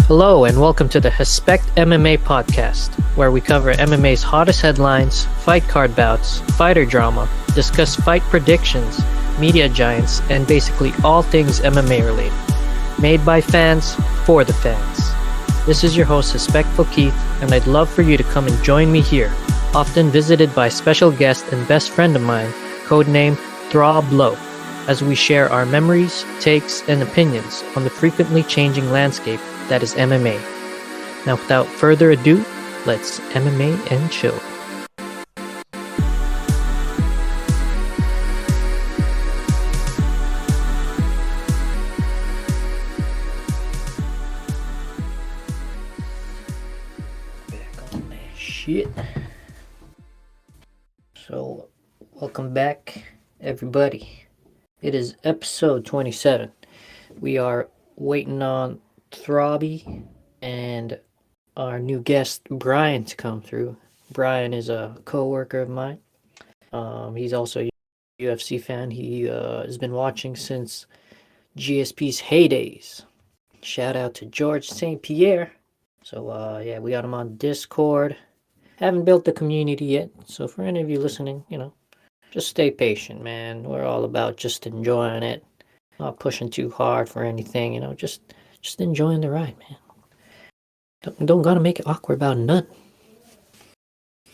Hello and welcome to the Hespect MMA podcast, where we cover MMA's hottest headlines, fight card bouts, fighter drama, discuss fight predictions, media giants, and basically all things MMA related. Made by fans, for the fans. This is your host, Hespectful Keith, and I'd love for you to come and join me here, often visited by special guest and best friend of mine, codenamed Throb Lowe, as we share our memories, takes, and opinions on the frequently changing landscape that is MMA. Now, without further ado, let's MMA and chill. Back on that shit. So, welcome back, everybody. It is episode 27. We are waiting on Throbby and our new guest Bryan to come through. Bryan is a co-worker of mine. He's also a UFC fan. He has been watching since GSP's heydays. Shout out to George St. Pierre. So yeah, we got him on Discord. Haven't built the community yet, so for any of you listening, just stay patient, man. We're all about just enjoying it, not pushing too hard for anything. Just enjoying the ride, man. Don't gotta make it awkward about nothing.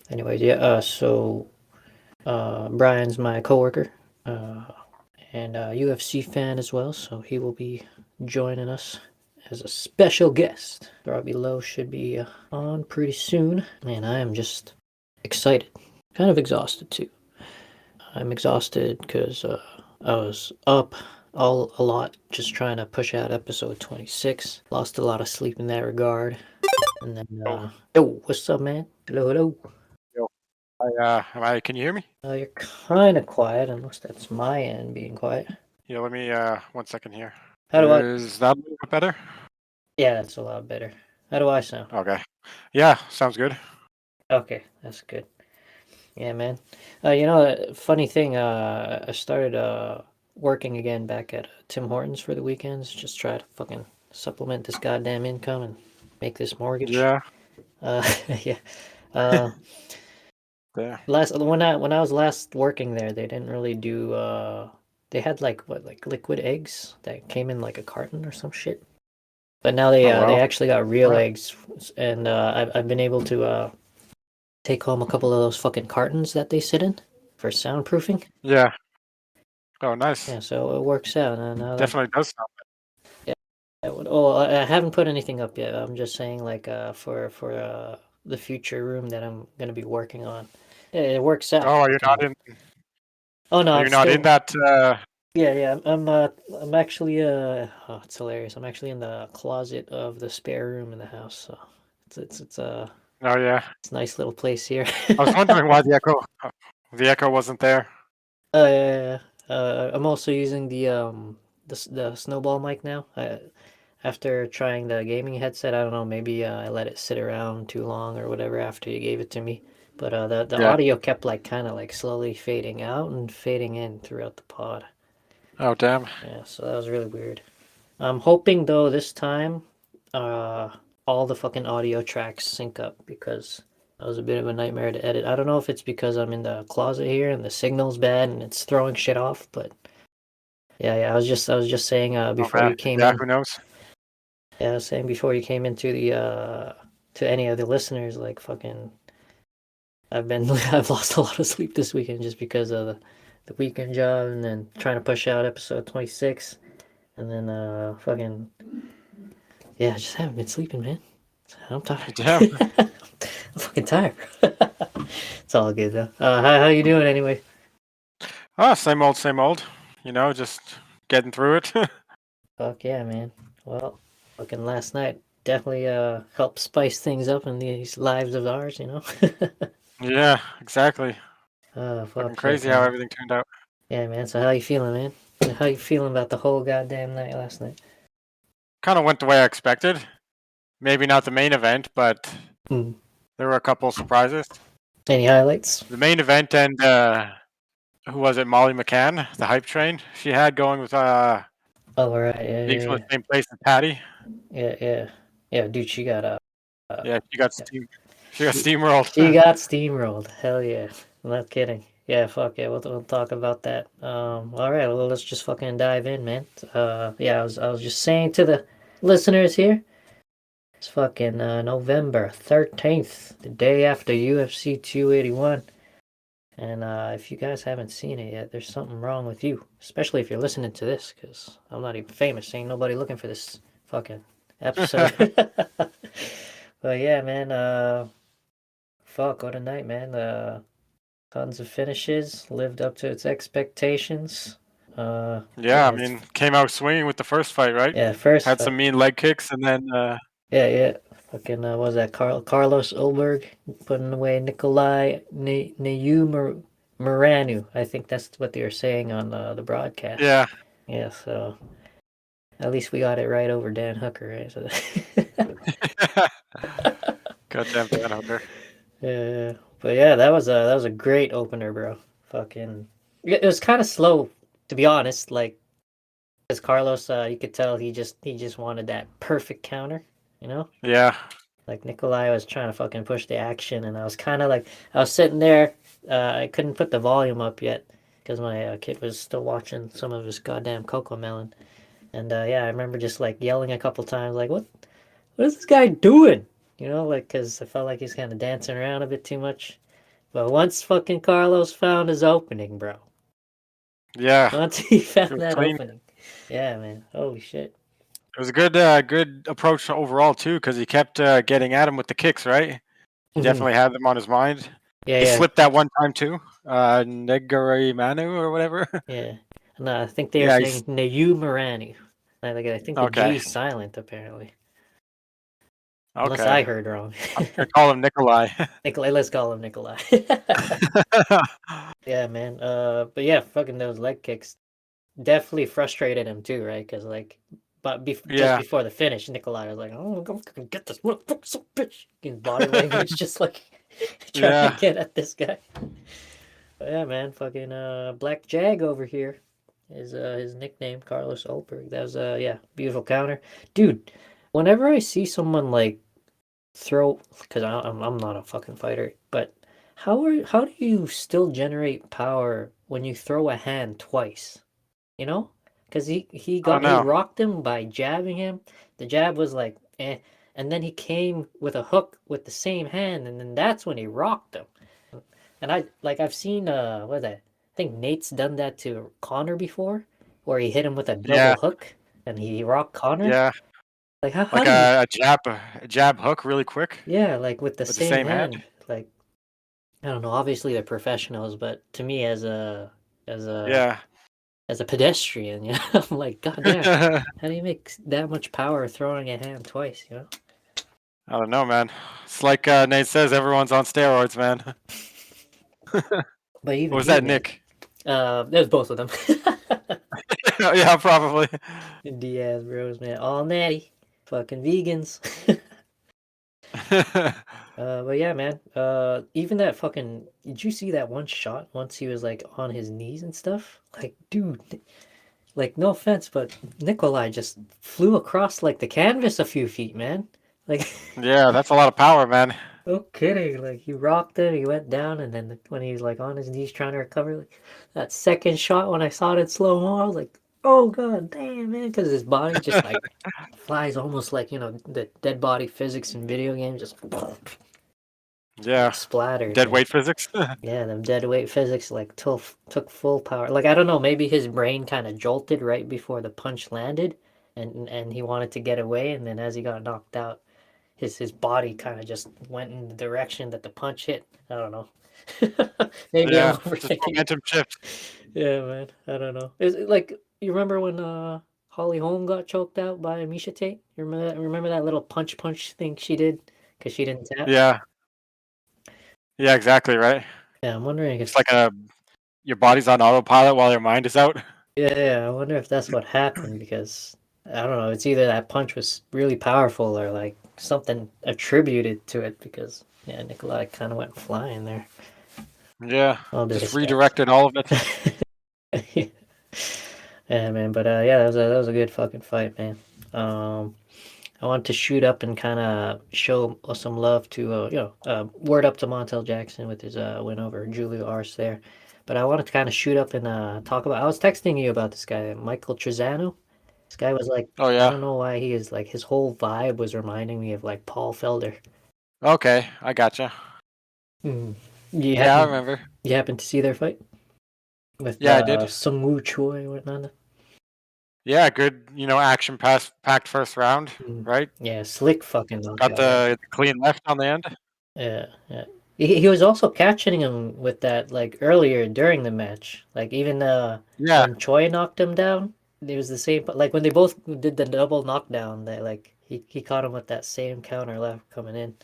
Anyways, yeah. So Bryan's my coworker, and a UFC fan as well. So he will be joining us as a special guest. Robbie Lowe should be on pretty soon. Man, I am just excited, kind of exhausted too. I'm exhausted because I was up a lot just trying to push out episode 26. Lost a lot of sleep in that regard. And then, yo, what's up, man? Hello. Yo, can you hear me? You're kind of quiet, unless that's my end being quiet. Yeah, let me, 1 second here. Is that a little bit better? Yeah, that's a lot better. How do I sound? Okay. Yeah, sounds good. Okay, that's good. Yeah, man. Funny thing, I started working again back at Tim Hortons for the weekends. Just try to fucking supplement this goddamn income and make this mortgage. Yeah. Yeah. Yeah. When I was last working there, they didn't really do. They had like liquid eggs that came in like a carton or some shit. But now they actually got real eggs, and I've been able to take home a couple of those fucking cartons that they sit in for soundproofing. Yeah. Oh, nice. Yeah, so it works out. Definitely does sound good. Yeah. Oh, I haven't put anything up yet. I'm just saying, like, for the future room that I'm gonna be working on. It works out. Oh, you're not in. Oh no, you're not in that. Yeah. I'm actually oh, it's hilarious. I'm actually in the closet of the spare room in the house. So it's Oh yeah. It's a nice little place here. I was wondering why the echo wasn't there. Yeah. I'm also using the snowball mic now. After trying the gaming headset, I don't know, maybe I let it sit around too long or whatever after you gave it to me. But the audio kept kind of slowly fading out and fading in throughout the pod. Oh damn. Yeah, so that was really weird. I'm hoping though this time all the fucking audio tracks sync up, because that was a bit of a nightmare to edit. I don't know if it's because I'm in the closet here and the signal's bad and it's throwing shit off, but yeah. I was just saying before you came in. Who knows? Yeah, I was saying before you came into the to any of the listeners, like fucking, I've lost a lot of sleep this weekend just because of the weekend job, and then trying to push out episode 26, and then fucking, yeah, I just haven't been sleeping, man. I'm tired. Yeah. I'm fucking tired. It's all good though. How you doing anyway? Same old. Just getting through it. Fuck yeah, man. Well, fucking last night definitely helped spice things up in these lives of ours, Yeah, exactly. Fucking crazy how everything turned out. Yeah, man. So how you feeling, man? How you feeling about the whole goddamn night last night? Kind of went the way I expected. Maybe not the main event, but there were a couple of surprises. Any highlights? The main event, and who was it? Molly McCann, the hype train she had going with Oh, right. Yeah. being from the same place as Patty. Yeah. Yeah, dude, she got Yeah, she got steamrolled. she got steamrolled. Hell yeah, I'm not kidding. Yeah, fuck yeah, we'll talk about that. All right, well, let's just fucking dive in, man. Yeah, I was just saying to the listeners here, it's fucking November 13th, the day after UFC 281. And if you guys haven't seen it yet, there's something wrong with you. Especially if you're listening to this, because I'm not even famous. Ain't nobody looking for this fucking episode. But yeah, man, fuck, what a night, man. Tons of finishes, lived up to its expectations. Yeah, I mean, came out swinging with the first fight, right? Yeah, first had fight. some mean leg kicks, and then yeah. Fucking what was that Carlos Ulberg putting away Nikolai Moranu. I think that's what they were saying on the broadcast. Yeah. Yeah, so at least we got it right over Dan Hooker, right? So Goddamn Dan Hooker. Yeah, but yeah, that was a great opener, bro. Fucking, it was kind of slow, to be honest. Like, because Carlos, you could tell he just wanted that perfect counter, you know? Yeah. Like Nikolai was trying to fucking push the action, and I was kind of like, I was sitting there, I couldn't put the volume up yet because my kid was still watching some of his goddamn Coco Melon, and yeah, I remember just like yelling a couple times, like, what is this guy doing? You know, like, because I felt like he's kind of dancing around a bit too much. But once fucking Carlos found his opening, bro. Yeah. Once he found that clean. opening. Yeah, man. Holy shit. It was a good approach overall, too, because he kept getting at him with the kicks, right? He definitely had them on his mind. Yeah, he yeah. slipped that one time, too. Negari Manu or whatever. Yeah. No, I think they were saying Nayu Marani. Like, I think the G is silent, apparently. Okay. Unless I heard wrong. I'm gonna call him Nikolai. Let's call him Nikolai. Yeah, man. But yeah, fucking those leg kicks definitely frustrated him too, right? Because like, but just before the finish, Nikolai was like, "Oh, I'm gonna get this motherfucker, bitch." His body language just like trying to get at this guy. But yeah, man. Fucking Black Jag over here is his nickname, Carlos Ulberg. That was yeah, beautiful counter, dude. Whenever I see someone like throw, because I'm not a fucking fighter, but how do you still generate power when you throw a hand twice? You know, because he rocked him by jabbing him. The jab was like eh, and then he came with a hook with the same hand, and then that's when he rocked him. And I've seen what is that? I think Nate's done that to Connor before, where he hit him with a double hook and he rocked Connor. Yeah. Like how like a jab hook really quick. Yeah, like with the same hand. Like, I don't know. Obviously they're professionals, but to me as a pedestrian, you know, I'm like, God damn, how do you make that much power throwing a hand twice? You know. I don't know, man. It's like Nate says, everyone's on steroids, man. But even was that, Nick? There's both of them. Yeah, probably. Diaz bros, man, all natty, fucking vegans. But yeah, man. Even that fucking. Did you see that one shot once he was like on his knees and stuff? Like, dude, like no offense, but Nikolai just flew across like the canvas a few feet, man. Like. Yeah, that's a lot of power, man. No kidding. Like he rocked him, he went down, and then when he was like on his knees trying to recover, like that second shot when I saw it in slow mo, I was like, "Oh god, damn man!" Because his body just like flies almost like, you know, the dead body physics in video games, just splattered. Dead weight physics. Yeah, the dead weight physics like took full power. Like I don't know, maybe his brain kind of jolted right before the punch landed, and he wanted to get away, and then as he got knocked out, his body kind of just went in the direction that the punch hit. I don't know. Maybe I'm overthinking. Momentum shift. Yeah, man. I don't know. Is it like, you remember when Holly Holm got choked out by Misha Tate? You remember that? Remember that little punch thing she did because she didn't tap? Yeah. Yeah, exactly right. Yeah, I'm wondering if it's like your body's on autopilot while your mind is out. Yeah, I wonder if that's what happened because I don't know. It's either that punch was really powerful or like something attributed to it because Nikolai kind of went flying there. Yeah, just redirected all of it. Yeah, man. But yeah, that was a good fucking fight, man. I wanted to shoot up and kind of show some love to word up to Montel Jackson with his win over Julio Arce there. But I wanted to kind of shoot up and talk about. I was texting you about this guy, Michael Trezano. This guy was like, Oh I yeah. don't know why he is like his whole vibe was reminding me of like Paul Felder. Okay, I gotcha. You Yeah, I happen remember. you happen to see their fight with Yeah, I did. Sung Woo Choi and whatnot? Yeah, good. Action packed first round, right? Yeah, slick fucking Got knockout, man. the clean left on the end. Yeah, yeah. He was also catching him with that like earlier during the match. Like even Yeah, when Choi knocked him down, it was the same. Like when they both did the double knockdown, that like he caught him with that same counter left coming in.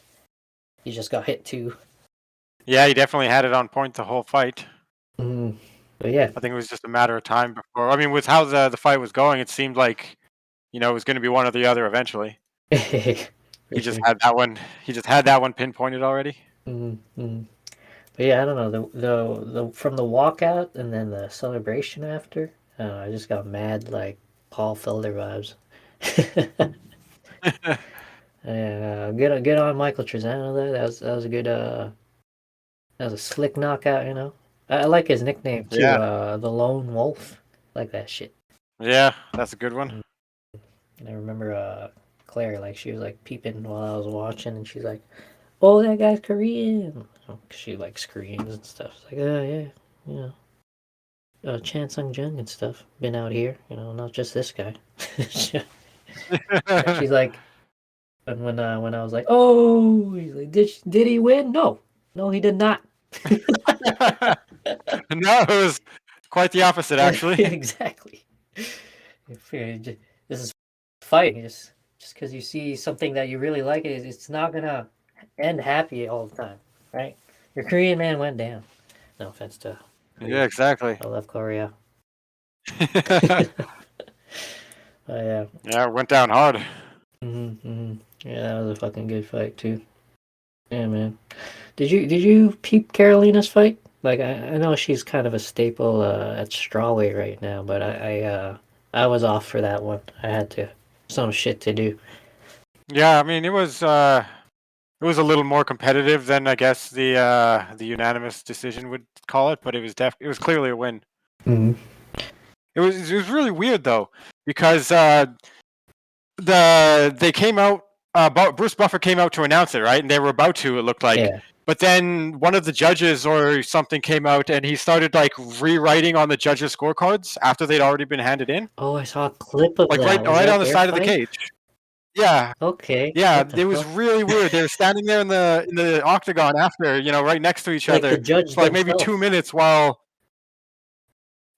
He just got hit too. yeah, he definitely had it on point the whole fight. But yeah, I think it was just a matter of time before. I mean, with how the fight was going, it seemed like it was going to be one or the other eventually. for He just sure. had that one. He just had that one pinpointed already. But yeah, I don't know the from the walkout and then the celebration after. I just got mad like Paul Felder vibes. And get on Michael Trezano there. That was a good that was a slick knockout. I like his nickname too. Yeah, The Lone Wolf. I like that shit. yeah, that's a good one. And I remember Claire, like she was like peeping while I was watching, and she's like, "Oh, that guy's Korean." She likes Koreans and stuff. It's like, oh yeah, you know, Chan Sung Jung and stuff. Been out here, not just this guy. She's like, and when I was like, "Oh," he's like, "Did he win?" No, no, he did not. No, it was quite the opposite, actually. Exactly. This is fighting. Just because you see something that you really like, it's not gonna end happy all the time, right? Your Korean man went down. No offense to Yeah, Korea. exactly. I love Korea. Yeah, Yeah. it went down hard. Yeah, that was a fucking good fight too. Yeah, man. Did you peep Carolina's fight? Like I know she's kind of a staple at strawweight right now, but I was off for that one. I had to some shit to do. Yeah, I mean it was a little more competitive than I guess the unanimous decision would call it, but it was clearly a win. It was really weird though because they came out. Bruce Buffer came out to announce it, right? And they were about to. It looked like, Yeah. but then one of the judges or something came out, and he started like rewriting on the judges' scorecards after they'd already been handed in, Oh, I saw a clip of like that. Was right that on the their side of the fight? cage. Yeah, Okay. yeah, What the it was fuck? really weird. They were standing there in the octagon after, right next to each Like the other judge for like maybe themselves. 2 minutes while.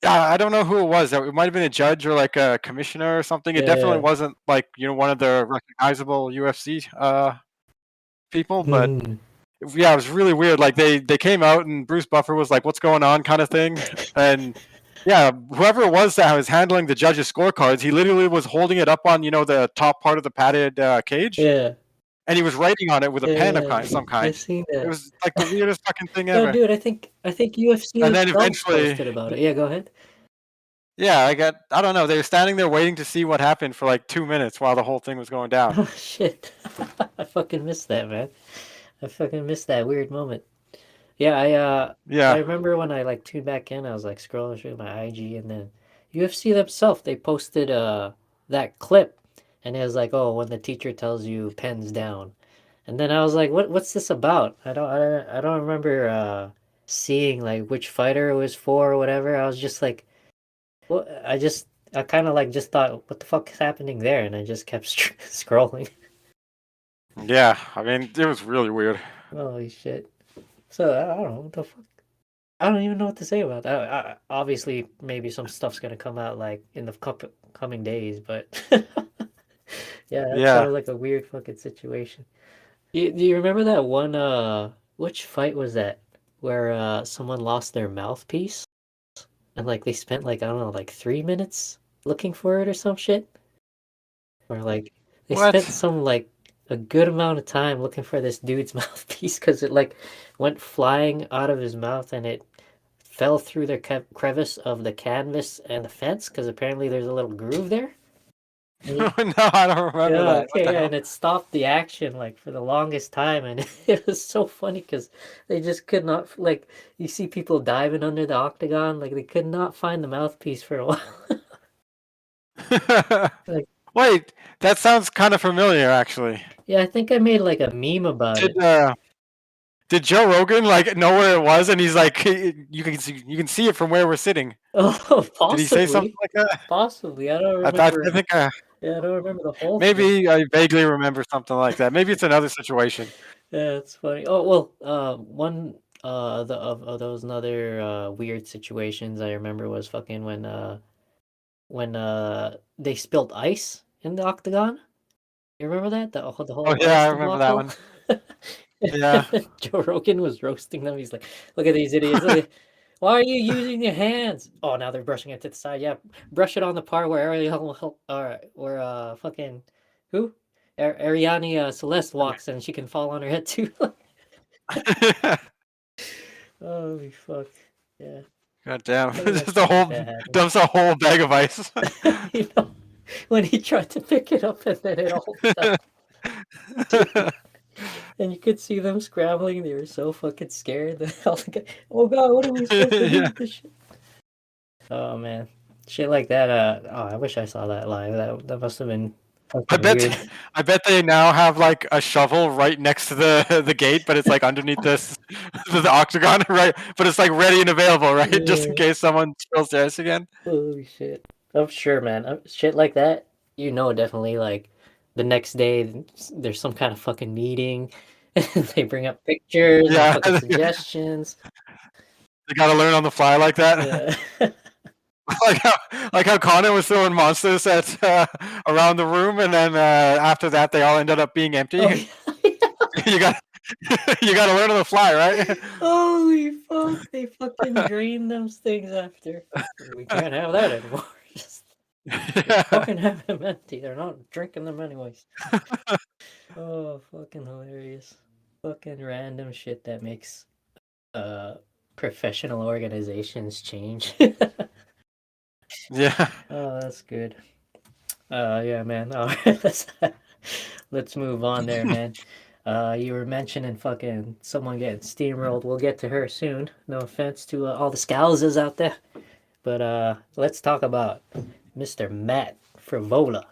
I don't know who it was. It might have been a judge or like a commissioner or something. It definitely Yeah. wasn't like one of the recognizable UFC people, but yeah, it was really weird. Like they came out and Bruce Buffer was like, "What's going on?" kind of thing, and yeah, whoever it was that was handling the judges' scorecards, he literally was holding it up on the top part of the padded cage, Yeah. and he was writing on it with a pen of Yeah. some I've kind. seen It that. was like the weirdest fucking thing No, ever. dude, I think UFC And then themselves eventually, posted about it. Yeah, go ahead. yeah, I don't know. They were standing there waiting to see what happened for like 2 minutes while the whole thing was going down. Oh shit. I fucking missed that, man. I fucking missed that weird moment. Yeah, I Yeah, remember when I like tuned back in, I was like scrolling through my IG and then UFC themselves they posted that clip and it was like, "Oh, when the teacher tells you pens down." And then I was like, what's this about? I don't remember seeing like which fighter it was for or whatever. I was just like, what I kind of like just thought, what the fuck is happening there? And I just kept scrolling. yeah. I mean, it was really weird. Holy shit. So I don't know what the fuck. I don't even know what to say about that. Obviously, maybe some stuff's gonna come out like in the coming days, but yeah, that Yeah. sounds like a weird fucking situation. Do you remember that one? Which fight was that? Where someone lost their mouthpiece and like they spent like I don't know like 3 minutes looking for it or some shit, or like they What? spent some like a good amount of time looking for this dude's mouthpiece because it like went flying out of his mouth and it fell through the crevice of the canvas and the fence because apparently there's a little groove there. No, I don't remember Yeah, that. What okay, the yeah, hell? and it stopped the action like for the longest time, and it was so funny because they just could not like you see people diving under the octagon, like they could not find the mouthpiece for a while. Like, Wait, that sounds kind of familiar, actually. yeah, I think I made like a meme about Did it. uh, did Joe Rogan like know where it was, and he's like, you can see it from where we're sitting. Oh, Did he say something possibly, like that? possibly. I don't I remember. think Yeah, I don't remember the whole thing. maybe I vaguely remember something like that. Maybe it's another situation. Yeah, it's funny. Oh well, one the of those another weird situations I remember was fucking when they spilled ice in the octagon. You remember that? The Oh whole yeah, ice I remember that debacle? one. Yeah. Joe Rogan was roasting them. He's like, "Look at these idiots. Look at, why are you using your hands?" Oh, now they're brushing it to the side. Yeah, brush it on the part where Ariel, where fucking who? Ariane Celeste walks and she can fall on her head too. Holy fuck. Yeah. God damn. I think Just a shit like whole that happens. dumps a whole bag of ice. You know, when he tried to pick it up and then it all fell. Dude. And you could see them scrambling. They were so fucking scared. Oh god, what are we supposed to do Yeah. with this shit? Oh man. Shit like that, oh, I wish I saw that live. That must have been I fucking bet weird. I bet they now have like a shovel right next to the gate, but it's like underneath this the octagon, right? But it's like ready and available, right? Just in Yeah. case someone spills the ice again. Holy shit. I'm sure, man. Shit like that, definitely like the next day there's some kind of fucking meeting. And they bring up pictures and Yeah, fucking suggestions. they gotta learn on the fly like that. Yeah. Like how Connor was throwing monsters at around the room, and then after that they all ended up being Oh empty. yeah. You got you got to learn on the fly, right? Holy fuck, they fucking drained those things after. We can't have that anymore. Just Yeah. fucking have them empty. They're not drinking them anyways. Oh, fucking hilarious. Fucking random shit that makes uh professional organizations change. Yeah. Oh, that's good. Yeah, man. All right, let's move on there, man. You were mentioning fucking someone getting steamrolled. We'll get to her soon. No offense to all the Scalzes out there, but let's talk about Mr. Matt Frivola.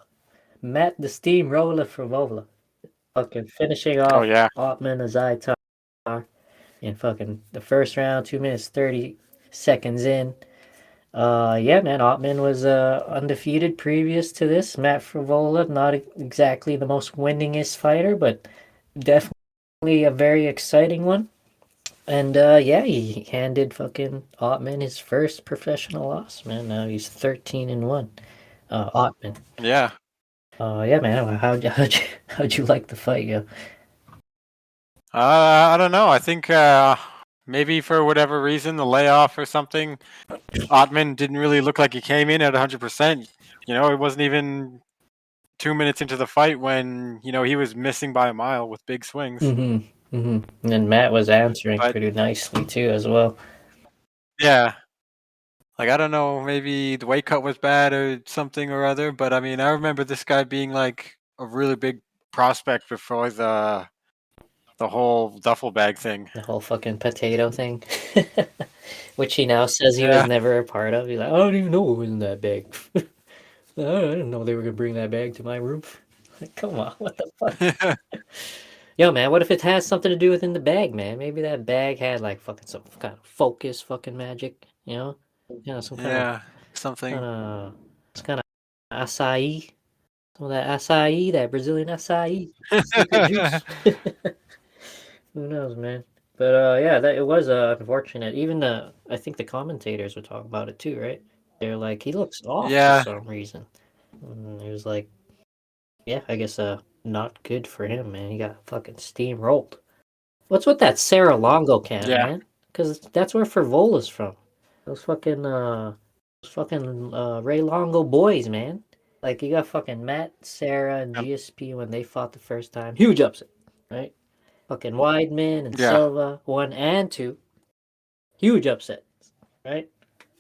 Matt the Steamroller Frivola. Fucking finishing Oh off yeah. Ottman Azaitar in fucking the first round, 2 minutes 30 seconds in. Yeah, man, Ottman was undefeated previous to this. Matt Frivola, not exactly the most winningest fighter, but definitely a very exciting one. And yeah, he handed fucking Ottman his first professional loss, man. Now he's 13-1. Ottman. Yeah. Yeah, man. How'd you like the fight, yo? I don't know. I think maybe for whatever reason, the layoff or something, Ottman didn't really look like he came in at 100%. You know, it wasn't even 2 minutes into the fight when he was missing by a mile with big swings. Mm-hmm. Mm-hmm. And Matt was answering But pretty nicely too, as well. yeah, like I don't know, maybe the weight cut was bad or something or other. But I mean, I remember this guy being like a really big prospect before the whole duffel bag thing. The whole fucking potato thing, which he now says he was Yeah. never a part of. He's like, I don't even know it was in that bag. I didn't know they were gonna bring that bag to my room. Like, come on, what the fuck? Yo, man, what if it has something to do with in the bag, man? Maybe that bag had like fucking some kind of focus, fucking magic, some Yeah, kind something. of, some kind of acai, some of that acai, that Brazilian acai, secret juice. Who knows, man? But yeah, that it was unfortunate. Even I think the commentators were talking about it too, right? They're like, he looks off for Yeah. some reason. And it was like, yeah, I guess not good for him, man. He got fucking steamrolled. What's with that Sarah Longo camp, Yeah. man? Because that's where Frivola's from. Those fucking Ray Longo boys, man. Like you got fucking Matt, Sarah, and Yep. GSP when they fought the first time. Huge upset, right? Fucking Weidman and Yeah. Silva, 1 and 2. Huge upsets, right?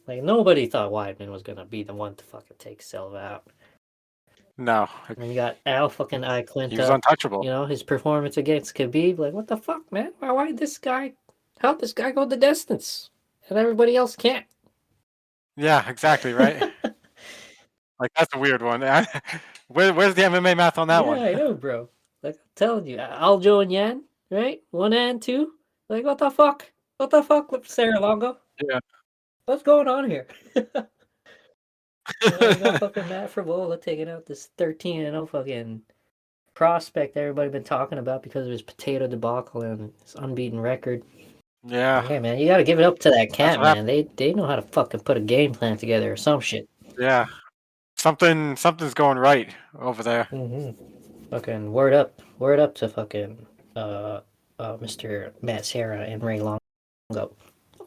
Like nobody thought Weidman was gonna be the one to fucking take Silva out. No, And you got Al fucking eye he Clint was up. untouchable. You know, his performance against Khabib, like, what the fuck, man? Why this guy, how'd this guy go the distance? And everybody else can't. Yeah, exactly, right? Like, that's a weird one. Where's the MMA math on that Yeah, one? I know, bro. Like, I'm telling you, Aljo and Yan, right? 1 and 2. Like, what the fuck? What the fuck with Sarah Longo? Yeah. What's going on here? You got fucking Matt Frivola taking out this 13-0 fucking prospect everybody been talking about because of his potato debacle and his unbeaten record. Yeah, Yeah, man, you gotta give it up to that that's cat, what man. happened. They know how to fucking put a game plan together or some shit. Yeah. Something's going right over there. Fucking word up to fucking Mr. Matt Serra and Ray Longo.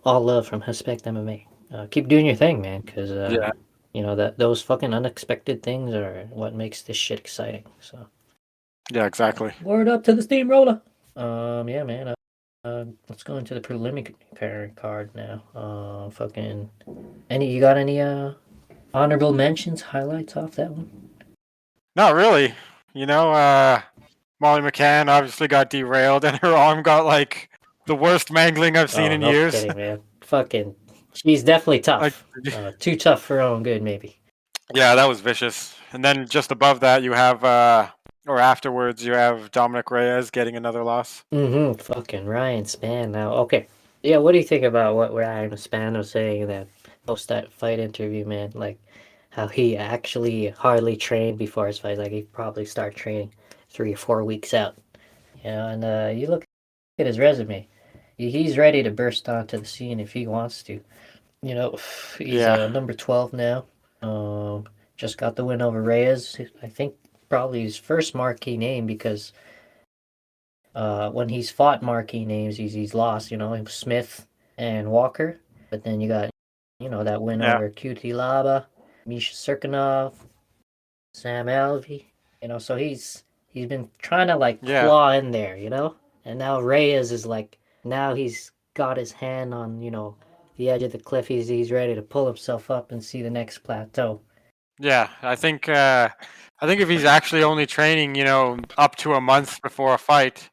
All love from Hespect MMA. Keep doing your thing, man, because Yeah. you know that those fucking unexpected things are what makes this shit exciting. So Yeah, exactly. word up to the steamroller. Yeah, man. Let's go into the preliminary card now. Fucking you got any honorable mentions, highlights off that one? Not really. You know, Molly McCann obviously got derailed and her arm got like the worst mangling I've seen Oh, in no years. kidding, man. Fucking, she's definitely Like, tough. Too tough for her own good, maybe. yeah, that was vicious. And then just above that, you have, or afterwards, you have Dominic Reyes getting another loss. Fucking Ryan Spann now. Okay. Yeah, what do you think about what Ryan Spann was saying that post that fight interview, man? Like how he actually hardly trained before his fight. Like he probably start training 3 or 4 weeks out. You know, and you look at his resume. He's ready to burst onto the scene if he wants to. You know, he's Yeah. number 12 now. Just got the win over Reyes. I think probably his first marquee name because when he's fought marquee names, he's lost. You know, Smith and Walker. But then you got that win Yeah. over QT Laba, Misha Serkinov, Sam Alvey. You know, so he's been trying to like Yeah. claw in there. You know, and now Reyes is like now he's got his hand on the edge of the cliff. He's ready to pull himself up and see the next plateau. Yeah. I think if he's actually only training, up to a month before a fight,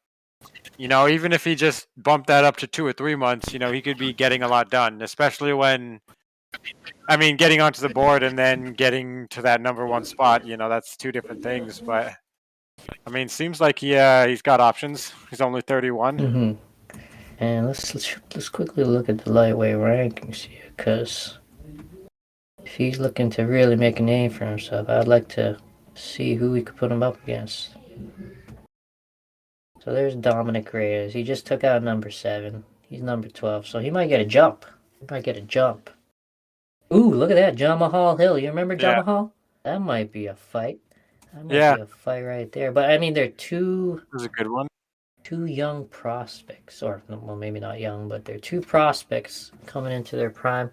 even if he just bumped that up to 2 or 3 months, he could be getting a lot done, especially when, getting onto the board and then getting to that number one spot, that's two different things. But seems like he's got options. He's only 31. And let's quickly look at the lightweight rankings here, because if he's looking to really make a name for himself, I'd like to see who we could put him up against. So there's Dominic Reyes. He just took out number 7. He's number 12, so he might get a jump. Ooh, look at that, John Mahal Hill. You remember John Yeah. Mahal? That might be a fight. That might Yeah. be a fight right there. But they're two This is a good one. young prospects, or well, maybe not young, but they're two prospects coming into their prime.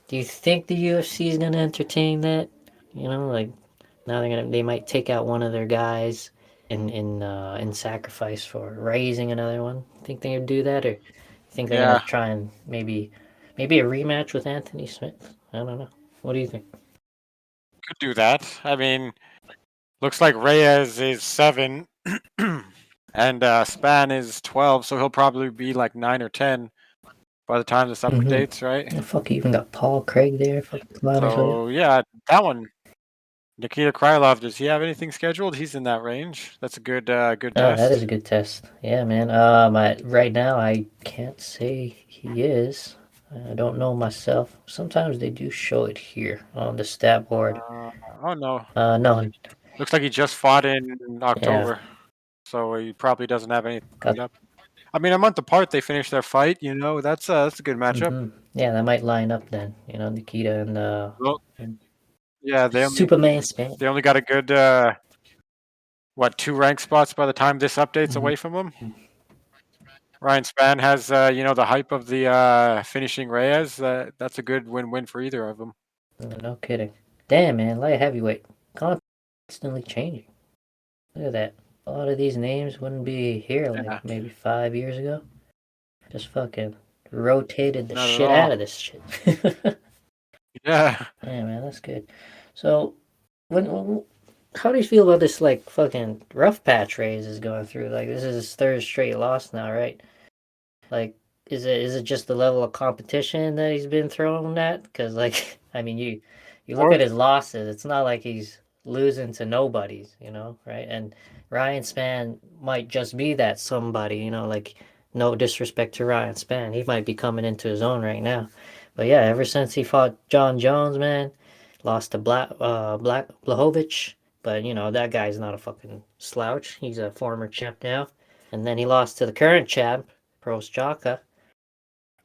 Do you think the UFC is gonna entertain that? Like now they might take out one of their guys in sacrifice for raising another one. Think they would do that, or think they're gonna Yeah. try and maybe a rematch with Anthony Smith? I don't know. What do you think? Could do that. Looks like Reyes is 7 and Span is 12, so he'll probably be like 9 or 10 by the time this updates, right? Oh, fuck, you even got Paul Craig there. Fuck, So yeah, that one. Nikita Krylov, does he have anything scheduled? He's in that range. That's a good Oh, that is test. a good test. Yeah, man. Right now I can't say he is. I don't know myself. Sometimes they do show it here on the stat board. Oh no. No. Looks like he just fought in Yeah. October, so he probably doesn't have anything Got. lined up. A month apart they finished their fight. That's a good matchup. Yeah, that might line up then. Nikita and Well, yeah, Superman Span. they only got a good 2 rank spots by the time this update's away from them. Ryan Spann has the hype of the finishing Reyes. That's a good win-win for either of them. No kidding. Damn, man, light heavyweight, constantly changing. Look at that. A lot of these names wouldn't be here like maybe 5 years ago. Just fucking rotated the shit out of this shit. Yeah. Yeah, man, that's good. So, when how do you feel about this like fucking rough patch Reyes is going through? Like this is his third straight loss now, right? Like is it just the level of competition that he's been thrown at? Because like I mean you look Or at his losses, it's not like he's losing to nobodies, right? And Ryan Spann might just be that somebody, like no disrespect to Ryan Spann, he might be coming into his own right now. But yeah, ever since he fought John Jones, man, lost to Black Blahovic, but that guy's not a fucking slouch. He's a former champ now, and then he lost to the current champ, Prost Jaka,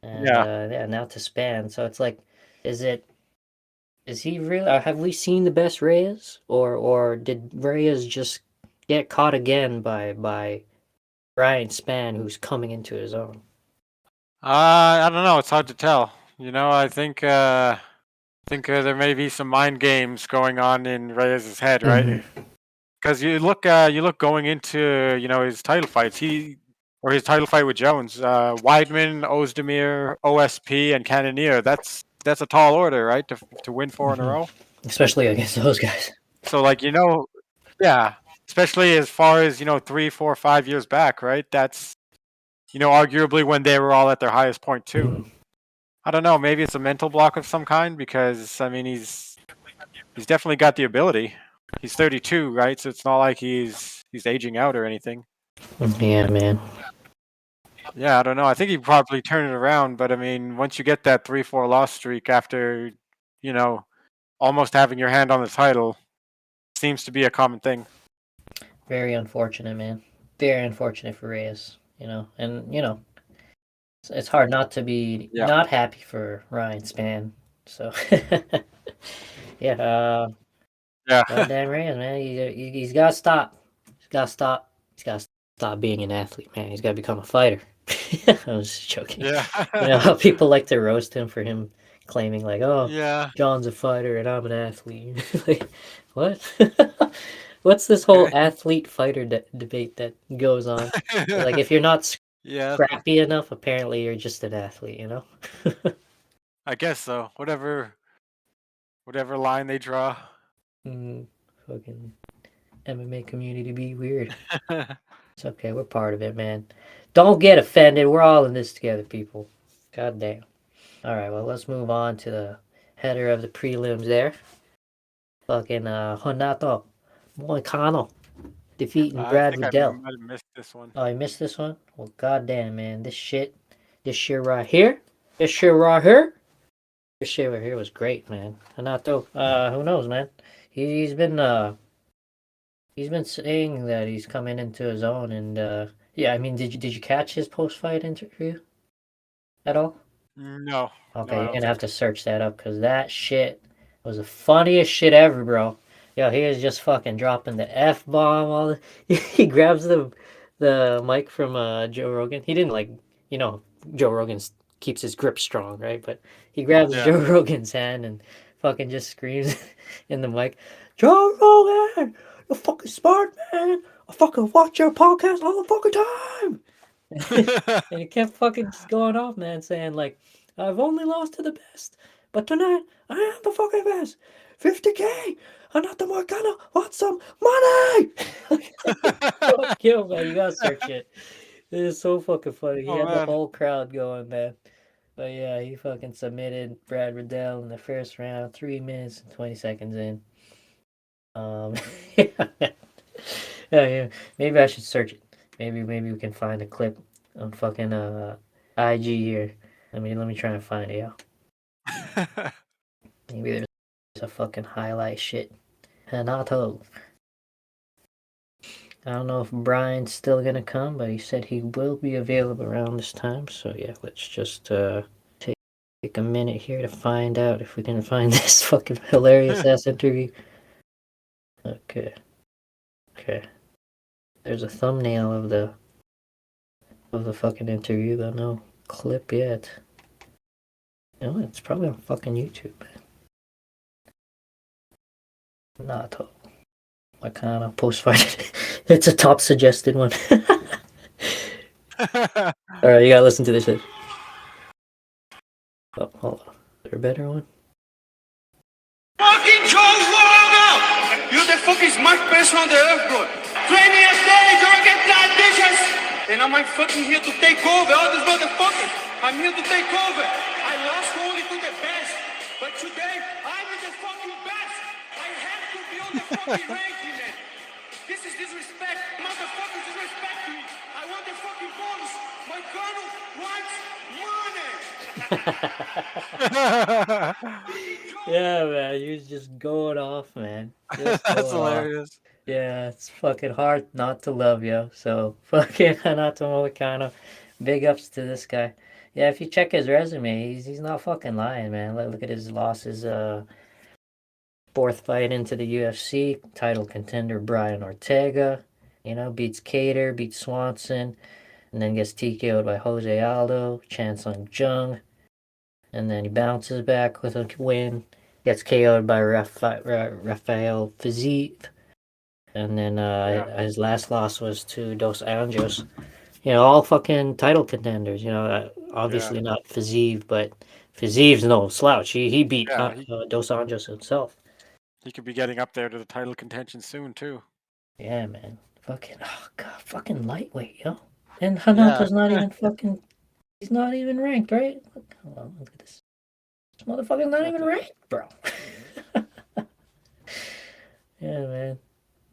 and yeah. yeah, now to Span. So it's like, is it is he really? Have we seen the best Reyes, or did Reyes just get caught again by Ryan Span, who's coming into his own? I don't know. It's hard to tell. I think there may be some mind games going on in Reyes' head, right? Mm-hmm. Because you look going into his title fights. His title fight with Jones, Weidman, Ozdemir, OSP, and Cannonier. That's a tall order, right? To win four in a Mm-hmm. row. Especially against those guys. So like yeah, especially as far as 3, 4, 5 years back, right? That's arguably when they were all at their highest point too. Mm-hmm. I don't know. Maybe it's a mental block of some kind because I mean he's definitely got the ability. He's 32, right? So it's not like he's aging out or anything. Yeah, man. Yeah, I don't know. I think he probably turned it around, but I mean, once you get that 3, 4 loss streak after, you know, almost having your hand on the title, seems to be a common thing. Very unfortunate, man. Very unfortunate for Reyes. And it's hard not to be Yeah. not happy for Ryan Span. So yeah, Yeah. goddamn Reyes, man, he's got to stop. He's got to stop. He's got to stop being an athlete, man. He's got to become a fighter. I was just joking. Yeah. You know how people like to roast him for him claiming like, "Oh, Yeah. John's a fighter and I'm an athlete." Like, what? What's this whole athlete fighter debate that goes on? Like, if you're not Yeah. scrappy enough, apparently you're just an athlete. I guess so. Whatever line they draw. Fucking MMA community be weird. It's okay, we're part of it, man. Don't get offended. We're all in this together, people. God damn. All right, well, let's move on to the header of the prelims there. Fucking Honato Moicano defeating I Brad think I Riddell. might have missed this one. Oh, I missed this one? Well, goddamn, man. This shit right here, this shit right here, this shit right here was great, man. Honato, who knows, man? He's been saying that he's coming into his own, and yeah, I mean, did you catch his post-fight interview at all? No. No, Okay, I you're don't gonna have think. to search that up because that shit was the funniest shit ever, bro. Yo, he was just fucking dropping the F bomb. He grabs the mic from Joe Rogan. He didn't like, Joe Rogan keeps his grip strong, right? But he grabs Yeah. Joe Rogan's hand and fucking just screams in the mic, "Joe Rogan, you're fucking smart, man. I fucking watch your podcast all the fucking time." And he kept fucking just going off, man, saying like, "I've only lost to the best, but tonight I am the fucking best. 50K, another Morgana want some money." Fuck you, man. You gotta search it. It is so fucking funny. He Oh had the man. whole crowd going, man. But yeah, he fucking submitted Brad Riddell in the first round, 3 minutes and 20 seconds in. Yeah, yeah. Maybe I should search it. Maybe we can find a clip on fucking IG here. Let me try and find it, yeah. Maybe there's a fucking highlight shit. Hanato. I don't know if Brian's still gonna come, but he said he will be available around this time. So yeah, let's just take a minute here to find out if we can find this fucking hilarious ass interview. Okay. Okay. There's a thumbnail of the fucking interview, but no clip yet. You know, it's probably on fucking YouTube. Not what kind of post fight? It's a top suggested one. Alright, you gotta listen to this shit. Oh, hold on. Is there a better one? Fucking Joe Rogan! You the fucking smart best on the earth, bro. 20 a day, don't get the auditions. And I'm fucking here to take over all these motherfuckers. I'm here to take over. I lost only to the best. But today, I'm the fucking best. I have to be on the fucking ranking, man. This is disrespect. Motherfuckers disrespect me. I want the fucking bonus. My colonel wants money. Yeah, man, he was just going off, man. Just That's going off. hilarious. Yeah, it's fucking hard not to love, yo. So, fucking Hanato Moicano, big ups to this guy. Yeah, if you check his resume, he's not fucking lying, man. Look at his losses. Fourth fight into the UFC, title contender Bryan Ortega. You know, beats Cater, beats Swanson, and then gets TKO'd by Jose Aldo, Chan Sung Jung, and then he bounces back with a win, gets KO'd by Rafael Fiziev, and then his last loss was to Dos Anjos. You know, all fucking title contenders. You know, obviously not Fiziev, but Fiziev's no slouch. He beat Dos Anjos himself. He could be getting up there to the title contention soon too. Yeah, man. Fucking, oh god, fucking lightweight, yo. And Hanato's not even fucking, he's not even ranked, right? Hold on, look at this. This motherfucker's not even ranked, bro. Yeah, man.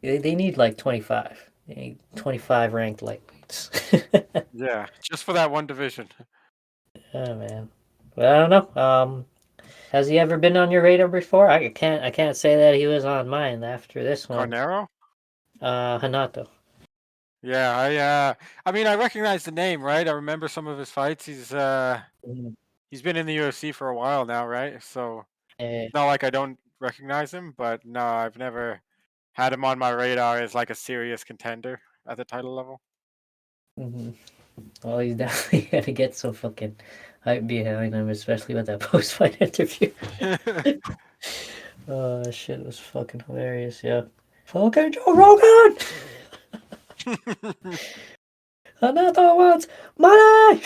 They need like 25. They need 25 ranked lightweights. Yeah, just for that one division. Yeah, man. Well, I don't know. Has he ever been on your radar before? I can't say that he was on mine after this one. Carnero? Hanato. Yeah, I mean, I recognize the name, right? I remember some of his fights. He's been in the UFC for a while now, right? So it's not like I don't recognize him, but no, I've never had him on my radar as like a serious contender at the title level. Mm-hmm. Well, he's definitely gonna get some fucking hype behind him, especially with that post-fight interview. Oh shit, it was fucking hilarious, yeah. Fucking Joe Rogan! Another wants money!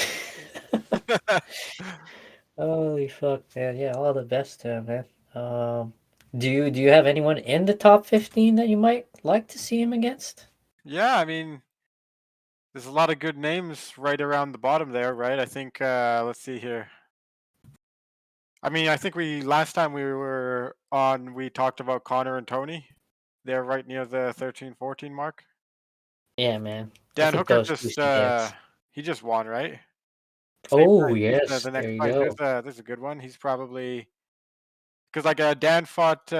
Holy fuck, man. Yeah, all the best to him, man. Do you have anyone in the top 15 that you might like to see him against? Yeah, I mean, there's a lot of good names right around the bottom there, right? I think, let's see here. I mean, I think last time we were on, we talked about Connor and Tony. They're right near the 13-14 mark. Yeah, man. Dan Hooker he just won, right? Oh, yes. The next there you fight, go. there's a good one. He's probably, because like Dan fought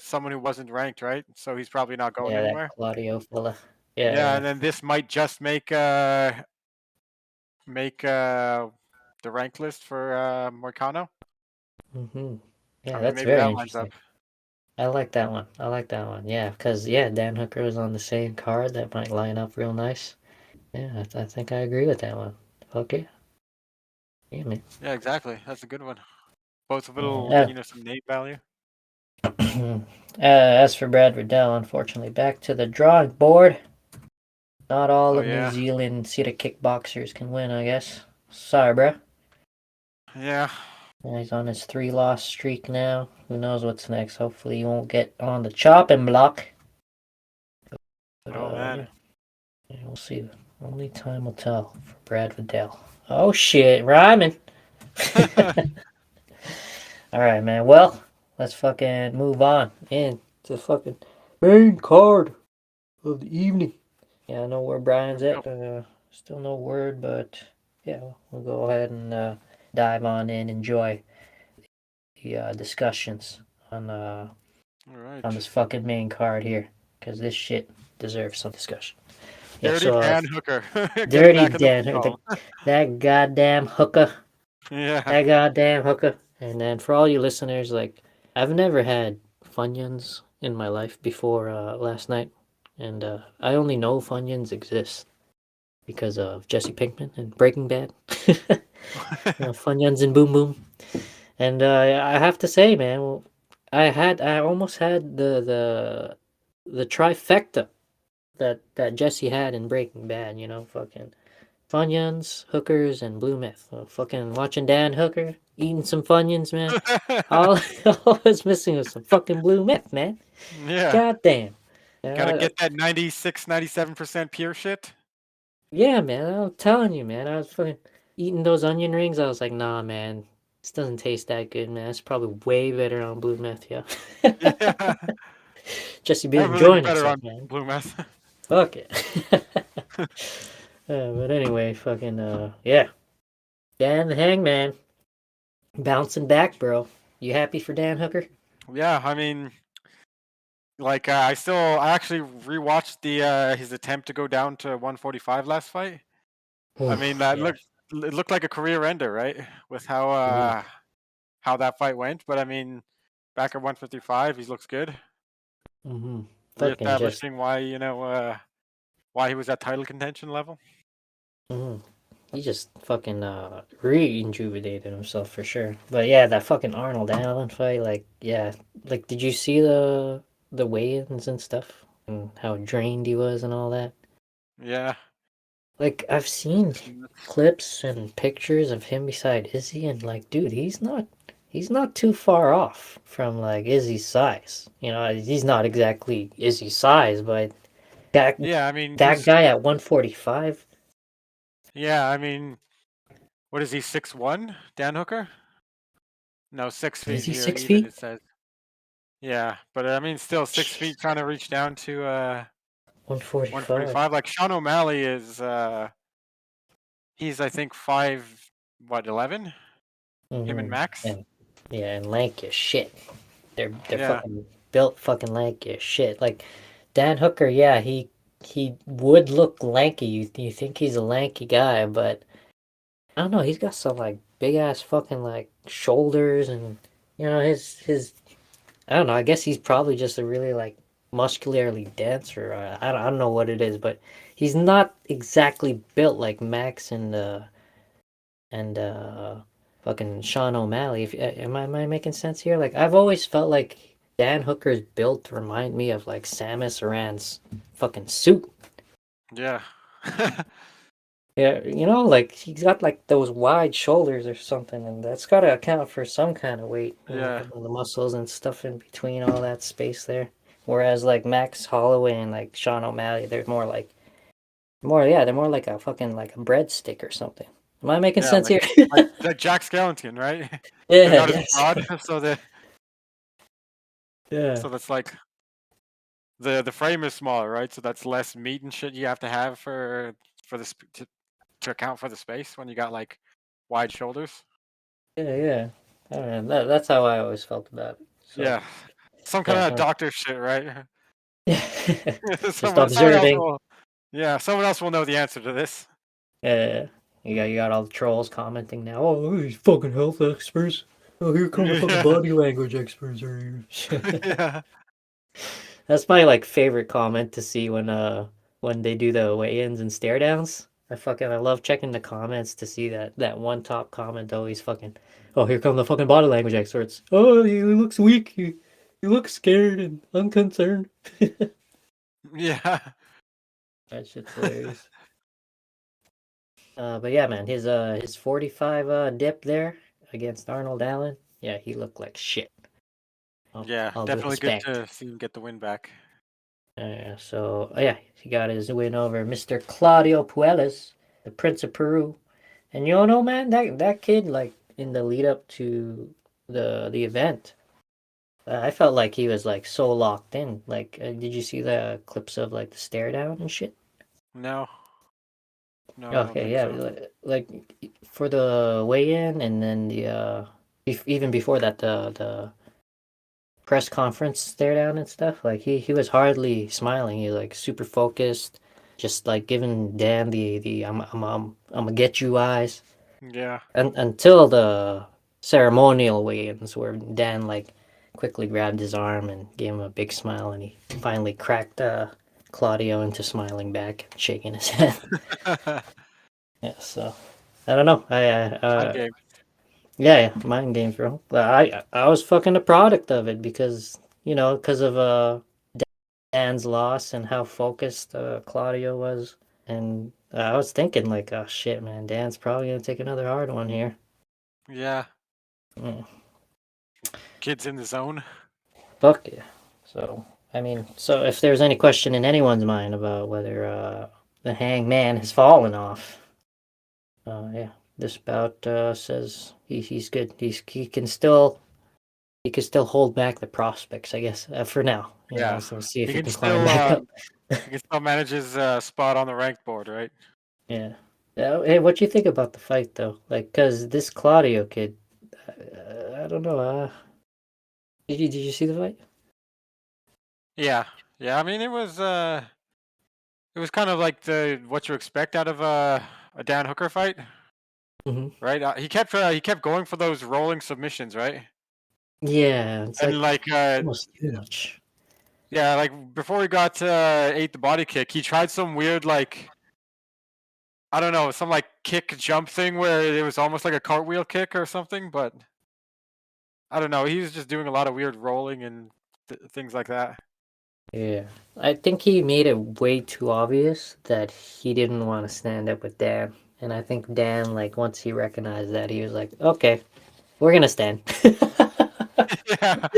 someone who wasn't ranked, right? So he's probably not going anywhere. That Claudio fella. Yeah, and then this might just make the rank list for Moicano. Mm-hmm. Yeah, I mean, that's maybe very that lines interesting. up. I like that one. Yeah, because Dan Hooker was on the same card. That might line up real nice. Yeah, I think I agree with that one. Okay. Yeah, man. Yeah, exactly. That's a good one. Both of it'll, some name value. As for Brad Riddell, unfortunately, back to the drawing board. Not all of New Zealand Cedar kickboxers can win, I guess. Sorry, bro. Yeah. He's on his 3-loss streak now. Who knows what's next? Hopefully he won't get on the chopping block. But, man. Yeah, we'll see. Only time will tell for Brad Riddell. Oh shit, rhyming. Alright, man. Well, let's fucking move on into the fucking main card of the evening. Yeah, I know where Brian's at. Still no word, but yeah, we'll go ahead and dive on in, enjoy the discussions on this fucking main card here, because this shit deserves some discussion. Yeah, Dirty Dan Hooker. Dirty Dan Hooker. That goddamn hooker. Yeah. That goddamn hooker. And then for all you listeners, like, I've never had Funyuns in my life before last night. And I only know Funyuns exist because of Jesse Pinkman and Breaking Bad. Funyuns and Boom Boom. And I have to say, man, I almost had the trifecta that Jesse had in Breaking Bad, fucking Funyuns, hookers, and blue meth. Fucking watching Dan Hooker eating some Funyuns, man. all I was missing was some fucking blue meth, man. Yeah. Goddamn. Gotta Yeah, get that 96, 97% pure shit. yeah, man. I'm telling you, man. I was fucking eating those onion rings. I was like, nah, man. This doesn't taste that good, man. It's probably way better on blue meth, yeah. Yeah, Just be I believe enjoying better itself, on man. blue meth. Fuck it. But anyway, fucking yeah. Dan the Hangman bouncing back, bro. You happy for Dan Hooker? Yeah, I mean, like I actually rewatched the his attempt to go down to 145 last fight. I mean, Oof, yeah. it looked like a career ender, right? With how that fight went. But I mean, back at 155, he looks good, Mm-hmm. Fucking just. reestablishing why why he was at title contention level. Mm, he just fucking rejuvenated himself for sure. But yeah, that fucking Arnold Allen fight, like, yeah, like, did you see the weigh-ins and stuff and how drained he was and all that? Yeah, Like, I've seen clips and pictures of him beside Izzy, and like, dude, he's not too far off from like Izzy's size. You know, he's not exactly Izzy's size, but that yeah. I mean, that guy at 145. I mean, what is he? 6'1", Dan Hooker? No, 6 feet Is he here. 6 feet? Even it says. Yeah, but I mean, still 6 feet trying to reach down to 145. 145. Like Sean O'Malley is he's I think 5'11". Him and Mm-hmm. Max. And yeah, and lanky as shit. They're Yeah, fucking built fucking lanky as shit. Like Dan Hooker, yeah, he would look lanky. You think he's a lanky guy, but I don't know. He's got some like big ass fucking like shoulders, and you know his. I don't know. I guess he's probably just a really like muscularly dense, or I don't know what it is, but he's not exactly built like Max and fucking Sean O'Malley. If am I making sense here? Like I've always felt like Dan Hooker's built to remind me of like Samus Aran's fucking suit. yeah, Yeah, you know, like he's got like those wide shoulders or something, and that's got to account for some kind of weight, you know, yeah, given the muscles and stuff in between all that space there. Whereas like Max Holloway and like Sean O'Malley, they're more like a fucking like a breadstick or something. Am I making yeah. sense here? Like Jack Skellington, right? They're Yeah, not as yes. broad, so Yeah. that's like the frame is smaller, right? So that's less meat and shit you have to have for the to account for the space when you got like wide shoulders. Yeah, yeah. I don't know. That's how I always felt about it. So, Yeah, some kind yeah. of doctor shit, right? Just Someone else observing. will. Yeah, someone else will know the answer to this. Yeah. You got all the trolls commenting now. Oh, these fucking health experts. Oh, here come the fucking Yeah, body language experts are here. yeah, That's my like favorite comment to see when they do the weigh-ins and stare downs. I love checking the comments to see that one top comment always fucking, oh, here come the fucking body language experts. Oh, he looks weak. He looks scared and unconcerned. yeah, That shit's hilarious. But yeah, man, his 45 dip there against Arnold Allen. Yeah, he looked like shit. yeah. All due Definitely good respect. to see him get the win back. So yeah, he got his win over Mr. Claudio Puelles, the Prince of Peru. And you know, man, that kid, like in the lead up to the event, I felt like he was like so locked in. Like, did you see the clips of like the stare down and shit? No, no, I don't Okay, think yeah, so. like for the weigh-in and then the even before that the press conference stare down and stuff, like he was hardly smiling. He like super focused, just like giving Dan the I'm gonna get you eyes. Yeah, And until the ceremonial weigh-ins where Dan like quickly grabbed his arm and gave him a big smile, and he finally cracked Claudio into smiling back and shaking his head. Yeah, so I don't know. mind game. Yeah, yeah, mind games, bro. But I was fucking a product of it because because of Dan's loss and how focused Claudio was, and I was thinking like, oh shit, man, Dan's probably gonna take another hard one here. Yeah, Mm, kids in the zone. fuck yeah. So I mean, so if there's any question in anyone's mind about whether the hangman has fallen off, yeah, this bout says he's good. He can still hold back the prospects, I guess, for now. Yeah, So we'll see if he he can can climb still back up. he can still manage his spot on the ranked board, right? Yeah. Hey, what do you think about the fight though? Like, cause this Claudio kid, I don't know. Did you see the fight? Yeah, yeah. I mean, it was kind of like the what you expect out of a Dan Hooker fight, Mm-hmm. right? He kept going for those rolling submissions, right? Yeah, it's And like like almost too much. yeah, like before he got ate the body kick, he tried some weird like I don't know, some like kick jump thing where it was almost like a cartwheel kick or something, but I don't know. He was just doing a lot of weird rolling and things like that. Yeah, I think he made it way too obvious that he didn't want to stand up with Dan, and I think Dan, like, once he recognized that, he was like, "Okay, we're gonna stand." Yeah.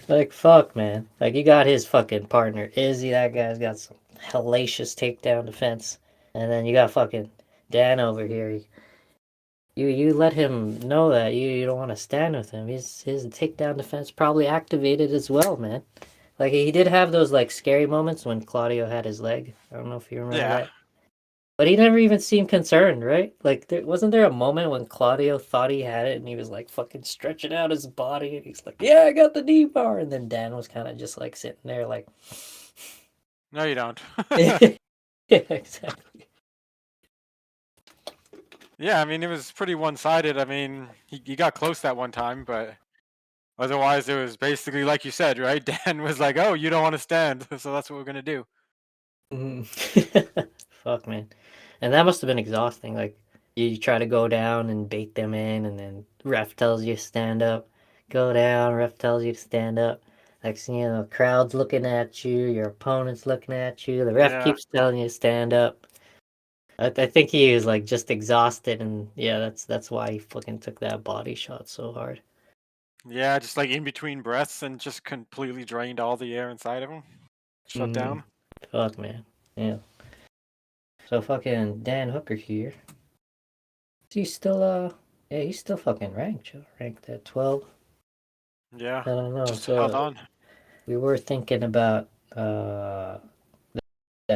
Like, fuck, man. Like, he got his fucking partner Izzy. That guy's got some hellacious takedown defense, and then you got fucking Dan over here. You let him know that you don't want to stand with him. His takedown defense probably activated as well, man. Like, he did have those like scary moments when Claudio had his leg. I don't know if you remember Yeah. that. But he never even seemed concerned, right? Like, wasn't there a moment when Claudio thought he had it and he was like fucking stretching out his body and he's like, "Yeah, I got the knee bar," and then Dan was kind of just like sitting there, like, No, you don't. yeah, exactly. Yeah, I mean, it was pretty one-sided. I mean, he got close that one time, but otherwise it was basically like you said, right? Dan was like, "Oh, you don't want to stand, so that's what we're gonna do." Mhm. Fuck, man. And that must have been exhausting. Like, you try to go down and bait them in, and then ref tells you to stand up. Go down, ref tells you to stand up. Like, so, crowd's looking at you, your opponent's looking at you, the ref Yeah. keeps telling you to stand up. I think he was, like, just exhausted, and yeah, that's why he fucking took that body shot so hard. Yeah, just like in between breaths and just completely drained all the air inside of him. Shut Mhm. down. Fuck, man. Yeah. So fucking Dan Hooker here. He's still yeah, he's still fucking ranked, Joe. Ranked at 12. Yeah. I don't know. Just held So on. we were thinking about that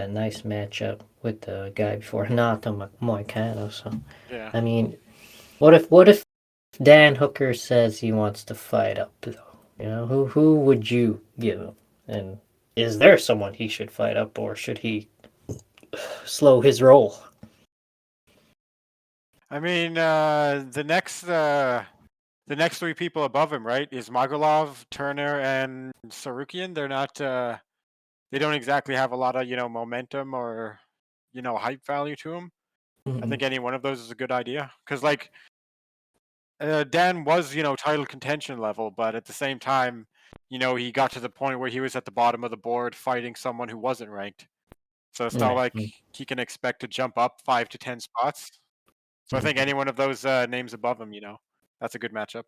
nice matchup with the guy before Nato Moicano. So Yeah. I mean, what if Dan Hooker says he wants to fight up though? Who would you give him? And is there someone he should fight up, or should he slow his roll? I mean, the next three people above him, right, is Magolov, Turner, and Sarukian. They're not. They don't exactly have a lot of momentum or hype value to them. I Mhm. think any one of those is a good idea because like Dan was title contention level, but at the same time, he got to the point where he was at the bottom of the board fighting someone who wasn't ranked. So it's not Right. like he can expect to jump up 5 to 10 spots. So I think any one of those names above him, that's a good matchup.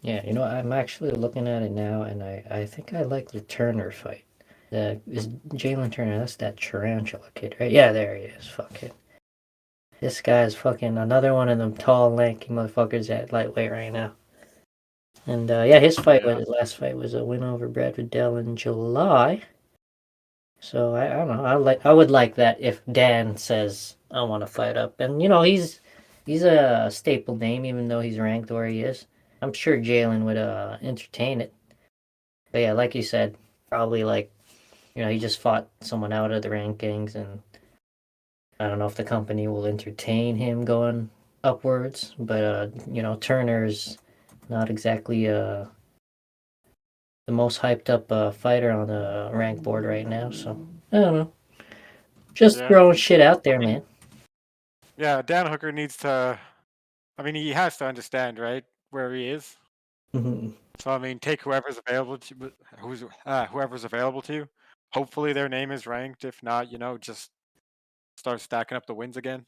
Yeah, I'm actually looking at it now, and I think I like the Turner fight. Is Jalen Turner? That's that tarantula kid, right? Yeah, there he is. Fucking. This guy's fucking another one of them tall, lanky motherfuckers at lightweight right now. And yeah, his last fight was a win over Brad Riddell in July. So I don't know. I would like that if Dan says I want to fight up, and he's a staple name, even though he's ranked where he is. I'm sure Jalen would entertain it. But yeah, like you said, probably like he just fought someone out of the rankings, and I don't know if the company will entertain him going upwards. But Turner's not exactly the most hyped up fighter on the rank board right now. So I don't know. Just Yeah. throwing shit out there, man. Yeah, Dan Hooker needs to. I mean, he has to understand, right, where he is. Mhm. So I mean, take whoever's available to whoever's available to you. Hopefully, their name is ranked. If not, just start stacking up the wins again.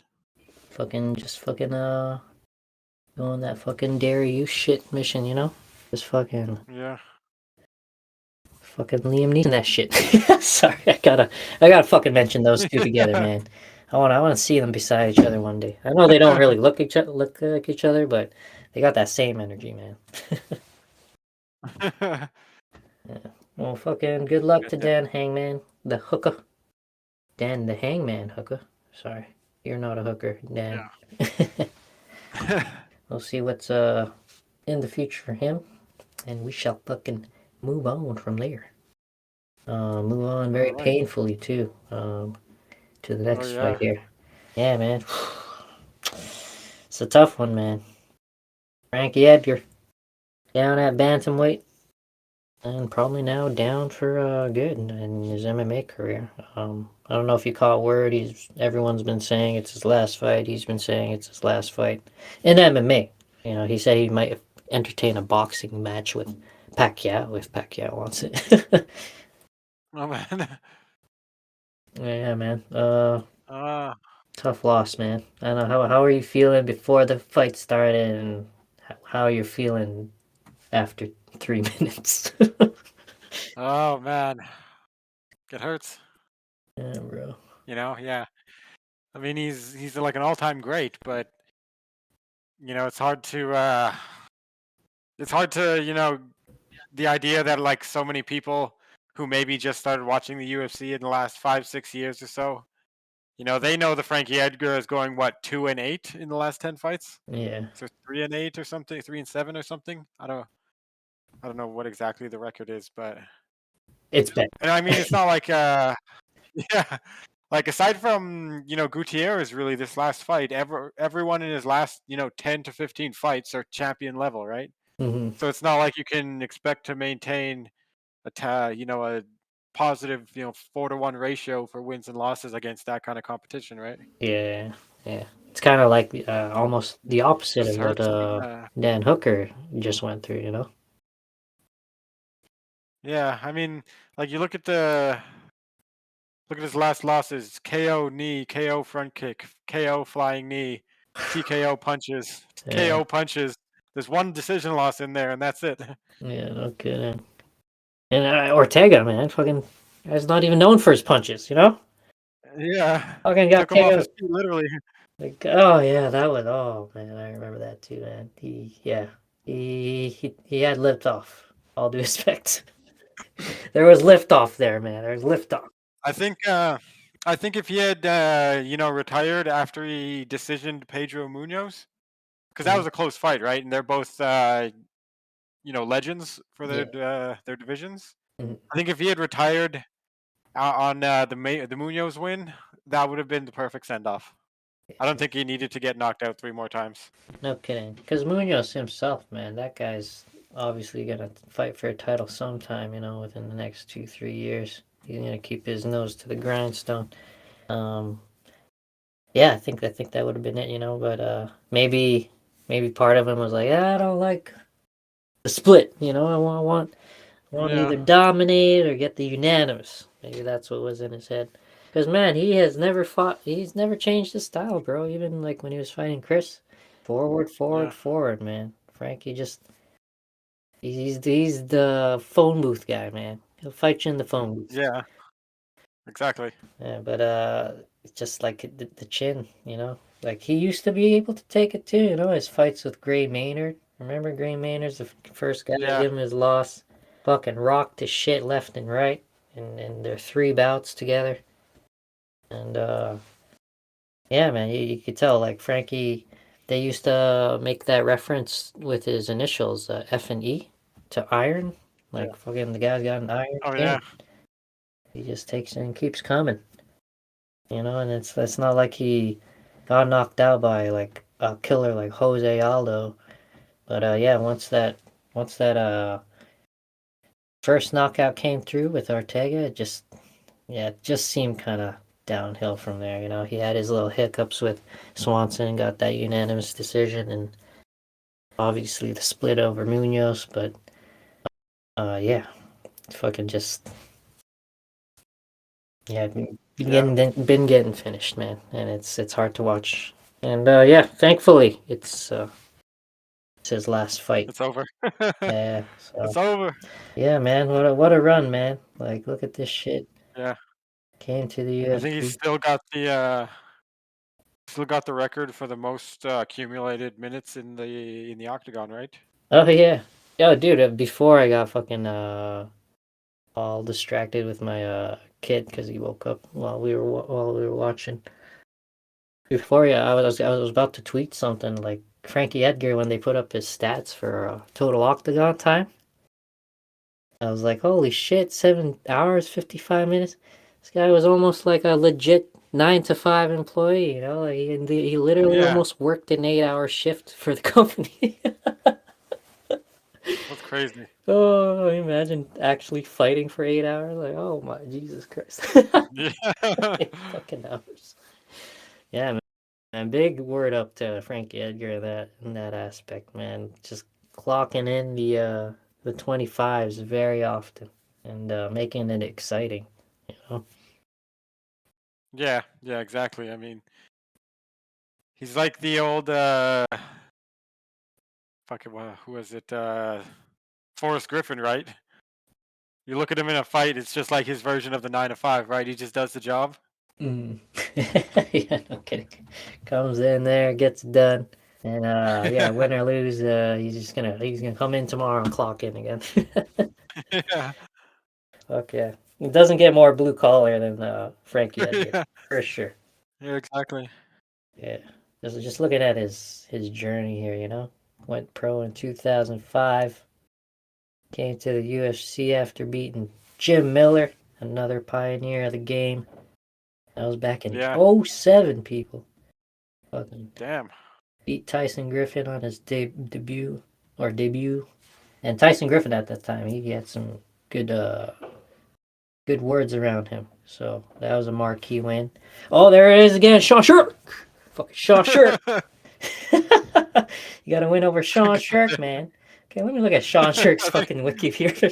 Just fucking doing that fucking dare you shit mission, Just fucking Yeah. fucking Liam Neeson that shit. Sorry, I gotta fucking mention those two together, man. I wanna see them beside each other one day. I know they don't really look like each other, but they got that same energy, man. Yeah. Well, fucking good luck to Dan Hangman, the hooker. Dan the Hangman hooker. Sorry, you're not a hooker, Dan. We'll see what's in the future for him, and we shall fucking move on from there. Move on very painfully too. To the next fight here. Yeah, man. It's a tough one, man. Frankie Edgar down at bantamweight, and probably now down for good in his MMA career. I don't know if you caught word. Everyone's been saying it's his last fight. He's been saying it's his last fight in MMA. You know, he said he might entertain a boxing match with Pacquiao if Pacquiao wants it. Oh man. Yeah, man. Tough loss, man. I don't know how are you feeling before the fight started, and how you're feeling after 3 minutes. Oh man, it hurts. Yeah, bro. You know, yeah. I mean, he's like an all-time great, but you know, it's hard to the idea that like so many people who maybe just started watching the UFC in the last 5-6 years or so, you know, they know the Frankie Edgar is going what 2-8 in the last 10 fights. Yeah. So 3-8 or something, 3-7 or something. I don't know what exactly the record is, but It's bad. and I mean, it's not like yeah, like aside from Gutierrez, really this last fight, everyone in his last 10 to 15 fights are champion level, right? Mm-hmm. So it's not like you can expect to maintain a positive 4-to-1 ratio for wins and losses against that kind of competition, right? Yeah, yeah. It's kind of like almost the opposite of what Hurts. I mean, Dan Hooker just went through, you know? yeah, I mean, like you look at his last losses: KO knee, KO front kick, KO flying knee, TKO punches, Yeah. KO punches. There's one decision loss in there, and that's it. Yeah, no kidding. And Ortega, man, fucking guy's not even known for his punches, you know? Yeah, Fucking got took him off his KO'd. feet, literally. Like, oh yeah, that was, oh man, I remember that too, man. He had lift off. All due respect. There was lift off there, man. There was lift off. I think if he had retired after he decisioned Pedro Munoz, because that was a close fight, right? And they're both legends for their divisions. Mhm. I think if he had retired on the Munoz win, that would have been the perfect send off. I don't think he needed to get knocked out 3 more times. No kidding. Because Munoz himself, man, that guy's obviously gonna fight for a title sometime, you know, within the next 2-3 years. He's gonna keep his nose to the grindstone. Yeah, I think that would have been it, you know, but maybe part of him was like, I don't like the split, you know, I want either dominate or get the unanimous. Maybe that's what was in his head. Because man, he's never changed his style, bro. Even like when he was fighting Chris, forward, man. Frankie he's the phone booth guy, man. He'll fight you in the phone booth. Yeah, exactly. Yeah, but it's just like the chin, you know. Like he used to be able to take it too, you know. His fights with Gray Maynard. Remember Gray Maynard's the first guy to give him his loss. Fucking rocked his shit left and right, and their 3 bouts together. And yeah, man, you could tell like Frankie. They used to make that reference with his initials, F and E, to iron. Like fucking the guy's got an iron. Oh yeah. He just takes it and keeps coming. You know, and it's not like he got knocked out by like a killer like Jose Aldo. But yeah, once that first knockout came through with Ortega, it just seemed kind of downhill from there. You know, he had his little hiccups with Swanson and got that unanimous decision, and obviously the split over Munoz. But yeah, fucking just been getting finished, man, and it's hard to watch. And yeah, thankfully it's It's his last fight. It's over. Yeah. It's So over. yeah, man. What a run, man. Like, look at this shit. Yeah. Came to the I think he's UFC. still got the record for the most accumulated minutes in the octagon, right? Oh yeah. Yo, dude. Before I got fucking all distracted with my kid because he woke up while we were watching. Before, yeah, I was about to tweet something like Frankie Edgar when they put up his stats for total octagon time. I was like, holy shit, 7 hours, 55 minutes. This guy was almost like a legit 9 to 5 employee, you know? Like he literally Yeah. almost worked an 8-hour shift for the company. That's crazy. Oh, imagine actually fighting for 8 hours. Like, oh my Jesus Christ. Yeah. 8 fucking hours. Yeah, man. And big word up to Frankie Edgar in that aspect, man. Just clocking in the 25s very often and making it exciting, you know. Yeah, exactly. I mean, he's like the old fucking who was it? Forrest Griffin, right? You look at him in a fight, it's just like his version of the 9 to 5, right? He just does the job. Mm. Yeah, no kidding. Comes in there, gets it done, and yeah, win or lose, he's gonna come in tomorrow and clock in again. Yeah. Fuck yeah. It doesn't get more blue collar than Frankie Edgar, Yeah. for sure. Yeah, exactly. Yeah. Just looking at his journey here, you know. Went pro in 2005. Came to the UFC after beating Jim Miller, another pioneer of the game. That was back in Yeah. 07, people. Fucking Damn. beat Tyson Griffin on his debut. And Tyson Griffin at that time, he had some good words around him. So that was a marquee win. Oh, there it is again, Sean Shirk. Fucking Sean Shirk. You gotta win over Sean Shirk, man. Okay, let me look at Sean Shirk's fucking wiki here. I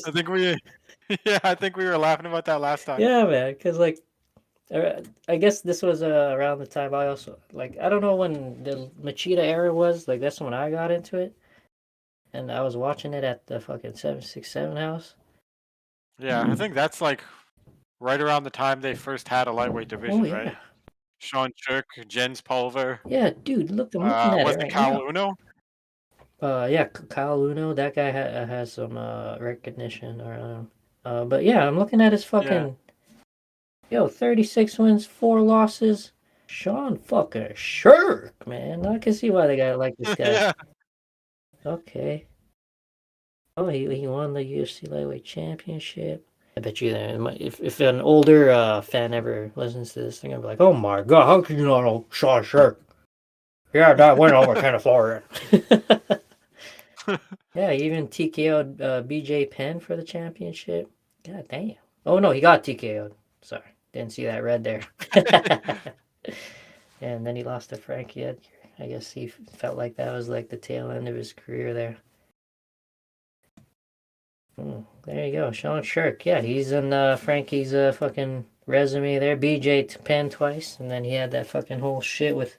think we were laughing about that last time. Yeah, man, because like, I guess this was around the time I also like. I don't know when the Machida era was. Like that's when I got into it, and I was watching it at the fucking 767 house. Yeah, I think that's like right around the time they first had a lightweight division, Oh yeah, right? Sean Churk, Jens Pulver. yeah, dude. Look, I'm looking at Was it it right Cal now. Uno? Yeah, Kyle Uno. That guy has some recognition around. But yeah, I'm looking at his fucking. Yo, 36 wins, 4 losses. Sean fucking Shirk, man. I can see why they got like this guy. Yeah. Okay. Oh, he won the UFC Lightweight Championship. I bet you that if an older fan ever listens to this, they're gonna be like, "Oh my god, how can you not know Sean Shirk? Yeah, that went over kind of Florida." Yeah, he even TKO'd BJ Penn for the championship. God damn. Oh no, he got TKO'd. Sorry, didn't see that red there. And then he lost to Frankie Edgar. I guess he felt like that was like the tail end of his career there. There you go, Sean Shirk. Yeah, he's in Frankie's fucking resume there. BJ Penn twice, and then he had that fucking whole shit with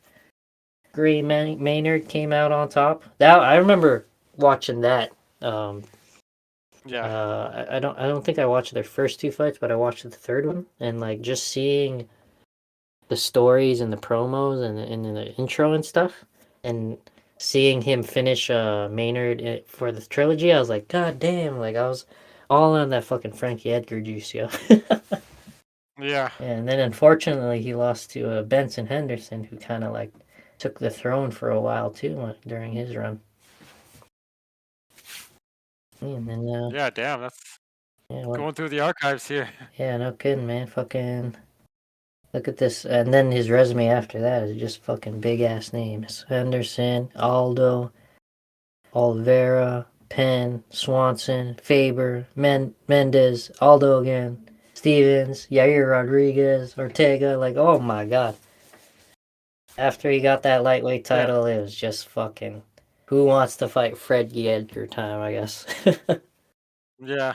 Gray Maynard came out on top. That I remember watching that. Yeah. I don't think I watched their first 2 fights, but I watched the third one, and like just seeing the stories and the promos and the intro and stuff, and seeing him finish Maynard for the trilogy, I was like, God damn! Like I was all on that fucking Frankie Edgar juice, yo. Yeah. And then unfortunately, he lost to Benson Henderson, who kind of like took the throne for a while too during his run. And then Yeah, damn, that's going through the archives here. Yeah, no kidding, man. Fucking look at this, and then his resume after that is just fucking big ass names: Henderson, Aldo, Oliveira, Penn, Swanson, Faber, Mendez, Aldo again, Stevens, Yair Rodriguez, Ortega. Like, oh my god! After he got that lightweight title, it was just fucking. Who wants to fight Frankie Edgar time? I guess. Yeah.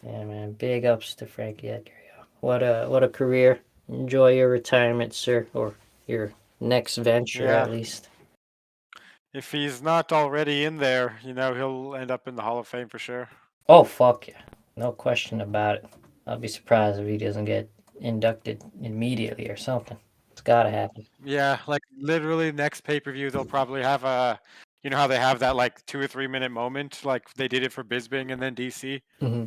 Yeah, man. Big ups to Frankie Edgar. What a career. Enjoy your retirement, sir, or your next venture at least. If he's not already in there, he'll end up in the Hall of Fame for sure. Oh, fuck yeah. No question about it. I'll be surprised if he doesn't get inducted immediately or something. It's gotta happen. Yeah, like literally next pay-per-view they'll probably have how they have that like 2 or 3 minute moment like they did it for Bisbing and then DC. Mm-hmm.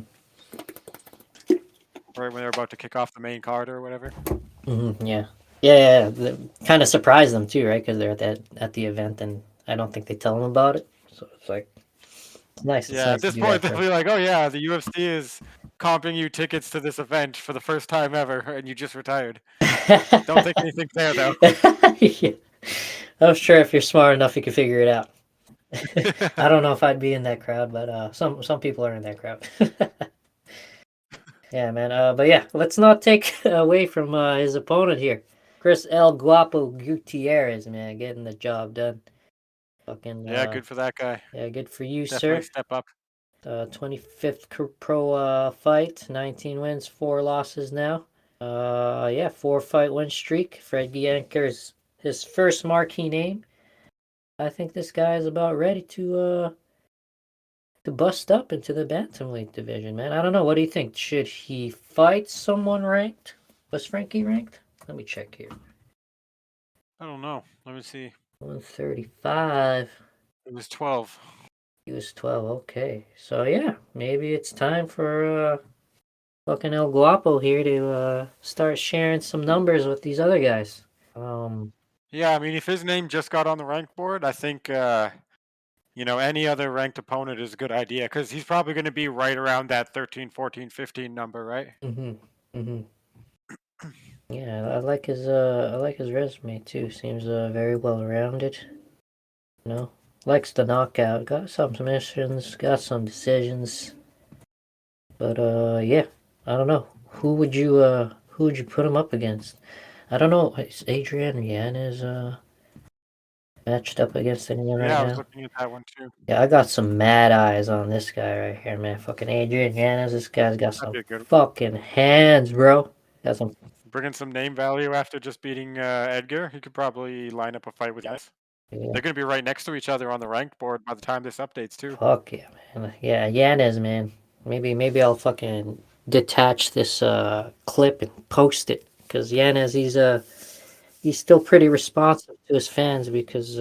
Right when they're about to kick off the main card or whatever. Mm-hmm. Yeah. Yeah. Kind of surprised them too, right? Because they're at the event, and I don't think they tell them about it. So it's like it's nice. It's Yeah, nice at to this do point that they'll for be like, oh yeah, the UFC is comping you tickets to this event for the first time ever, and you just retired. Don't think anything's there though. Yeah. I'm sure if you're smart enough, you can figure it out. I don't know if I'd be in that crowd, but some people are in that crowd. Yeah, man. But yeah, let's not take away from his opponent here, Chris El Guapo Gutierrez, man, getting the job done. Fucking Yeah, good for that guy. yeah, good for you, Definitely sir. step up. 25th pro fight, 19 wins, 4 losses now. Yeah, 4-fight win streak. Frankie Edgar's his first marquee name. I think this guy is about ready to bust up into the bantamweight division, man. I don't know. What do you think? Should he fight someone ranked? Was Frankie ranked? Let me check here. I don't know. Let me see. 135. It was 12. He was 12. Okay. So yeah, maybe it's time for fucking El Guapo here to start sharing some numbers with these other guys. Yeah, I mean, if his name just got on the rank board, I think any other ranked opponent is a good idea because he's probably going to be right around that 13, 14, 15 number, right? Yeah, I like his resume too. Seems very well rounded. Likes the knockout. Got some submissions. Got some decisions. But yeah, I don't know. Who would you put him up against? I don't know. Is Adrian Yanez matched up against anyone right Yeah, I was now? looking at that one too. Yeah, I got some mad eyes on this guy right here, man. Fucking Adrian Yanez. This guy's got some fucking hands, bro. Got some. Bringing some name value after just beating Edgar. He could probably line up a fight with Yanez. Yeah. They're going to be right next to each other on the ranked board by the time this updates too. Fuck yeah, man. Yeah, Yanez, man. Maybe I'll fucking detach this clip and post it because Yanez he's still pretty responsive to his fans because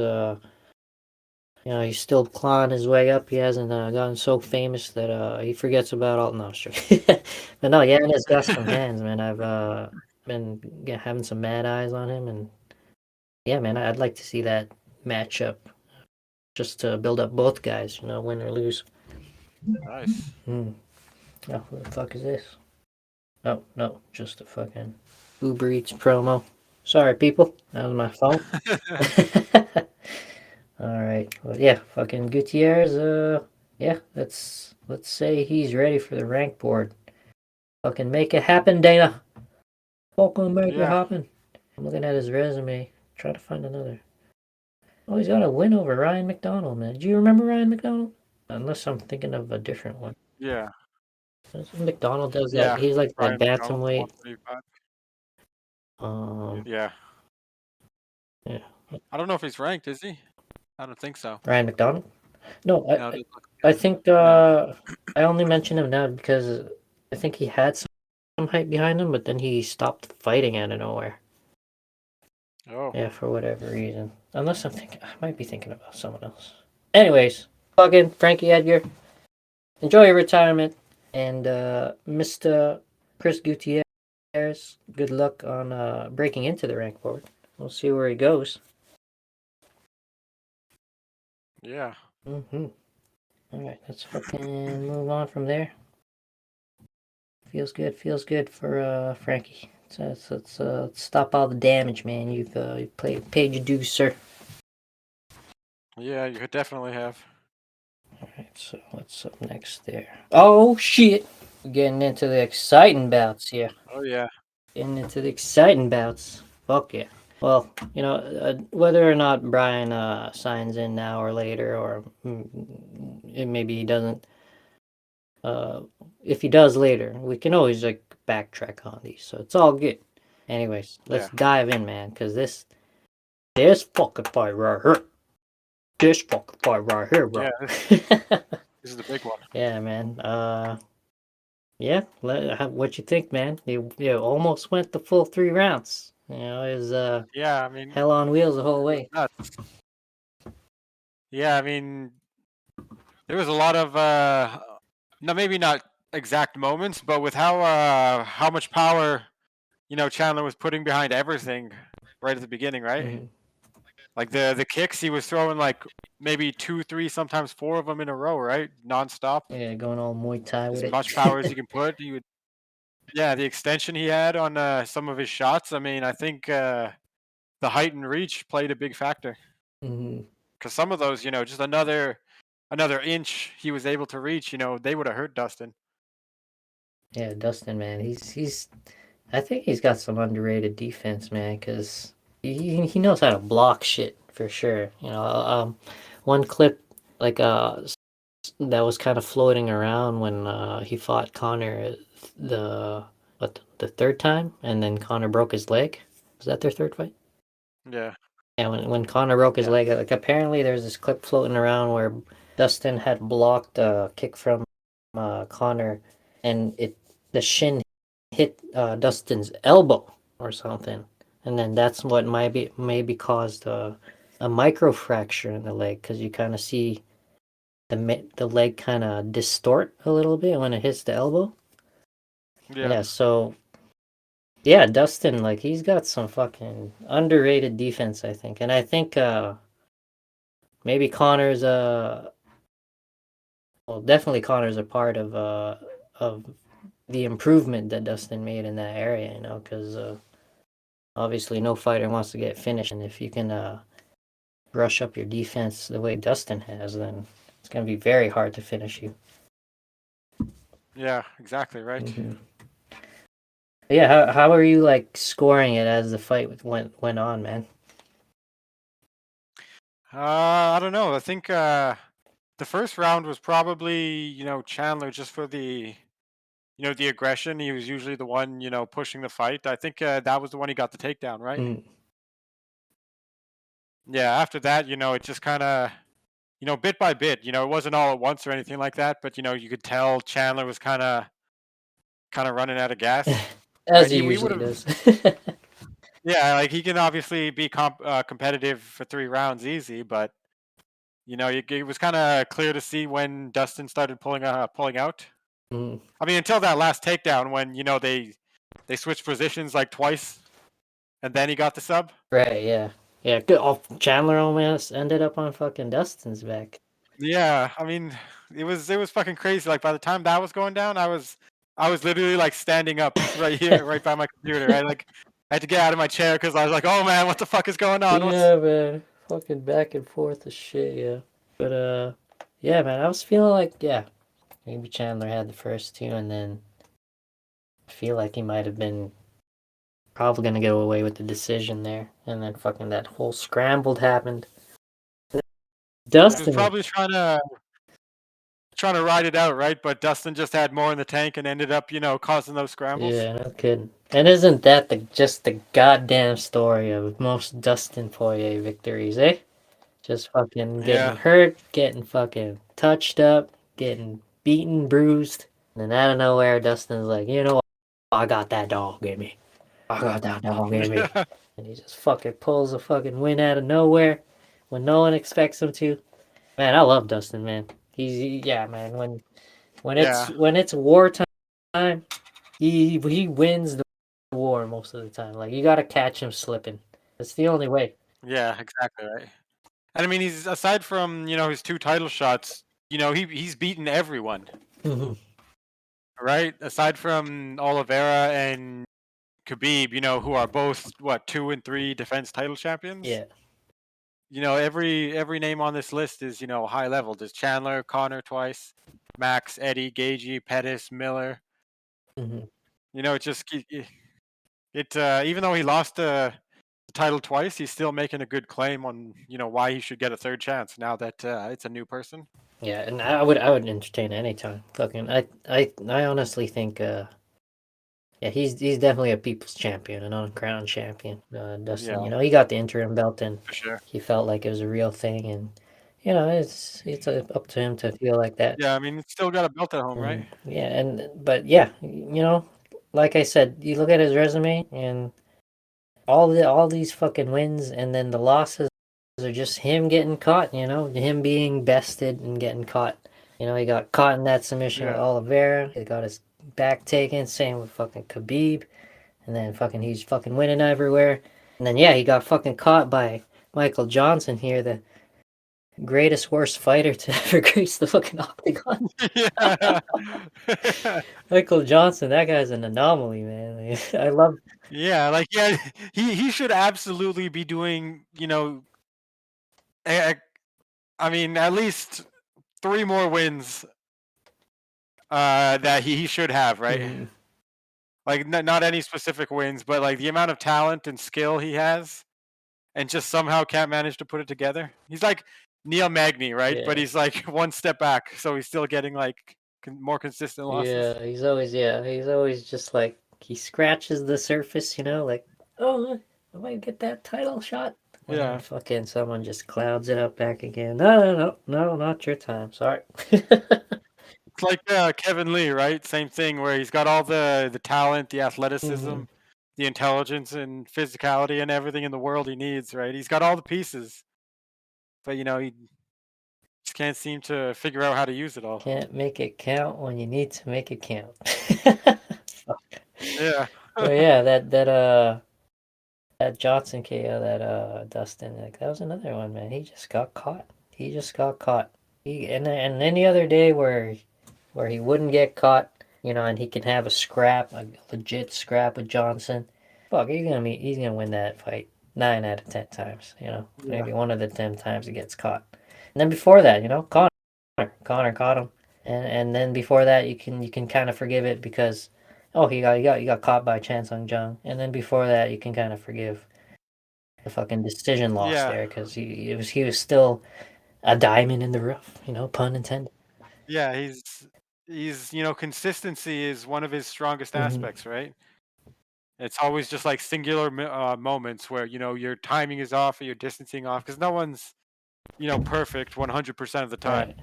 he's still clawing his way up. He hasn't gotten so famous that he forgets about all. No, sure. But no, Yanez got some hands, man. I've been having some mad eyes on him, and yeah, man, I'd like to see that matchup just to build up both guys. Win or lose. Nice. Oh, what the fuck is this? Oh, no, just a fucking Uber Eats promo. Sorry, people. That was my phone. Alright. Well, yeah, fucking Gutierrez, yeah, let's say he's ready for the rank board. Fucking make it happen, Dana. Fucking make it happen. I'm looking at his resume. Trying to find another. Oh, he's got a win over Ryan McDonald, man. Do you remember Ryan McDonald? Unless I'm thinking of a different one. Yeah. McDonald does that. He's like that bantamweight. Yeah. Yeah. I don't know if he's ranked, is he? I don't think so. Ryan McDonald? No, I think I only mention him now because I think he had some hype behind him, but then he stopped fighting out of nowhere. Oh. Yeah, for whatever reason. Unless I might be thinking about someone else. Anyways, fucking Frankie Edgar. Enjoy your retirement. And Mr. Chris Gutierrez, good luck on breaking into the rank board. We'll see where he goes. Yeah. Alright, let's fucking move on from there. Feels good for Frankie. So let's stop all the damage, man. You've paid your dues, sir. Yeah, you could definitely have. Alright, so what's up next there? Oh shit! We're getting into the exciting bouts here. Oh yeah. Getting into the exciting bouts. Fuck yeah. Well, whether or not Bryan signs in now or later, or maybe he doesn't. If he does later, we can always backtrack on these, so it's all good. Anyways, let's dive in, man, because this fucking fight right here. this fucking fight right here, bro. Yeah, this is the big one. Yeah, man. Yeah. What you think, man? You almost went the full 3 rounds. You know, it was Yeah, I mean, hell on wheels the whole it was way. nuts. Yeah, I mean, there was a lot of no, maybe not exact moments, but with how much power Chandler was putting behind everything right at the beginning, right? Mhm. Like the kicks, he was throwing like maybe 2, 3, sometimes 4 of them in a row, right? Nonstop. Yeah, going all Muay Thai with As it. much power as you can put. Yeah, the extension he had on some of his shots. I mean, I think the height and reach played a big factor. Mhm. Because some of those, just another inch he was able to reach, they would have hurt Dustin. Yeah, Dustin, man, he's. I think he's got some underrated defense, man, because he knows how to block shit for sure. One clip like that was kind of floating around when he fought Connor the third time, and then Connor broke his leg. Was that their third fight? Yeah. Yeah, when Connor broke his Yeah. leg, like apparently there's this clip floating around where Dustin had blocked a kick from Connor, and the shin hit Dustin's elbow or something, and then that's what maybe caused a micro fracture in the leg, because you kind of see the leg kind of distort a little bit when it hits the elbow. Yeah. Yeah, so yeah, Dustin, like, he's got some fucking underrated defense, I think. And I think maybe Connor's well, definitely Connor's a part of the improvement that Dustin made in that area, because obviously no fighter wants to get finished, and if you can brush up your defense the way Dustin has, then it's going to be very hard to finish you. Yeah, exactly right. Mhm. Yeah, how are you like scoring it as the fight went on, man? I don't know. I think the first round was probably, Chandler, just for the aggression. He was usually the one, pushing the fight. I think that was the one he got the takedown, right? Mm. Yeah, after that, it just kind of, bit by bit, it wasn't all at once or anything like that, but you could tell Chandler was kind of running out of gas, right? As he He would usually have, does. yeah, like he can obviously be competitive for 3 rounds easy, but it was kind of clear to see when Dustin started pulling out. Mm. I mean, until that last takedown when they switched positions like twice, and then he got the sub. Right, yeah. Yeah, good. Oh, Chandler almost ended up on fucking Dustin's back. Yeah, I mean, it was fucking crazy. Like by the time that was going down, I was literally like standing up right here, right by my computer. Right, like I had to get out of my chair because I was like, "Oh man, what the fuck is going on?" Yeah, man. Fucking back and forth as shit, yeah. But yeah, man, I was feeling like, yeah, maybe Chandler had the first two, and then I feel like he might have been probably gonna go away with the decision there, and then fucking that whole scrambled happened. He was Dustin, probably trying to ride it out, right? But Dustin just had more in the tank and ended up, causing those scrambles. yeah, no kidding. And isn't that just the goddamn story of most Dustin Poirier victories, eh? Just fucking getting Yeah. hurt, getting fucking touched up, getting beaten, bruised. And then out of nowhere, Dustin's like, you know what? I got that dog in me. I got that dog in me. And he just fucking pulls a fucking win out of nowhere when no one expects him to. Man, I love Dustin, man. Yeah, man. Yeah. When it's wartime, he wins the war most of the time. Like, you gotta catch him slipping. That's the only way. Yeah, exactly right. And I mean, he's aside from his 2 title shots, he's beaten everyone, Mhm. right? Aside from Oliveira and Khabib, who are both 2 and 3 defense title champions. Yeah. Every name on this list is high level. There's Chandler, Connor twice, Max, Eddie, Gagey, Pettis, Miller. Mhm. It just even though he lost the title twice, he's still making a good claim on why he should get a third chance now that it's a new person. Yeah, and I would entertain any time. Fucking I honestly think yeah, he's definitely a people's champion, an on-crown champion. Dustin, Yeah, he got the interim belt, and for sure. he felt like it was a real thing, and you know, it's up to him to feel like that. Yeah, I mean, it's still got a belt at home, right? Yeah, but yeah, like I said, you look at his resume and all these fucking wins, and then the losses are just him getting caught. Him being bested and getting caught. He got caught in that submission with Yeah. Oliveira. He got his back taken. Same with fucking Khabib. And then fucking he's fucking winning everywhere. And then yeah, he got fucking caught by Michael Johnson here, the greatest worst fighter to ever grace the fucking octagon. Yeah. Michael Johnson, that guy's an anomaly, man. I love. Yeah, like yeah, he should absolutely be doing, I mean, at least 3 more wins that he should have, right? Mm, Like not any specific wins, but like the amount of talent and skill he has and just somehow can't manage to put it together. He's like Neil Magny, right? But yeah. he's like one step back, so he's still getting like more consistent losses. Yeah, he's always just like he scratches the surface, like, oh, I might get that title shot. And then Yeah. fucking someone just clouds it up back again. No, not your time. Sorry. It's like Kevin Lee, right? Same thing where he's got all the talent, the athleticism, Mhm. the intelligence and physicality and everything in the world he needs, right? He's got all the pieces. But he just can't seem to figure out how to use it all. Can't make it count when you need to make it count. Yeah. But yeah, that Johnson KO, that Dustin, like that was another one, man. He just got caught. He just got caught. And any other day where he wouldn't get caught, and he can have a legit scrap with Johnson. Fuck, he's gonna win that fight 9 out of 10 times. Yeah. Maybe one of the 10 times he gets caught. And then before that, Connor caught him, and then before that you can kind of forgive it because he got caught by Chan Sung Jung, and then before that you can kind of forgive the fucking decision loss Yeah. there because he was still a diamond in the rough, pun intended. Yeah, he's consistency is one of his strongest Hmm. aspects, right? It's always just like singular moments where your timing is off or your distancing off because no one's perfect 100% of the time. Right.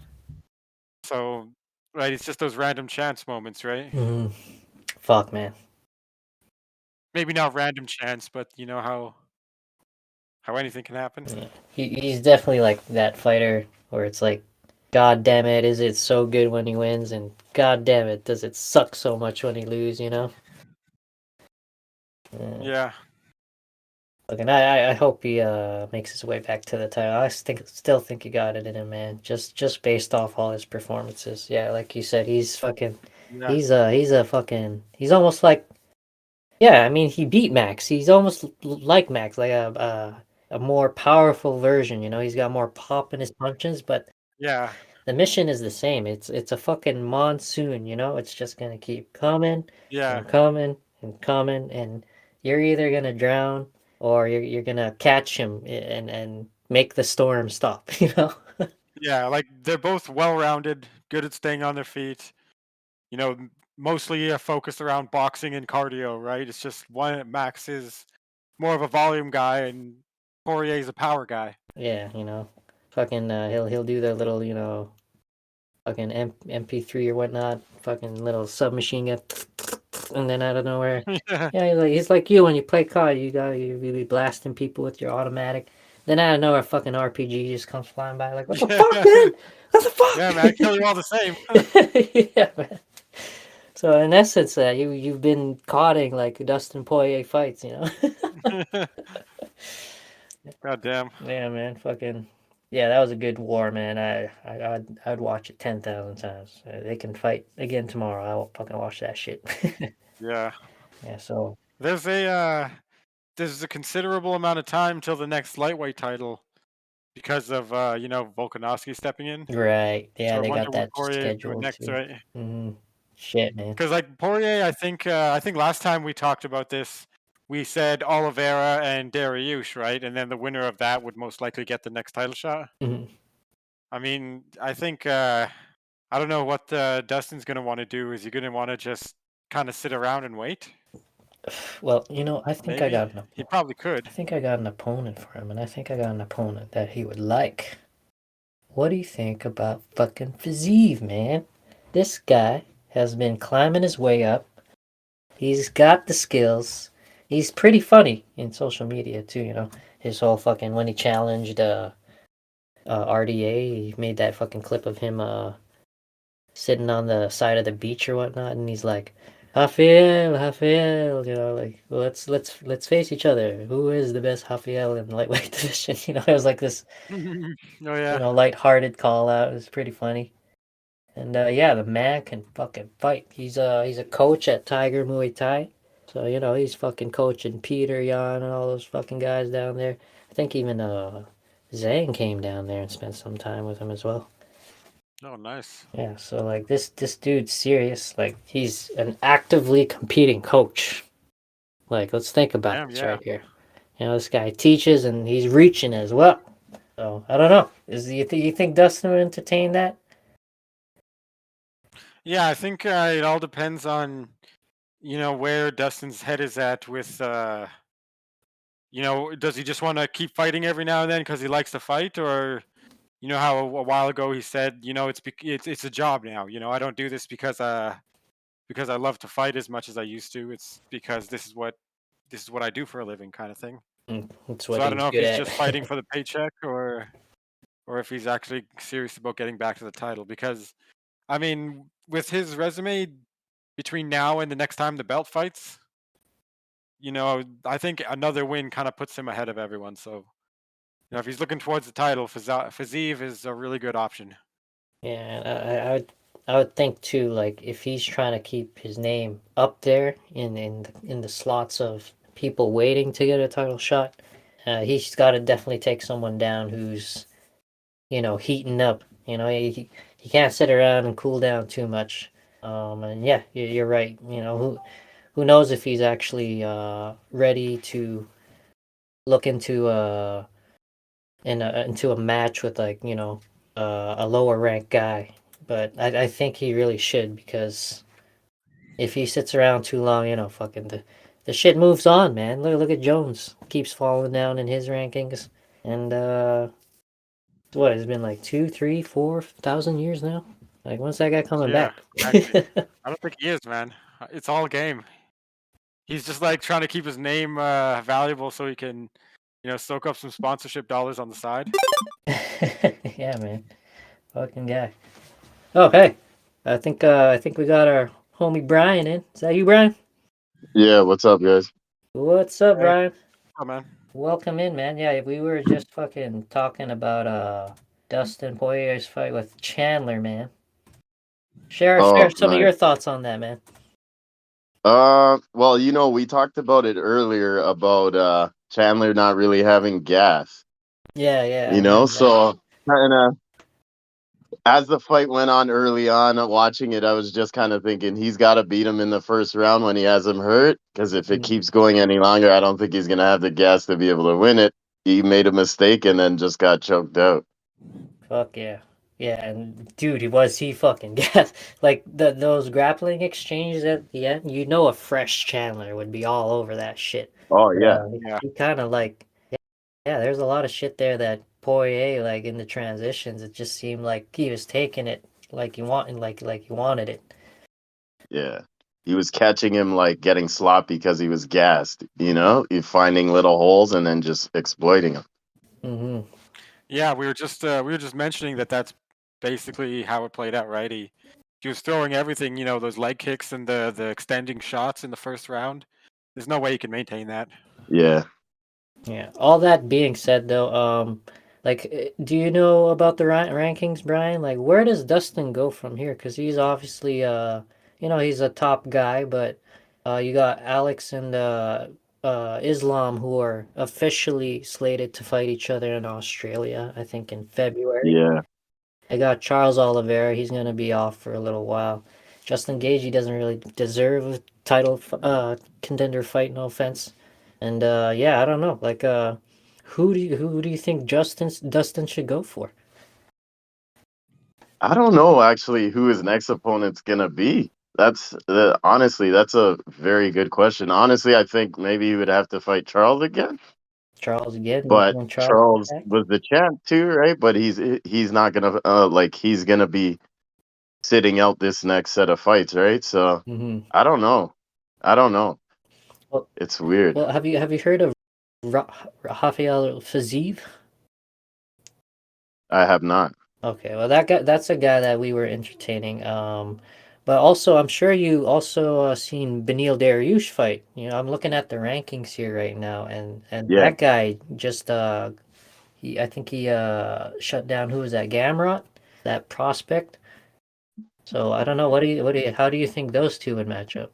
So right, it's just those random chance moments, right? Hmm. Fuck, man. Maybe not random chance, but you know how anything can happen. Yeah. He's definitely like that fighter where it's like, God damn it, is it so good when he wins, and God damn it, does it suck so much when he loses. Yeah. Yeah. Look, and I hope he makes his way back to the title. Still think he got it in him, man. Just based off all his performances. Yeah, like you said, he's fucking. Yeah. He's almost like. Yeah, I mean, he beat Max. He's almost like Max, like a more powerful version. He's got more pop in his punches, but Yeah. the mission is the same. It's a fucking monsoon. It's just gonna keep coming Yeah. and coming and coming, and you're either gonna drown or you're gonna catch him and make the storm stop. Yeah, like they're both well-rounded, good at staying on their feet. Mostly focused around boxing and cardio, right? It's just one Max is more of a volume guy and Poirier is a power guy. Yeah, fucking he'll do the little fucking MP3 or whatnot, fucking little submachine gun, and then out of nowhere, Yeah. yeah, he's like you when you play COD, you be blasting people with your automatic. Then out of nowhere, fucking RPG just comes flying by, like, what the fuck, man? What the fuck? Yeah, man, I kill you all the same. Yeah, man. So in essence, you've been caughting like Dustin Poirier fights. God damn. Yeah, man, fucking. Yeah, that was a good war, man. I'd watch it 10,000 times. They can fight again tomorrow. I will fucking watch that shit. Yeah. Yeah, so There's a considerable amount of time till the next lightweight title because of Volkanovski stepping in. right. So Yeah, I they wonder got what that Poirier is doing scheduled next, too. right? Hmm. Shit, man. Because like Poirier, I think last time we talked about this, we said Oliveira and Dariush, right? And then the winner of that would most likely get the next title shot. Hmm. I mean, I think I don't know what Dustin's gonna want to do. Is he gonna want to just kind of sit around and wait? Well, I think I Maybe got he probably I could. think I got an opponent for him, and I think I got an opponent that he would like. what do you think about fucking Fiziev, man? This guy has been climbing his way up. He's got the skills. He's pretty funny in social media too, you know. His whole fucking when he challenged RDA, he made that fucking clip of him sitting on the side of the beach or whatnot, and he's like, Rafael, you know, like let's face each other. Who is the best Rafael in the lightweight division? You know, it was like this, Oh yeah. lighthearted call out. It was pretty funny. And yeah, the man can fucking fight. He's a coach at Tiger Muay Thai. So, you know, he's fucking coaching Peter Yan and all those fucking guys down there. I think even Zhang came down there and spent some time with him as well. Oh, nice. Yeah, so like this dude's serious. Like he's an actively competing coach. Like let's think about Damn, this yeah. right here. You know, this guy teaches and he's reaching as well. So I don't know. You think Dustin would entertain that? Yeah, I think it all depends on, where Dustin's head is at with, does he just want to keep fighting every now and then because he likes to fight, or, how a while ago he said, it's a job now. I don't do this because I love to fight as much as I used to. It's because this is what I do for a living, kind of thing. That's what So I don't he's know if good he's at. just fighting for the paycheck or if he's actually serious about getting back to the title. Because, I mean, with his resume between now and the next time the belt fights, I think another win kind of puts him ahead of everyone. So, if he's looking towards the title, Fiziev is a really good option. Yeah, I would think too. Like if he's trying to keep his name up there in the slots of people waiting to get a title shot, he's got to definitely take someone down who's heating up. He can't sit around and cool down too much. And yeah, you're right. Who knows if he's actually ready to look into into a match with like a lower ranked guy, but I think he really should, because if he sits around too long, fucking the shit moves on, man. Look at Jones, keeps falling down in his rankings, and what, it's been like 2, 3, 4,000 years now. Like when's that guy coming Yeah, back? exactly. I don't think he is, man. It's all game. He's just like trying to keep his name valuable so he can, soak up some sponsorship dollars on the side. Yeah, man, fucking guy. Oh hey, I think we got our homie Bryan in. Is that you, Bryan? Yeah, what's up, guys? What's up, Hey. Bryan? Oh man. Welcome in, man. Yeah, we were just fucking talking about Dustin Poirier's fight with Chandler, man. Share some of your Nice. thoughts on that, man. Well, we talked about it earlier about Chandler not really having gas. Yeah, I remember that. So kind of as the fight went on early on, watching it, I was just kind of thinking he's got to beat him in the first round when he has him hurt, because if it keeps going any longer, I don't think he's gonna have the gas to be able to win it. He made a mistake and then just got choked out. Fuck yeah. Yeah, and dude, he fucking gas. Like those grappling exchanges at the end, a fresh Chandler would be all over that shit. Oh But, yeah. Yeah. he kind of like, yeah, there's a lot of shit there that Poirier, like in the transitions, it just seemed like he was taking it like he wanted it. Yeah. He was catching him like getting sloppy because he was gassed, you finding little holes and then just exploiting them. Mm-hmm. Yeah, we were just mentioning that that's basically how it played out, right? He was throwing everything, those leg kicks and the extending shots in the first round. There's no way he can maintain that. Yeah. Yeah. All that being said, though, do you know about the rankings, Bryan? Like, where does Dustin go from here? Because he's obviously, he's a top guy, but you got Alex and Islam, who are officially slated to fight each other in Australia, I think in February. Yeah. I got Charles Oliveira. He's going to be off for a little while. Justin Gaethje doesn't really deserve a title contender fight, no offense. And yeah, I don't know. Like, who do you think Dustin should go for? I don't know actually who his next opponent's gonna be. Honestly, that's a very good question. Honestly, I think maybe he would have to fight Charles again. Charles again. But When Charles back. was the champ too, right? But he's not gonna like he's gonna be sitting out this next set of fights, right? So Mm-hmm. I don't know. I don't know. Well, It's weird. well, have you heard of Rafael Fiziev? I have not. Okay, well that's a guy that we were entertaining. But also I'm sure you also seen Beneil Dariush fight. You know, I'm looking at the rankings here right now, and Yeah. that guy just I think he shut down, who was that, Gamrot, that prospect. So I don't know. How do you think those two would match up?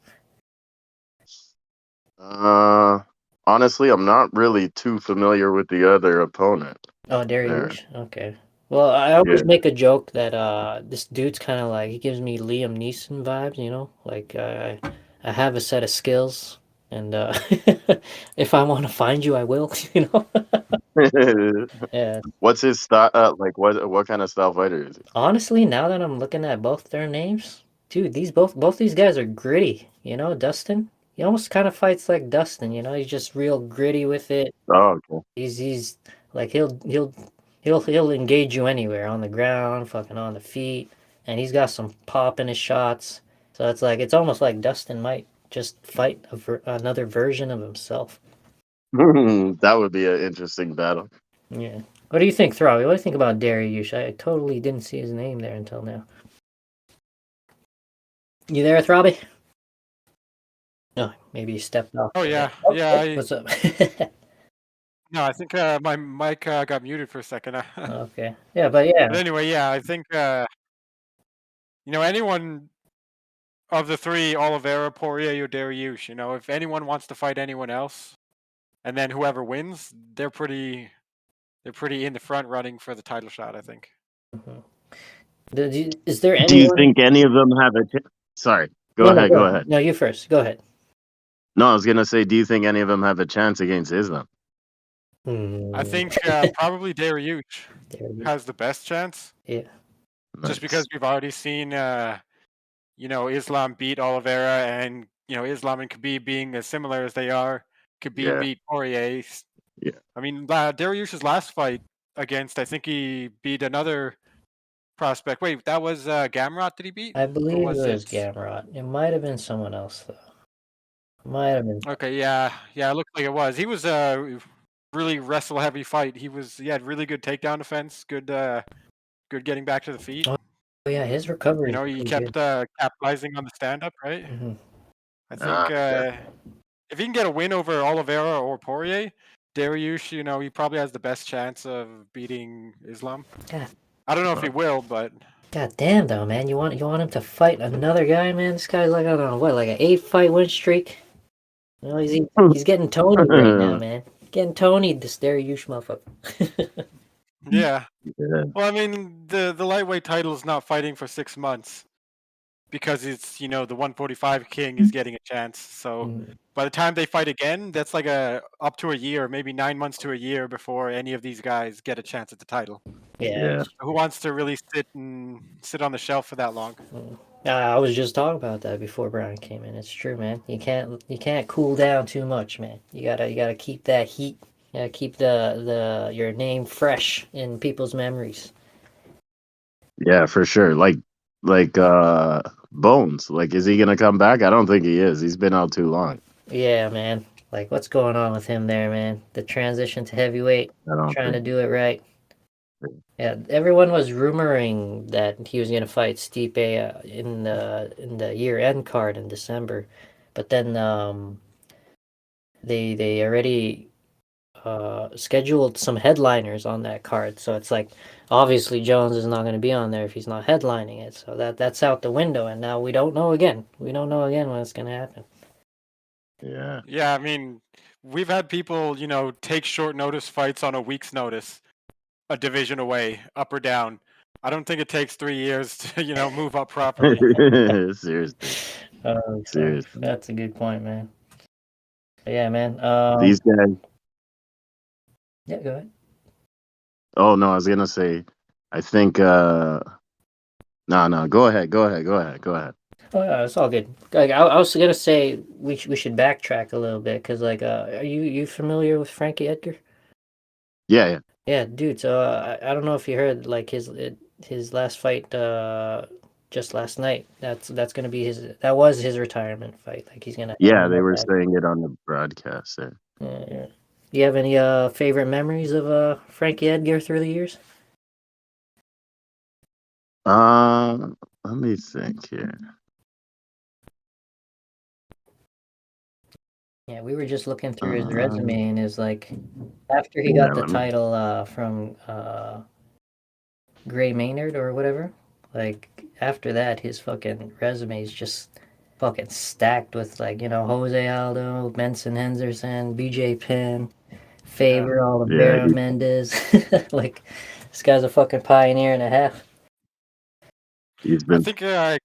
Honestly, I'm not really too familiar with the other opponent. Oh, There. Dariush. Okay. Well, I Yeah. always make a joke that this dude's kind of like, he gives me Liam Neeson vibes, you know? Like I have a set of skills, and if I want to find you, I will, you know? Yeah. What's his style? Like what kind of style fighter is he? Honestly, now that I'm looking at both their names, dude, both these guys are gritty, you know? Dustin, he almost kind of fights like Dustin, you know? He's just real gritty with it. Oh, okay. He's like he'll engage you anywhere, on the ground, fucking on the feet, and he's got some pop in his shots. So it's like, it's almost like Dustin might just fight another version of himself. That would be an interesting battle. Yeah. What do you think, Throbbie? What do you think about Dariush? I totally didn't see his name there until now. You there, Throbbie? No, maybe he stepped off. Oh yeah, Oh, yeah. what's up? No, I think my mic got muted for a second. Okay. Yeah, but yeah. But anyway, yeah, I think anyone of the three, Oliveira, Poirier, or Dariush, if anyone wants to fight anyone else, and then whoever wins, they're pretty in the front running for the title shot, I think. Is there anyone? Do you think any of them have a? Sorry, go ahead. Go ahead. No, you first. Go ahead. No, I was gonna say, do you think any of them have a chance against Islam? I think probably Dariush has the best chance. Yeah. Just because we've already seen, Islam beat Oliveira, and Islam and Khabib being as similar as they are. Khabib beat Poirier. Yeah. I mean, Dariush's last fight against, I think he beat another prospect. Wait, that was Gamrot? Did he beat? I believe it was Gamrot. It might have been someone else though. Might have been. Okay, yeah, it looked like it was. He was a really wrestle heavy fight. He had really good takedown defense. Good getting back to the feet. Oh yeah, his recovery. He kept capitalizing on the stand up, right? Mm-hmm. I think if he can get a win over Oliveira or Poirier, Dariush, he probably has the best chance of beating Islam. Yeah. I don't know if he will, but God damn though, man! You want him to fight another guy, man? This guy's like on like an 8-fight win streak. He's getting Tony'd right now, man. Getting Tony'd, this Dariush motherfucker. Yeah. Well, I mean, the lightweight title is not fighting for 6 months because it's the 145 king is getting a chance. So by the time they fight again, that's like up to a year, maybe 9 months to a year before any of these guys get a chance at the title. Yeah. Who wants to really sit on the shelf for that long? I was just talking about that before Bryan came in. It's true, man. You can't cool down too much, man. You gotta keep that heat. You gotta keep your name fresh in people's memories. Yeah, for sure. Like Bones. Like, is he gonna come back? I don't think he is. He's been out too long. Yeah, man. Like, what's going on with him there, man? The transition to heavyweight, trying to do it right. Yeah, everyone was rumoring that he was gonna fight Stipe in the year-end card in December, but then they already scheduled some headliners on that card, so it's like obviously Jones is not going to be on there if he's not headlining it, so that's out the window, and now we don't know again when it's going to happen. Yeah, I mean, we've had people take short notice fights on a week's notice, a division away, up or down. I don't think it takes 3 years to move up properly. Seriously. Seriously, that's a good point, man. But yeah, man. These guys. Yeah, go ahead. Oh no, I was gonna say, I think. No, go ahead. Oh yeah, it's all good. Like, I was gonna say we should backtrack a little bit because are you familiar with Frankie Edgar? Yeah. Yeah, dude. So I don't know if you heard like his last fight just last night. That's gonna be that was his retirement fight. Like he's gonna Yeah, hang they up were that. saying it on the broadcast there. Yeah. Do you have any favorite memories of Frankie Edgar through the years? Let me think here. Yeah, we were just looking through his resume and his like after he Yeah, got the title from Gray Maynard or whatever. Like after that, his fucking resume is just fucking stacked with like Jose Aldo, Benson Henderson, BJ Penn, Yeah. Faber, yeah, Oliveira, Mendez. Like this guy's a fucking pioneer and a half. he's I been. think I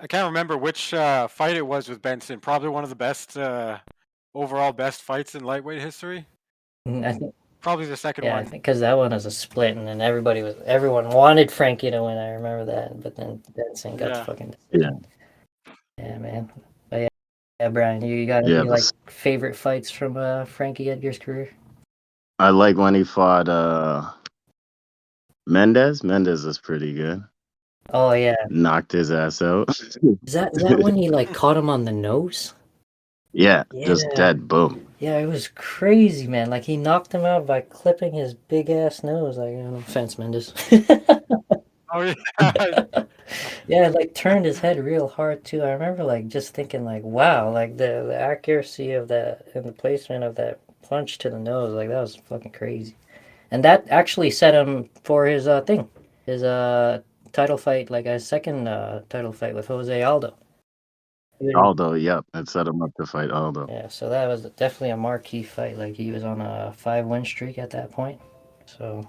can't remember which fight it was with Benson. Probably one of the best overall best fights in lightweight history. I think, Probably the second yeah, I one. think because that one was a split, and then everyone wanted Frankie to win. I remember that, but then Benson got the Yeah. fucking Yeah, decision. Yeah, man. But yeah, Brian, you got yeah. any like favorite fights from Frankie Edgar's career? I like when he fought Mendez. Mendez is pretty good. Oh yeah, Knocked his ass out. is that when he like caught him on the nose? Yeah, just Yeah, dead. Boom. yeah, it was crazy, man. Like he knocked him out by clipping his big ass nose. Like no offense, Mendes. Oh yeah. Yeah, it, like turned his head real hard too. I remember like just thinking like, wow, like the accuracy of that and the placement of that punch to the nose, like that was fucking crazy. And that actually set him for his his title fight, like a second title fight with Jose Aldo. Aldo, yep. It set him up to fight Aldo. Yeah, so that was definitely a marquee fight. Like he was on a 5-win streak at that point. So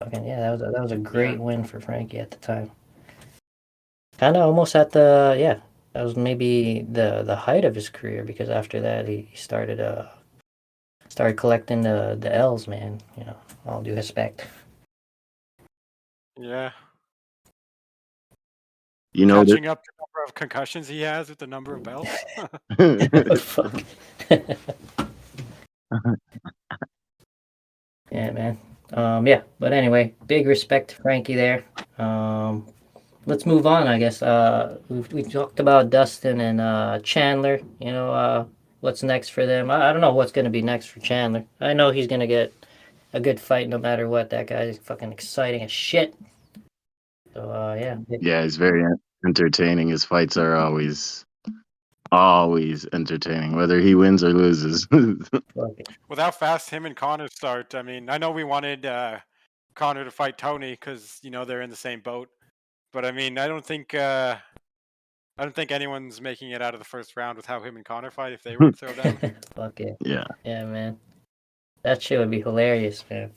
fucking yeah, that was a great win for Frankie at the time. Kind of almost at the yeah, that was maybe the height of his career because after that he started collecting the L's, man. All due respect. Yeah. You know Catching up to the number of concussions he has with the number of belts. Fuck. Yeah, man. Yeah, but anyway, big respect to Frankie there. Let's move on, I guess. We talked about Dustin and Chandler. What's next for them? I don't know what's gonna be next for Chandler. I know he's gonna get a good fight no matter what. That guy's fucking exciting as shit. So yeah. Yeah, he's very entertaining. His fights are always entertaining, whether he wins or loses. With how fast him and Connor start, I mean, I know we wanted Connor to fight Tony because they're in the same boat, but I mean, I don't think anyone's making it out of the first round with how him and Connor fight if they were to throw down. Fuck yeah. Yeah. Yeah, man. That shit would be hilarious, man.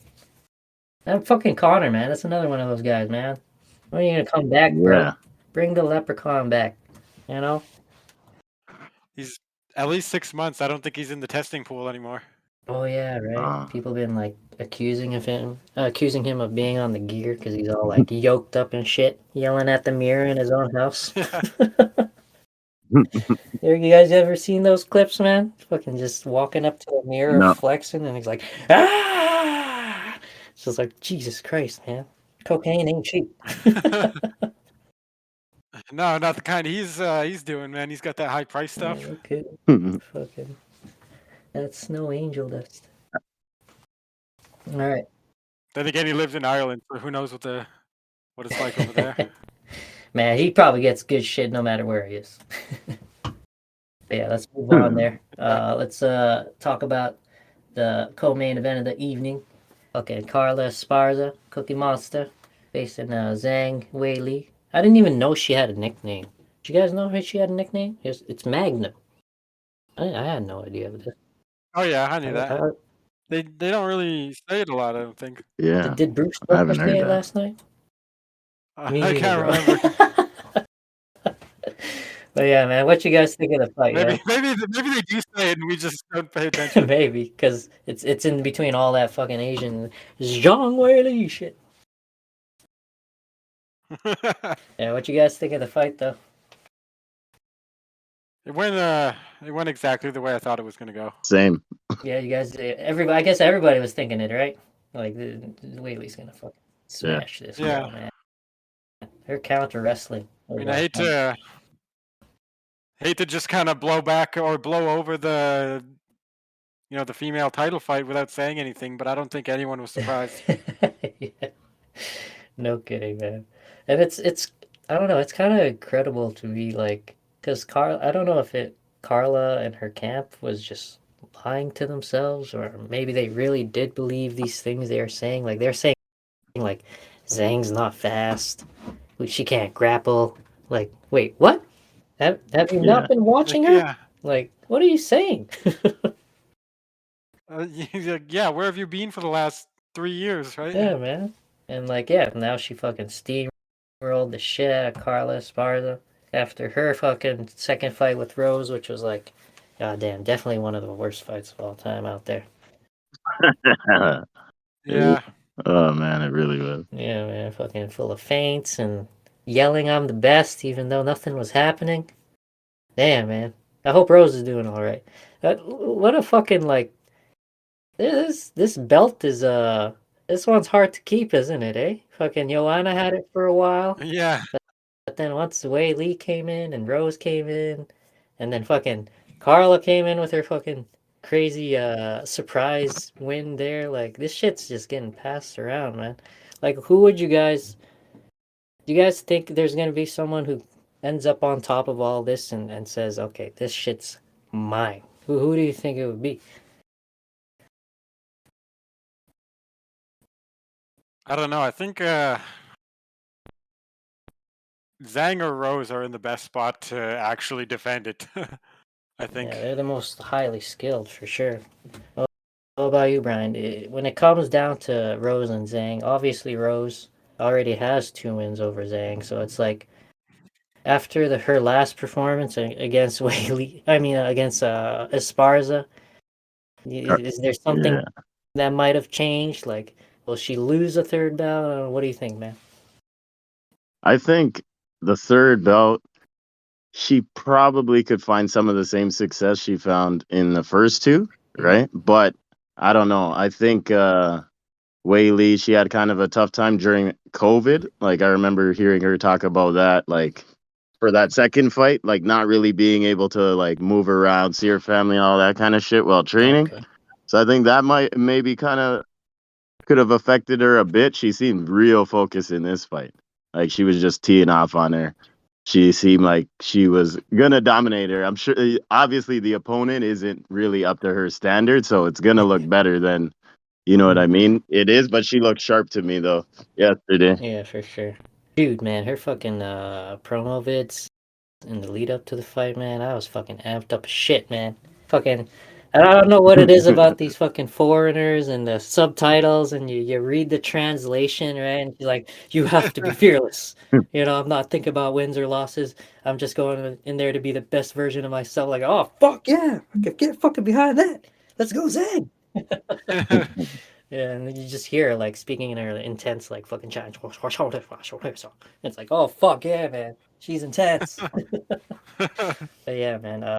That fucking Connor, man. That's another one of those guys, man. When are you gonna come back, bro? Yeah. Bring the leprechaun back. You know? He's at least 6 months. I don't think he's in the testing pool anymore. Oh yeah, right. People been like accusing him of being on the gear because he's all like yoked up and shit, yelling at the mirror in his own house. You guys ever seen those clips, man? Fucking just walking up to the mirror, No. flexing, and he's like, ah! It's just like Jesus Christ, man. Cocaine ain't cheap. No, not the kind he's doing, man. He's got that high price stuff. Okay. Fucking. That's snow angel dust. All right. Then again, he lives in Ireland, so who knows what it's like over there. Man, he probably gets good shit no matter where he is. But yeah, let's move on there. Let's talk about the co-main event of the evening. Okay, Carla Esparza, Cookie Monster, facing Zhang Weili. I didn't even know she had a nickname. Did you guys know she had a nickname? It's Magnum. I had no idea of this. Oh yeah, I knew that. They don't really say it a lot, I don't think. Yeah. Did Bruce I haven't heard say it that. last night? I can't remember. But yeah, man, what you guys think of the fight? Maybe they do say it and we just don't pay attention. Maybe because it's in between all that fucking Asian Zhang Weili shit. Yeah, what you guys think of the fight though? It went exactly the way I thought it was gonna go. Same. Yeah, you guys. I guess everybody was thinking it, right? Like Weili's gonna fucking smash this Yeah. girl, man. Her counter wrestling. I mean, I hate to just kind of blow back or blow over the the female title fight without saying anything, but I don't think anyone was surprised. Yeah. No kidding, man. And it's I don't know, it's kind of incredible to me, like, because I don't know if Carla and her camp was just lying to themselves, or maybe they really did believe these things they are saying. Like, they're saying, like, Zhang's not fast, she can't grapple. Like, wait, what? Have you not been watching her? Yeah. Like, what are you saying? Yeah, where have you been for the last 3 years, right? Yeah, man. And like, yeah, now she fucking steamrolled the shit out of Carla Esparza after her fucking second fight with Rose, which was like, goddamn, definitely one of the worst fights of all time out there. Yeah. Oh man, it really was. Yeah, man, fucking full of feints and yelling I'm the best, even though nothing was happening. Damn, man. I hope Rose is doing all right. What a fucking, like, this belt is this one's hard to keep, isn't it, eh? Fucking Joanna had it for a while. Yeah. But then once Weili came in and Rose came in, and then fucking Carla came in with her fucking crazy surprise win there, like, this shit's just getting passed around, man. Like, do you guys think there's gonna be someone who ends up on top of all this and says, okay, this shit's mine? Who do you think it would be? I don't know. I think Zhang or Rose are in the best spot to actually defend it. I think. Yeah, they're the most highly skilled for sure. What about you, Bryan? When it comes down to Rose and Zhang, obviously Rose already has 2 wins over Zhang, so it's like, after her last performance against against Esparza, is there something that might have changed? Like, will she lose a third bout? What do you think, man? I think the third bout, she probably could find some of the same success she found in the first two, right? But I don't know. I think Weili, she had kind of a tough time during COVID. Like, I remember hearing her talk about that, like, for that second fight, like, not really being able to, like, move around, see her family, all that kind of shit while training. Okay. So I think that might maybe kind of could have affected her a bit. She seemed real focused in this fight. Like, she was just teeing off on her. She seemed like she was gonna dominate her. I'm sure, obviously, the opponent isn't really up to her standard, so it's gonna look better than, you know what I mean? It is, but she looked sharp to me though yesterday. Yeah, for sure. Dude, man, her fucking promo vids in the lead up to the fight, man, I was fucking amped up as shit, man. Fucking, I don't know what it is about these fucking foreigners and the subtitles, and you read the translation, right? And you're like, you have to be fearless. You know, I'm not thinking about wins or losses. I'm just going in there to be the best version of myself. Like, oh, fuck yeah. Get fucking behind that. Let's go, Zen. Yeah, and then you just hear her, like, speaking in her intense, like, fucking challenge. It's like, oh, fuck yeah, man. She's intense. But yeah, man,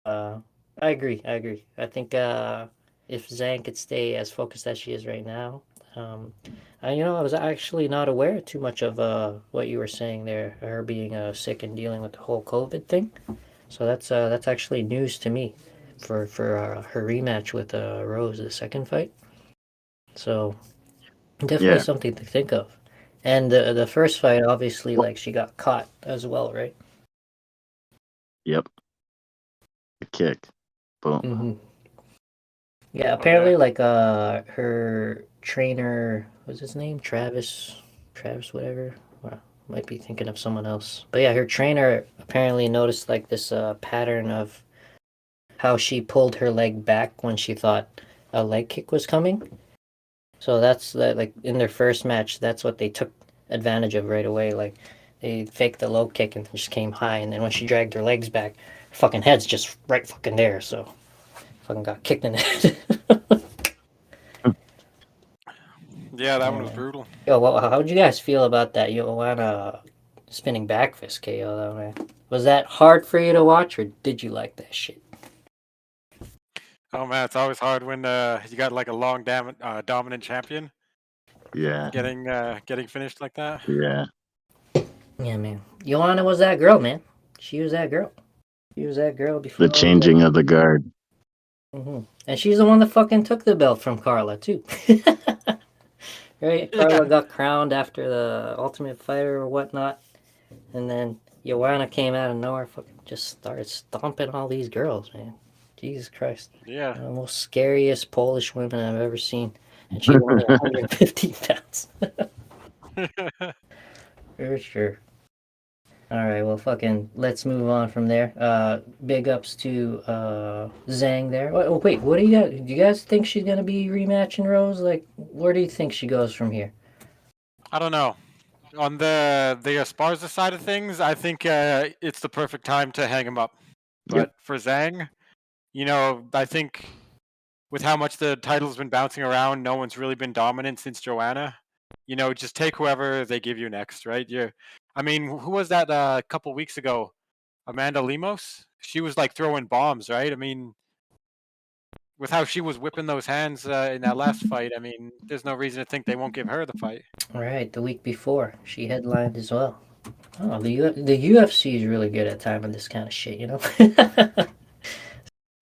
I agree. I think if Zhang could stay as focused as she is right now, I was actually not aware too much of what you were saying there, her being sick and dealing with the whole COVID thing. So that's actually news to me for her rematch with Rose, the second fight. So definitely something to think of. And the first fight, obviously, like, she got caught as well, right? Yep. The kick. Boom. Mm-hmm. Yeah, apparently, like, her trainer, what's his name? Travis, whatever. Well, might be thinking of someone else. But yeah, her trainer apparently noticed, like, this pattern of how she pulled her leg back when she thought a leg kick was coming. So that's like, in their first match, that's what they took advantage of right away. Like, they faked the low kick and just came high, and then when she dragged her legs back, her fucking head's just right fucking there. So fucking got kicked in the head. Yeah, that one was brutal. Yo, how'd you guys feel about that Joanna spinning back fist KO though, man? Was that hard for you to watch, or did you like that shit? Oh man, it's always hard when you got like a long dominant champion. Yeah. getting finished like that. Yeah. Yeah, man. Joanna was that girl, man. She was that girl. She was that girl before. The changing of the guard. Mm-hmm. And she's the one that fucking took the belt from Carla, too. Right? Carla got crowned after the Ultimate Fighter or whatnot. And then Joanna came out of nowhere, fucking just started stomping all these girls, man. Jesus Christ. Yeah. The most scariest Polish women I've ever seen. And she's only 115 pounds. For sure. Alright, well, fucking, let's move on from there. Big ups to Zhang there. Oh, wait, what do you got? Do you guys think she's going to be rematching Rose? Like, where do you think she goes from here? I don't know. On the Esparza side of things, I think it's the perfect time to hang him up. But for Zhang, I think with how much the title's been bouncing around, no one's really been dominant since Joanna. Just take whoever they give you next, right? Who was that a couple weeks ago? Amanda Lemos? She was like throwing bombs, right? With how she was whipping those hands in that last fight, there's no reason to think they won't give her the fight. Right, the week before, she headlined as well. Oh, the UFC is really good at timing this kind of shit,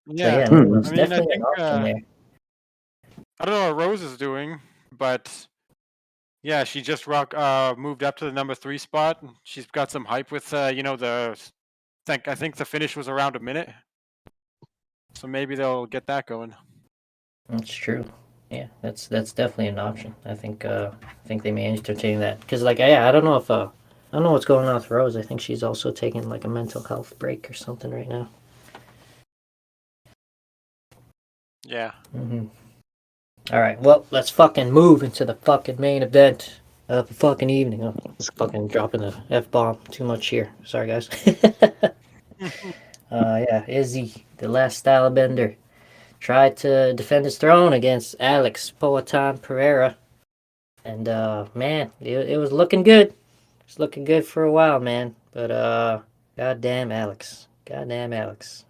Yeah, there's definitely an option there. I don't know what Rose is doing, but yeah, she just moved up to the number 3 spot. She's got some hype with I think the finish was around a minute, so maybe they'll get that going. That's true. Yeah, that's definitely an option. I think they may entertain that because, I don't know if I don't know what's going on with Rose. I think she's also taking like a mental health break or something right now. Yeah. Mm-hmm. All right, well, let's fucking move into the fucking main event of the fucking evening. Oh, it's fucking dropping the F-bomb too much here. Sorry, guys. Izzy, the last stylebender, tried to defend his throne against Alex Pereira. And, man, it was looking good. It was looking good for a while, man. But, goddamn Alex.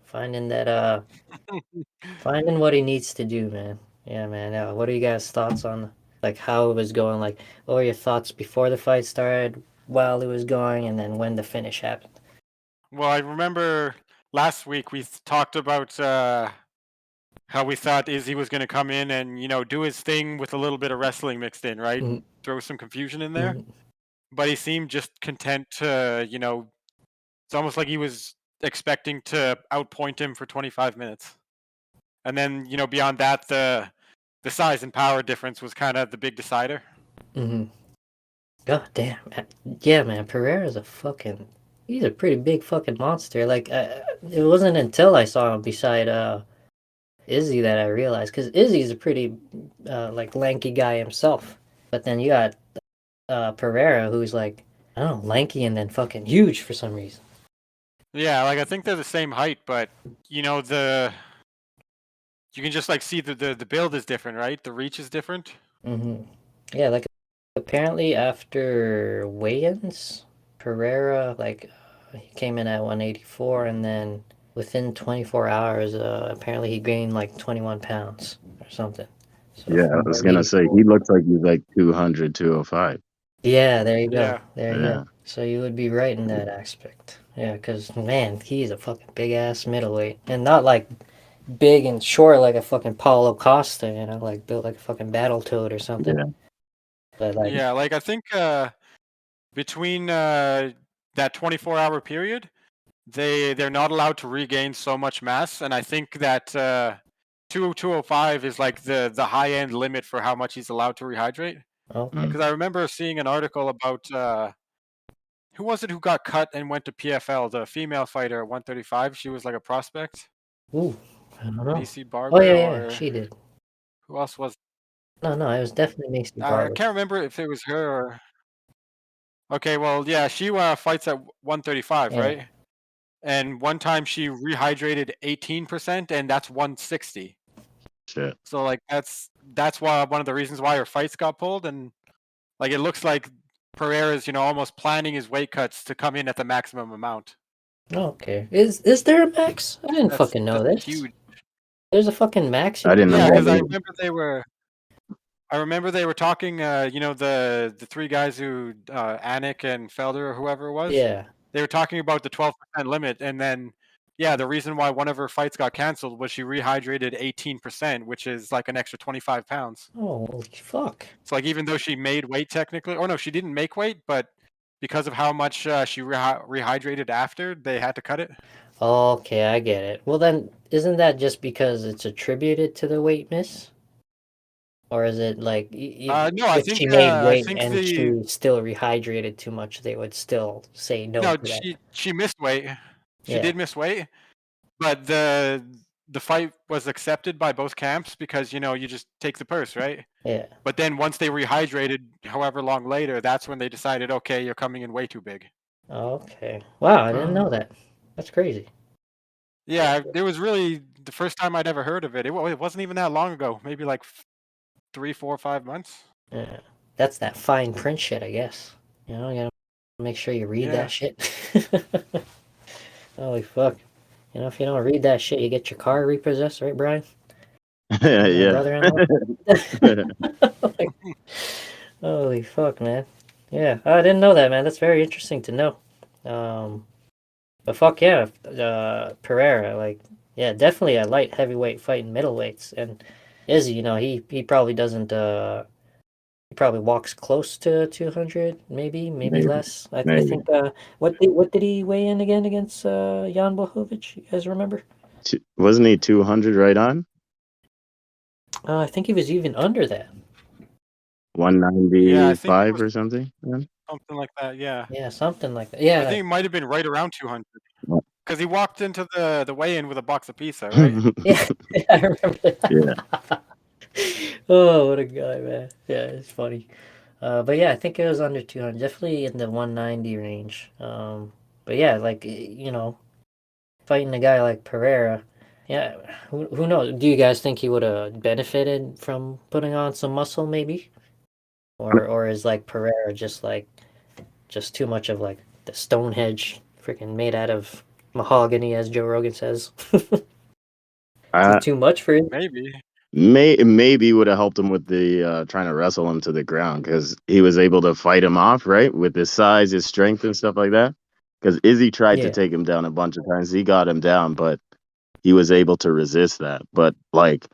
Finding what he needs to do, man. Yeah, man. What are you guys' thoughts on how it was going? What were your thoughts before the fight started, while it was going, and then when the finish happened? Well, I remember last week we talked about how we thought Izzy was going to come in and do his thing with a little bit of wrestling mixed in, right? Mm-hmm. Throw some confusion in there. Mm-hmm. But he seemed just content to, it's almost like he was expecting to outpoint him for 25 minutes. And then, beyond that, the size and power difference was kind of the big decider. Mm-hmm. God damn. Yeah, man. Pereira's he's a pretty big fucking monster. It wasn't until I saw him beside Izzy that I realized, because Izzy's a pretty lanky guy himself. But then you got Pereira, who's lanky and then fucking huge for some reason. Yeah, I think they're the same height, but you can just see the build is different, right? The reach is different. Mm-hmm. Yeah, apparently after weigh-ins, Pereira he came in at 184, and then within 24 hours, apparently he gained 21 pounds or something. So yeah, I was gonna say he looks like he's 200, 205. Yeah, there you go. Yeah. There you go. So you would be right in that aspect. Yeah, because man, he's a fucking big ass middleweight, and not big and short like a fucking Paulo Costa, built like a fucking Battletoad or something. Yeah. But I think between that 24-hour period, they're not allowed to regain so much mass, and I think that 205 is the high end limit for how much he's allowed to rehydrate. Okay. Because I remember seeing an article about who was it who got cut and went to PFL, the female fighter at 135. She was a prospect. Ooh, I don't know. Macy Barber. Oh yeah, she did. Who else was? No, it was definitely Macy Barber. I can't remember if it was her or. Okay, well, yeah, she fights at 135, right? And one time she rehydrated 18%, and that's 160. Shit. So that's why one of the reasons why her fights got pulled, and it looks like Pereira's almost planning his weight cuts to come in at the maximum amount. Okay, is there a max? I didn't fucking know this. Huge. There's a fucking max. I didn't know. Yeah, because I remember they were. I remember they were talking. The three guys who Anik and Felder or whoever it was. Yeah. They were talking about the 12% limit, and then the reason why one of her fights got canceled was she rehydrated 18%, which is like an extra 25 pounds. Oh, holy fuck. So like even though she made weight technically, or no, she didn't make weight, but because of how much she rehydrated after, they had to cut it. Okay, I get it. Well, then, isn't that just because it's attributed to the weight miss? Or is it like No, I if think she made I weight think and the she still rehydrated too much, they would still say no no to that? she missed weight. She Yeah. did miss weight, but the fight was accepted by both camps because you just take the purse, right? Yeah. But then once they rehydrated, however long later, that's when they decided, okay, you're coming in way too big. Okay. Wow, I didn't know that. That's crazy. Yeah, it was really the first time I'd ever heard of it. It wasn't even that long ago. Maybe like 3, 4, 5 months. Yeah. That's that fine print shit, I guess. You gotta make sure you read Yeah. that shit. Holy fuck. If you don't read that shit, you get your car repossessed, right, Bryan? Yeah. Brother-in-law. Like, holy fuck, man. Yeah, I didn't know that, man. That's very interesting to know. But fuck yeah, Pereira, like, yeah, definitely a light heavyweight fighting middleweights. And Izzy, he probably doesn't, he probably walks close to 200, maybe Maybe. less. I Maybe. think, what did he weigh in again against Jan Blachowicz? You guys remember? Wasn't he 200 right on? I think he was even under that. 195 or something? Yeah. Something like that, yeah. Yeah, something like that. Yeah. I think it might have been right around 200. What? Because he walked into the weigh-in with a box of pizza, right? Yeah, I remember that. Yeah. Oh, what a guy, man. Yeah, it's funny. But yeah, I think it was under 200, definitely in the 190 range. But yeah, like, fighting a guy like Pereira, yeah, who knows? Do you guys think he would have benefited from putting on some muscle, maybe? Or is like Pereira just too much of like the Stonehenge, freaking made out of mahogany, as Joe Rogan says? Is it too much for him? Maybe. Maybe would have helped him with the trying to wrestle him to the ground because he was able to fight him off, right? With his size, his strength, and stuff like that. Because Izzy tried to Yeah. take him down a bunch of times. He got him down, but he was able to resist that. But like,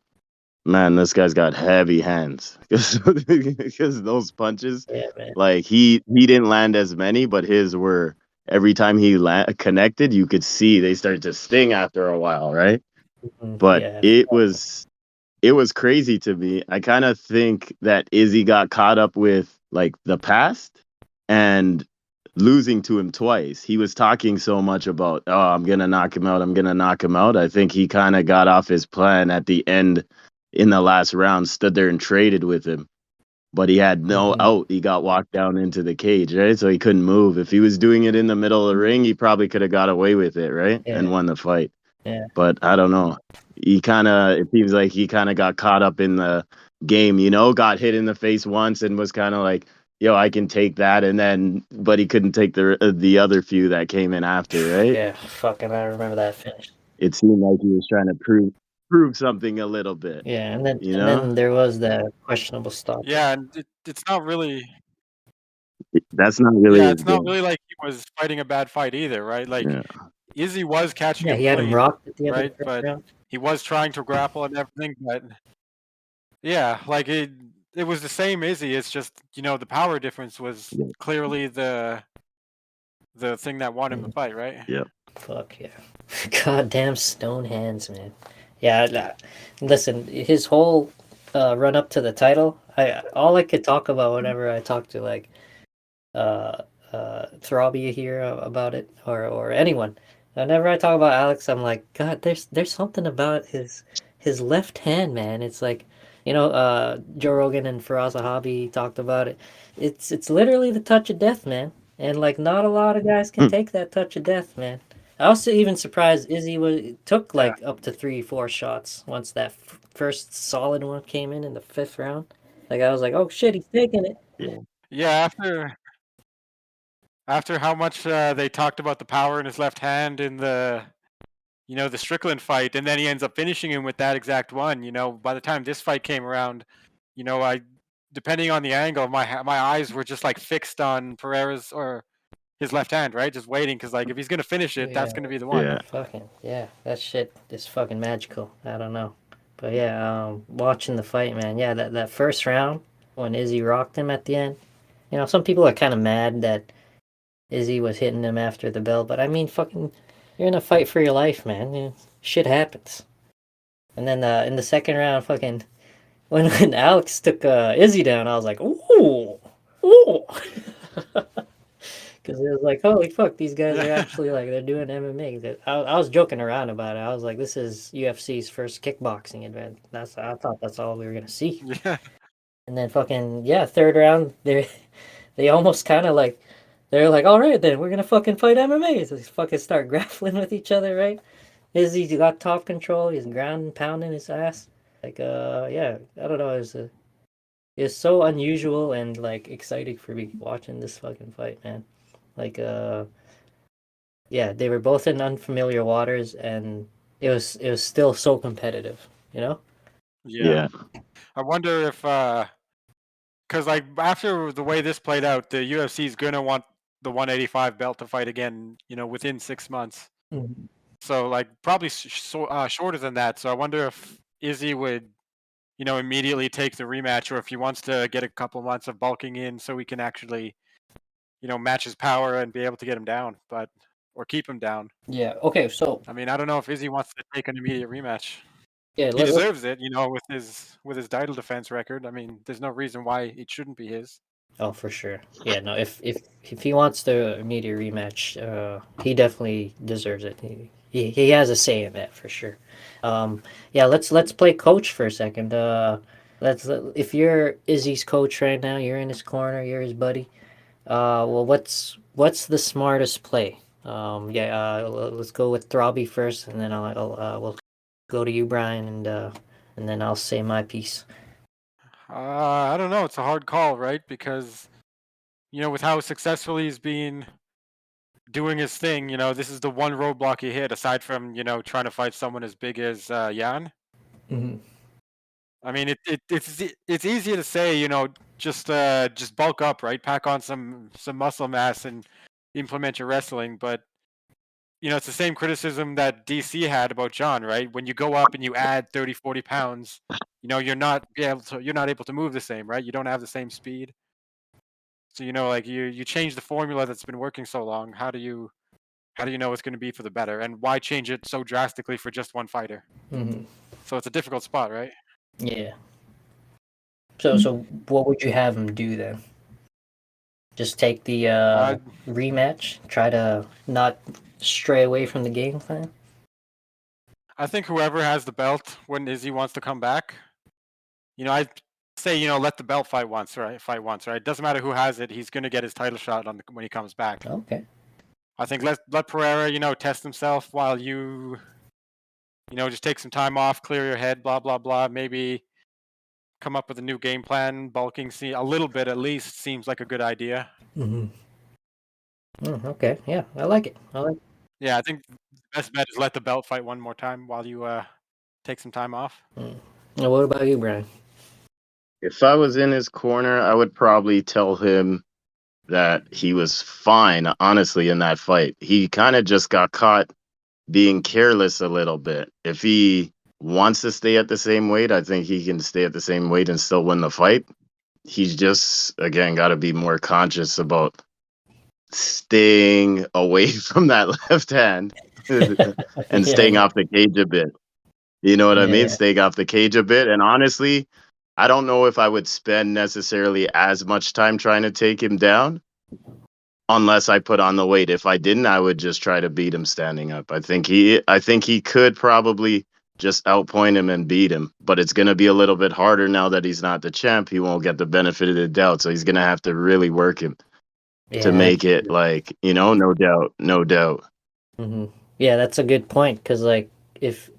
man, this guy's got heavy hands because those punches, Yeah, man. like he didn't land as many, but his were every time he connected, you could see they started to sting after a while, right? Mhm. But Yeah. it was crazy to me. I kind of think that Izzy got caught up with like the past and losing to him twice. He was talking so much about, oh, I'm going to knock him out. I'm going to knock him out. I think he kind of got off his plan at the end in the last round, stood there and traded with him. But he had no out. He got walked down into the cage, right? So he couldn't move. If he was doing it in the middle of the ring, he probably could have got away with it, right? Yeah. And won the fight. Yeah. But I don't know. It seems like he kind of got caught up in the game, got hit in the face once and was kind of like, yo, I can take that. But he couldn't take the other few that came in after, right? Yeah, fucking, I remember that finish. It seemed like he was trying to prove something a little bit. Yeah, and then there was the questionable stop. Yeah, and it's not really. That's not really. Yeah, it's not really like he was fighting a bad fight either, right? Like Izzy was catching him he had him clean, rocked at the end right? of the first But round. he was trying to grapple and everything. But yeah, like it was the same Izzy. It's just the power difference was clearly the thing that won him the fight, right? Yep. Fuck yeah. Goddamn stone hands, man. Yeah, listen, his whole run up to the title, all I could talk about whenever I talk to like Throbby here about it or anyone. Whenever I talk about Alex, I'm like, God, there's something about his left hand, man. It's like, Joe Rogan and Faraz Zahabi talked about it. It's literally the touch of death, man. And like, not a lot of guys can take that touch of death, man. I was even surprised Izzy took like up to 3-4 shots once that first solid one came in the 5th round. Like, I was like, oh shit, he's taking it. Yeah, after how much they talked about the power in his left hand in the the Strickland fight, and then he ends up finishing him with that exact one. By the time this fight came around, depending on the angle, my eyes were just like fixed on Pereira's or his left hand, right? Just waiting because like if he's gonna finish it, that's gonna be the one. Yeah. Fucking yeah, that shit is fucking magical. I don't know, but yeah, watching the fight, man. Yeah, that first round when Izzy rocked him at the end. You know, some people are kind of mad that Izzy was hitting him after the bell, but I mean, fucking, you're in a fight for your life, man. You know, shit happens. And then in the second round, fucking, when Alex took Izzy down, I was like, ooh, ooh. Because it was like, holy fuck, these guys are actually like, they're doing MMA. I was joking around about it. I was like, this is UFC's first kickboxing event. I thought that's all we were going to see. Yeah. And then fucking, yeah, third round, they almost kind of like, they're like, all right, then we're going to fucking fight MMA. So they fucking start grappling with each other, right? Izzy got top control. He's grounding, pounding his ass. Like, yeah, I don't know. It's so unusual and like exciting for me watching this fucking fight, man. Like, yeah, they were both in unfamiliar waters, and it was still so competitive, you know? Yeah. I wonder if because like after the way this played out, the UFC is gonna want the 185 belt to fight again, you know, within 6 months. Mhm. So like probably shorter than that. So I wonder if Izzy would, you know, immediately take the rematch, or if he wants to get a couple months of bulking in so he can actually, you know, match his power and be able to get him down, or keep him down. Yeah. Okay. So I mean, I don't know if Izzy wants to take an immediate rematch. yeah, He deserves it, you know, with his title defense record. I mean, there's no reason why it shouldn't be his. oh, for sure. Yeah. No. If he wants the immediate rematch, he definitely deserves it. He has a say in that for sure. Yeah. Let's play coach for a second. If you're Izzy's coach right now, you're in his corner, you're his buddy. Well, what's the smartest play? Yeah, let's go with Throbby first, and then we'll go to you, Bryan, and then I'll say my piece. I don't know. It's a hard call, right? Because, you know, with how successfully he's been doing his thing, you know, this is the one roadblock he hit, aside from, you know, trying to fight someone as big as Jan. Mm-hmm. I mean, it's easy to say, you know, just bulk up, right? Pack on some muscle mass and implement your wrestling, but you know, it's the same criticism that DC had about John, right? When you go up and you add 30, 40 pounds, you know, you're not able to move the same, right? You don't have the same speed. So, you know, like you change the formula that's been working so long. How do you know it's going to be for the better? And why change it so drastically for just one fighter? Mm-hmm. So it's a difficult spot, right? Yeah. So what would you have him do then? Just take the rematch, try to not stray away from the game plan? I think whoever has the belt when Izzy wants to come back, you know, I'd say, you know, let the belt fight once, right? It doesn't matter who has it; he's going to get his title shot when he comes back. Okay. I think let Pereira, you know, test himself while you know, just take some time off, clear your head, blah blah blah. Maybe come up with a new game plan. Bulking a little bit at least seems like a good idea. Mm-hmm. Okay. Yeah, I like it. Yeah, I think the best bet is let the belt fight one more time while you take some time off. Now, what about you, Bryan? If I was in his corner, I would probably tell him that he was fine, honestly, in that fight. He kind of just got caught being careless a little bit. If he wants to stay at the same weight, I think he can stay at the same weight and still win the fight. He's just, again, got to be more conscious about staying away from that left hand and staying off the cage a bit. You know what I mean? Staying off the cage a bit. And honestly, I don't know if I would spend necessarily as much time trying to take him down unless I put on the weight. If I didn't, I would just try to beat him standing up. I think he could probably just outpoint him and beat him, but it's going to be a little bit harder now that he's not the champ. He won't get the benefit of the doubt, so he's going to have to really work him to make it, like, you know, no doubt. Mm-hmm. Yeah, that's a good point, because like if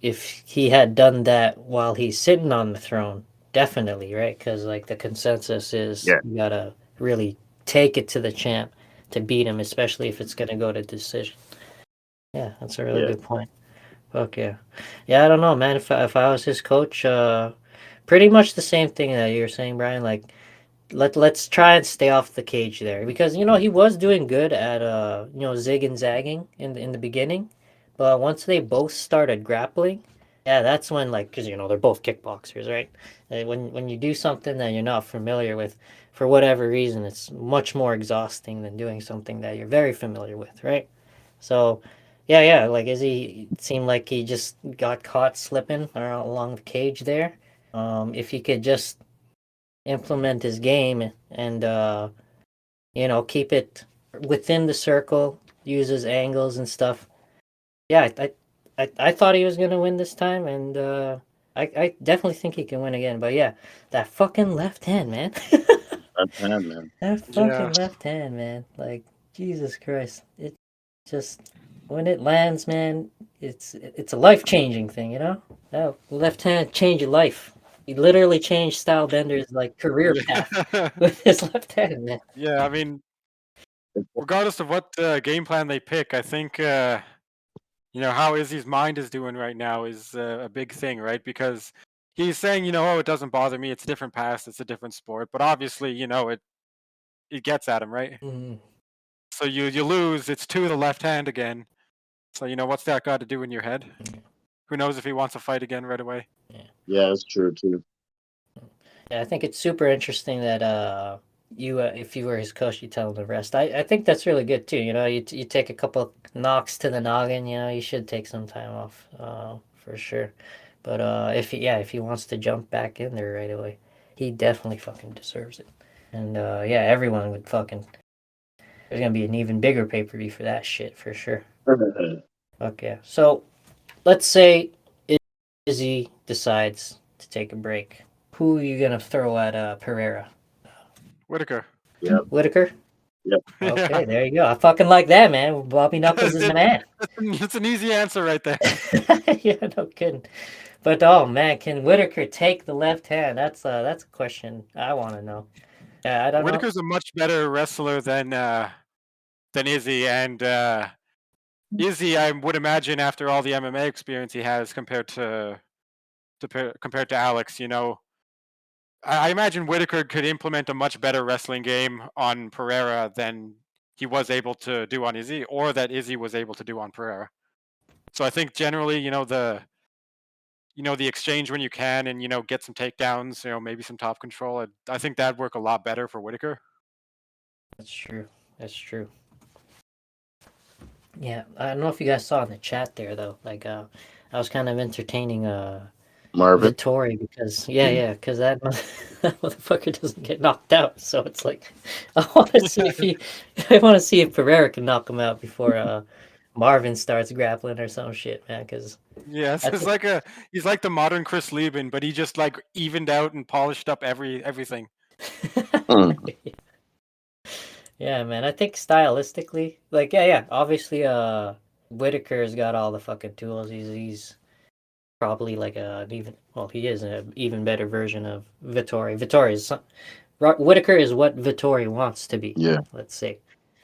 he had done that while he's sitting on the throne, definitely, right? Because like the consensus is you gotta really take it to the champ to beat him, especially if it's gonna go to decision. Yeah, that's a really good point. Fuck yeah. Yeah, I don't know, man. If I was his coach, pretty much the same thing that you're saying, Bryan. Like, let's try and stay off the cage there, because he was doing good at zig and zagging in the beginning, but once they both started grappling, yeah, that's when, like, because they're both kickboxers, right? When you do something that you're not familiar with, for whatever reason, it's much more exhausting than doing something that you're very familiar with, right? So, yeah, like Izzy, it seemed like he just got caught slipping along the cage there. If he could just implement his game and keep it within the circle, use his angles and stuff. Yeah, I thought he was gonna win this time, and I definitely think he can win again. But yeah, that fucking left hand, man. Left hand, man. That Yeah. fucking left hand, man. Like, Jesus Christ, it just, when it lands, man, it's a life changing thing, That left hand change your life. He literally changed Style Bender's like career path Yeah. with his left hand, man. Yeah, I mean, regardless of what game plan they pick, I think how Izzy's mind is doing right now is a big thing, right? Because he's saying, oh, it doesn't bother me. It's a different past. It's a different sport. But obviously, it gets at him, right? Mhm. So you lose. It's to the left hand again. So what's that got to do in your head? Who knows if he wants to fight again right away? Yeah, that's true too. Yeah, I think it's super interesting that you if you were his coach, you tell him to rest. I think that's really good too. You take a couple knocks to the noggin. You should take some time off, for sure. But if he wants to jump back in there right away, he definitely fucking deserves it. And yeah, everyone would fucking. There's gonna be an even bigger pay-per-view for that shit for sure. Okay, so let's say Izzy decides to take a break. Who are you gonna throw at Pereira? Whitaker. Yep. Whitaker? Yep. Okay, Yeah. there you go. I fucking like that, man. Bobby Knuckles is the man. It's an easy answer right there. Yeah, no kidding. But oh man, can Whitaker take the left hand? That's a question I want to know. Yeah, I don't know. Whitaker's a much better wrestler than Izzy, and Izzy, I would imagine, after all the MMA experience he has compared to Alex, I imagine Whitaker could implement a much better wrestling game on Pereira than he was able to do on Izzy, or that Izzy was able to do on Pereira. So I think generally, the exchange when you can, and get some takedowns, maybe some top control. I think that'd work a lot better for Whitaker. That's true. That's true. Yeah, I don't know if you guys saw in the chat there though. Like, I was kind of entertaining Marvin. Vittori because because that motherfucker doesn't get knocked out. So it's like, I want to see if Pereira can knock him out before Marvin starts grappling or some shit, man. Because Yeah, so he's like the modern Chris Lieben, but he just like evened out and polished up everything. Yeah, man. I think stylistically, like, obviously, Whitaker's got all the fucking tools. He's probably like he is an even better version of Vittori. Whitaker is what Vittori wants to be. Yeah. Let's say.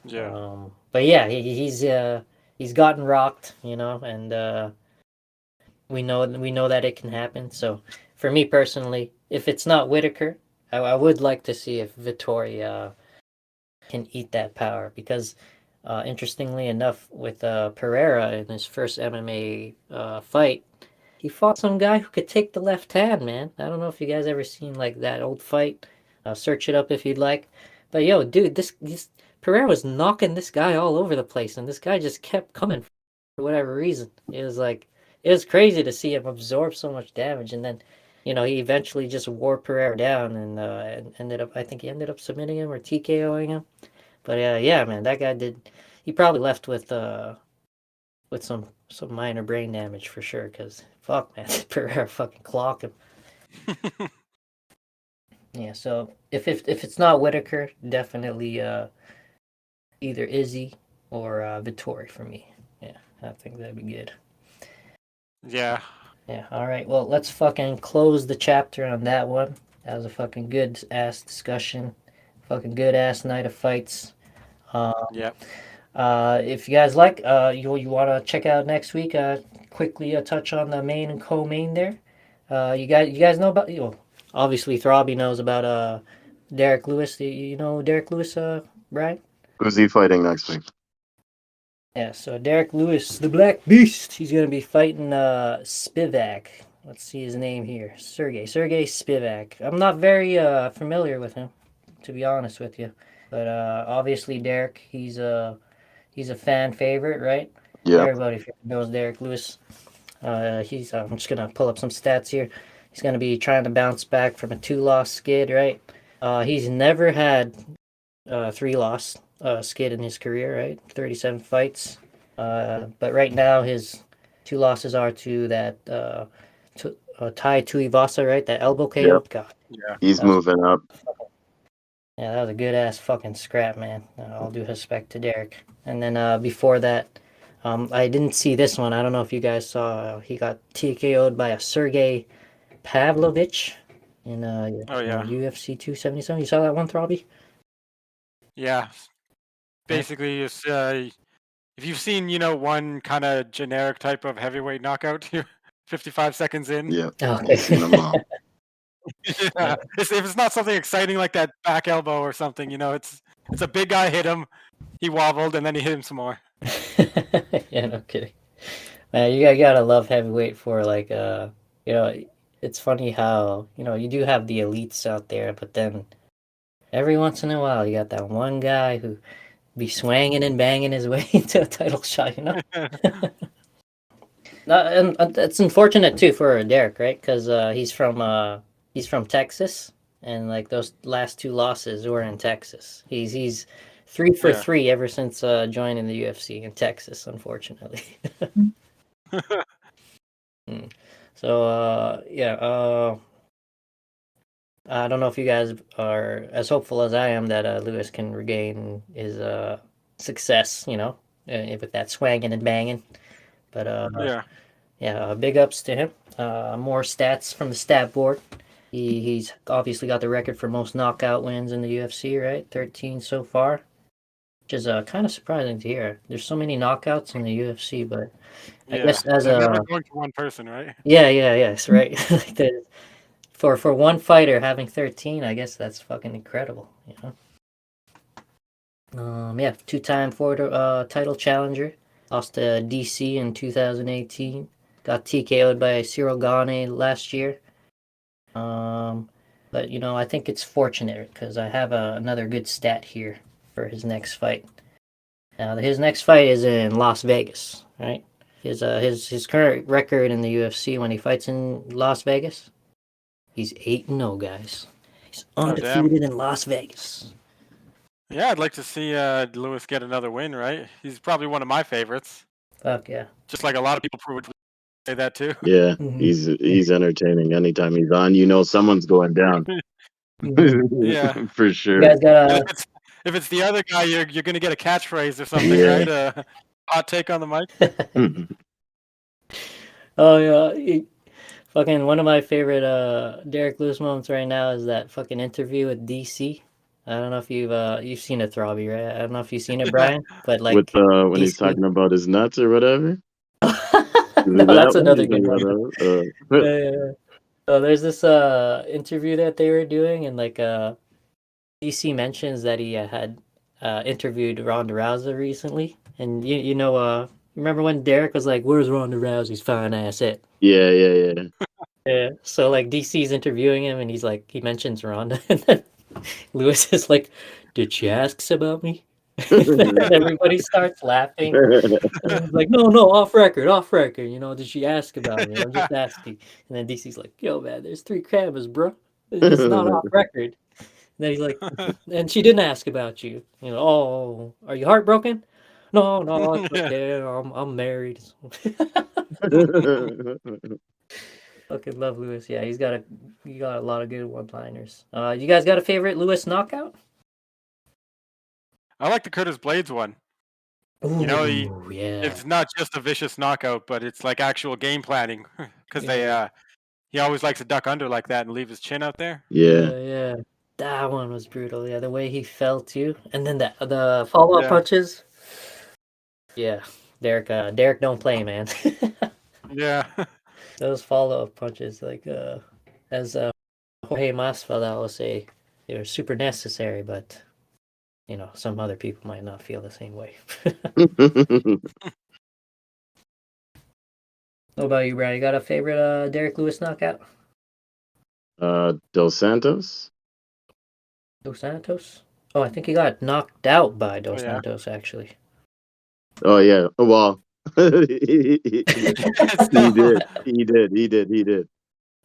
Yeah. But yeah, he's gotten rocked, and we know that it can happen. So for me personally, if it's not Whitaker, I would like to see if Vittori can eat that power, because interestingly enough, with Pereira in his first MMA fight, he fought some guy who could take the left hand, man. I don't know if you guys ever seen like that old fight. Search it up if you'd like. But yo, dude, this Pereira was knocking this guy all over the place, and this guy just kept coming for whatever reason. It was crazy to see him absorb so much damage, and then he eventually just wore Pereira down, and I think he ended up submitting him or TKOing him. But yeah, man, that guy did. He probably left with some minor brain damage for sure. Cause fuck, man, Pereira fucking clock him. Yeah, so if it's not Whitaker, definitely either Izzy or Vittori for me. Yeah, I think that'd be good. Yeah. Yeah. All right. Well, let's fucking close the chapter on that one. That was a fucking good ass discussion. Fucking good ass night of fights. Yeah. If you guys like, you want to check out next week, quickly touch on the main and co-main there. You guys know about, obviously Throbby knows about Derek Lewis. You know Derek Lewis, Brian? Who's he fighting next week? Yeah, so Derek Lewis, the Black Beast, he's going to be fighting Spivak. Let's see his name here. Sergey Spivak. I'm not very familiar with him, to be honest with you. But obviously Derek, he's a fan favorite, right? Yeah. Everybody knows Derek Lewis. I'm just going to pull up some stats here. He's going to be trying to bounce back from a 2-loss skid, right? He's never had 3-loss skid in his career, right? 37 fights. But right now his 2 losses are to that Tai Tuivasa, right? That elbow KO. Yep. God. Yeah. He's moving up. Yeah, that was a good ass fucking scrap, man. All due respect to Derek. And then before that, I didn't see this one. I don't know if you guys saw. He got TKO'd by a Sergey Pavlovich in UFC 277. You saw that one, Throbby? Yeah. Basically, it's, if you've seen, one kind of generic type of heavyweight knockout, 55 seconds in. Yeah. Oh, okay. Seen them all. Yeah. If it's not something exciting like that back elbow or something, it's a big guy hit him, he wobbled, and then he hit him some more. Yeah, no kidding. Man, you gotta love heavyweight for like it's funny how, you do have the elites out there, but then every once in a while you got that one guy who be swanging and banging his way into a title shot, And it's unfortunate too for Derek, right? Because he's from Texas, and like those last 2 losses were in Texas. He's 3 for 3 ever since joining the UFC in Texas, unfortunately. So I don't know if you guys are as hopeful as I am that Lewis can regain his success, with that swanging and banging. But big ups to him. More stats from the stat board. He's obviously got the record for most knockout wins in the UFC, right? 13 so far, which is kind of surprising to hear. There's so many knockouts in the UFC, but I guess as they're never going to one person, right? yes, right. For one fighter having 13, I guess that's fucking incredible, 2-time title challenger. Lost to DC in 2018. Got TKO'd by Cyril Gane last year. But I think it's fortunate because I have another good stat here for his next fight. Now his next fight is in Las Vegas, right? His current record in the UFC when he fights in Las Vegas, he's 8-0, guys. He's undefeated in Las Vegas. Yeah, I'd like to see Lewis get another win, right? He's probably one of my favorites. Fuck yeah. Just like a lot of people would say that too. Yeah, he's entertaining. Anytime he's on, someone's going down. Yeah, for sure. You guys got if it's the other guy, you're gonna get a catchphrase or something, right? Hot take on the mic. Oh yeah, fucking one of my favorite Derek Lewis moments right now is that fucking interview with DC. I don't know if you've seen it, Throbby, right? I don't know if you've seen it, Brian, but like with when DC. he's talking about his nuts or whatever. No, that's another good one. Yeah. So there's this interview that they were doing, and like DC mentions that he had interviewed Ronda Rousey recently, and remember when Derek was like, "Where's Ronda Rousey's fine ass at?" Yeah. Yeah. So like DC's interviewing him, and he's like, he mentions Ronda, and then Lewis is like, "Did she ask about me?" And everybody starts laughing. And he's like, no, off record. Did she ask about me? I'm just asking. And then DC's like, yo, man, there's 3 cameras, bro. It's not off record. And then he's like, and she didn't ask about you. Oh, are you heartbroken? No, it's okay. I'm married. Fucking love Lewis. Yeah, he got a lot of good one-liners. You guys got a favorite Lewis knockout? I like the Curtis Blades one. Ooh, it's not just a vicious knockout, but it's like actual game planning because he always likes to duck under like that and leave his chin out there. Yeah. That one was brutal. Yeah, the way he fell too, and then the follow-up punches. Yeah, Derek don't play, man. Yeah. Those follow-up punches, like as Jorge Masvidal will say, They're super necessary, but some other people might not feel the same way. What about you, Brian? You got a favorite Derek Lewis knockout? Dos Santos. Dos Santos? Oh, I think he got knocked out by Dos yeah. Santos, actually. Oh yeah. Well, he did. He did.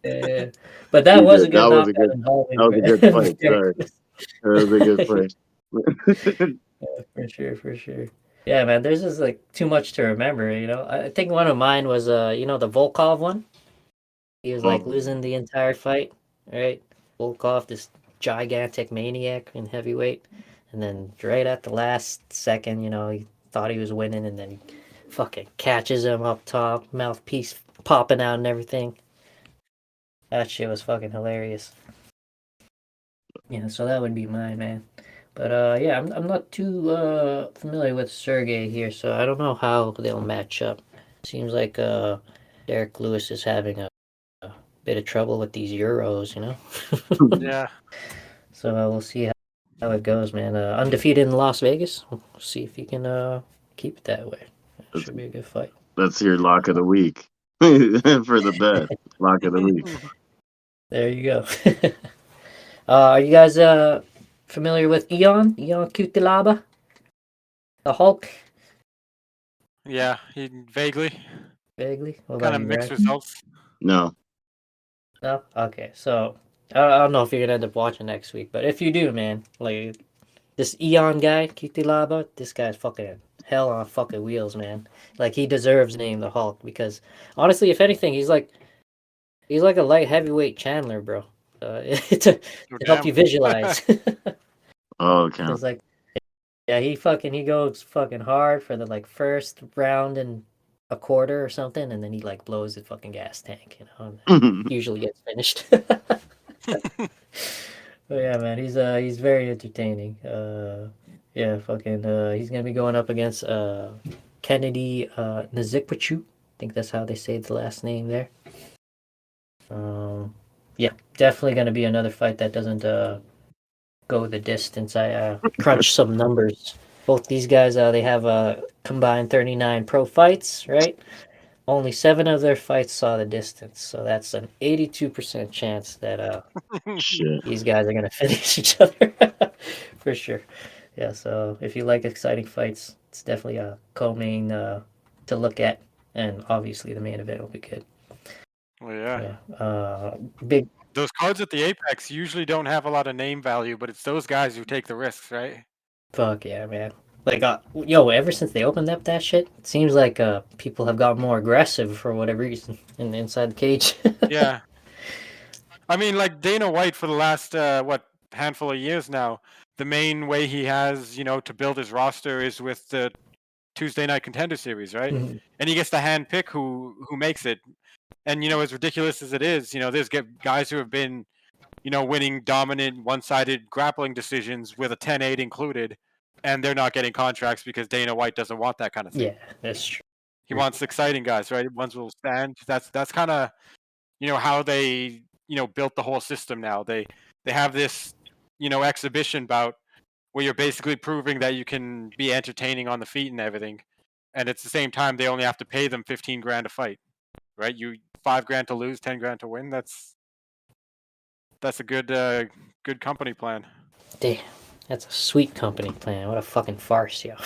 Yeah. But that He was a did. good That was a knockout good. involving That was a good fight. Derek Sorry, Lewis. that was a good fight. For sure. Yeah, man, there's just like too much to remember, I think one of mine was the Volkov one. He was like losing the entire fight, right? Volkov, this gigantic maniac in heavyweight, and then right at the last second, he thought he was winning, and then he fucking catches him up top, mouthpiece popping out and everything. That shit was fucking hilarious. Yeah, so that would be mine, man. But yeah, I'm not too familiar with Sergey here, so I don't know how they'll match up. Seems like Derek Lewis is having a bit of trouble with these Euros, Yeah. So we'll see how it goes, man. Undefeated in Las Vegas. We'll see if he can keep it that way. That should be a good fight. That's your lock of the week for the bet. Lock of the week. There you go. Are you guys familiar with Ion Cutelaba? The Hulk? Yeah, vaguely. Vaguely? What Kind about of you, mixed Brad? results. No. No? Okay, so I don't know if you're gonna end up watching next week, but if you do, man, like this Eon guy, Cutelaba, this guy's fucking hell on fucking wheels, man. Like he deserves the name the Hulk because honestly, if anything, he's like a light heavyweight Chandler, bro. To help you visualize. Oh, okay. It's like, yeah, he goes fucking hard for the like first round and a quarter or something, and then he like blows his fucking gas tank, and usually gets finished. But yeah, man, he's very entertaining. Yeah, fucking he's gonna be going up against Kennedy Nzikwichu. I think that's how they say the last name there. Yeah, definitely gonna be another fight that doesn't go the distance. I crunched some numbers. Both these guys, they have a combined 39 pro fights, right? Only 7 of their fights saw the distance, so that's an 82% chance that Shit. these guys are gonna finish each other for sure. Yeah, so if you like exciting fights, it's definitely a co-main to look at, and obviously the main event will be good. Well, yeah. Big. Those cards at the Apex usually don't have a lot of name value, but it's those guys who take the risks, right? Fuck yeah, man. Like, ever since they opened up that shit, it seems like people have gotten more aggressive for whatever reason inside the cage. Yeah. I mean, like Dana White for the last, handful of years now, the main way he has, to build his roster is with the Tuesday Night Contender Series, right? Mhm. And he gets to hand pick who makes it. And, as ridiculous as it is, there's guys who have been, winning dominant one-sided grappling decisions with a 10-8 included, and they're not getting contracts because Dana White doesn't want that kind of thing. Yeah, that's true. He wants exciting guys, right? Ones will stand. That's kind of, how they, built the whole system now. They have this, exhibition bout where you're basically proving that you can be entertaining on the feet and everything. And at the same time, they only have to pay them 15 grand a fight, right? You 5 grand to lose, 10 grand to win. That's a good company plan. Damn, that's a sweet company plan. What a fucking farce, yo.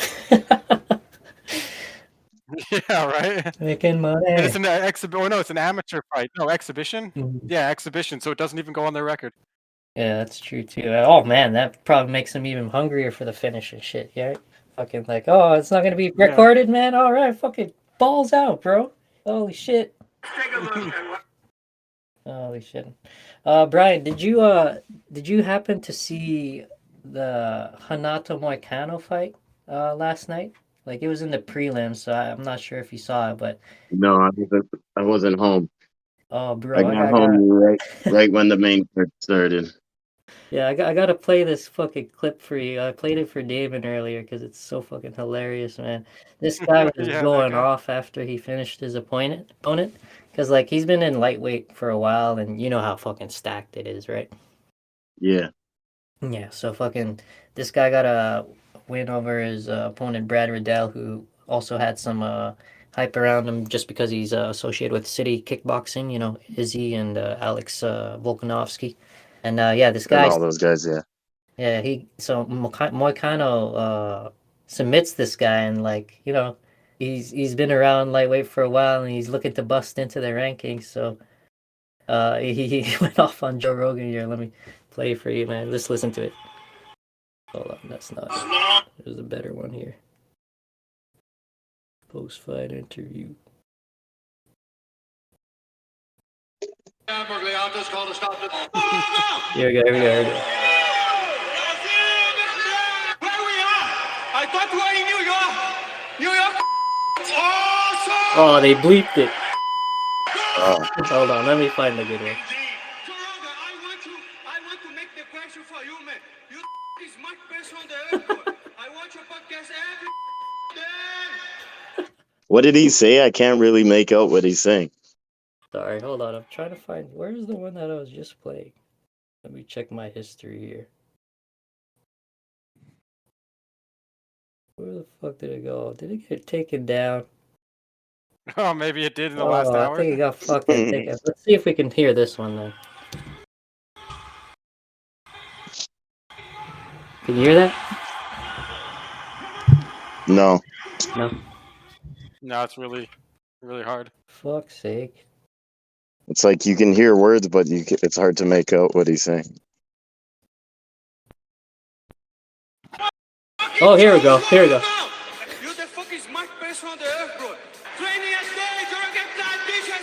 Yeah, right. Making money. And it's an exhibition. Oh no, it's an amateur fight. No, exhibition. Mhm. Yeah, exhibition. So it doesn't even go on their record. Yeah, that's true too. Oh man, that probably makes them even hungrier for the finish and shit. Yeah, right? Fucking like, oh, it's not gonna be recorded, man. All right, fucking balls out, bro. Holy shit. Holy shit. Brian, did you happen to see the Hanato Moicano fight last night? Like it was in the prelims, so I'm not sure if you saw it, but No, I wasn't home. oh, bro, I got home right when the main part started. Yeah, I gotta play this fucking clip for you. I played it for David earlier because it's so fucking hilarious, man. This guy was going off after he finished his opponent, because like he's been in lightweight for a while, and you know how fucking stacked it is, right? Yeah. Yeah, so fucking this guy got a win over his opponent Brad Riddell, who also had some hype around him just because he's associated with City Kickboxing. You know, Izzy and Alex Volkanovski, and yeah, this And guy, all those guys, yeah. yeah, he so Moicano submits this guy, and like you know, he's been around lightweight for a while, and he's looking to bust into the rankings. So he went off on Joe Rogan here. Let me play for you, man. Let's listen to it. Hold on, that's not it. There's a better one here. Post-fight interview. Here we go. Where we are? I thought we were in New York. New York. Awesome. Oh, they bleeped it. Oh. Hold on, let me find the good one. I want to make the question for you, man. You is my best on the earth. Bro. I watch your podcast every day. What did he say? I can't really make out what he's saying. Sorry, hold on. I'm trying to find. Where's the one that I was just playing? Let me check my history here. Where the fuck did it go? Did it get taken down? Oh, maybe it did in the last hour. I think it got fucking taken. Let's see if we can hear this one then. Can you hear that? No. No. No, it's really, really hard. Fuck's sake. It's like you can hear words, but it's hard to make out what he's saying. Oh, here we go. Here we go. You the fuck is my best on the earth, bro. Training a day, you're gonna get that dishes.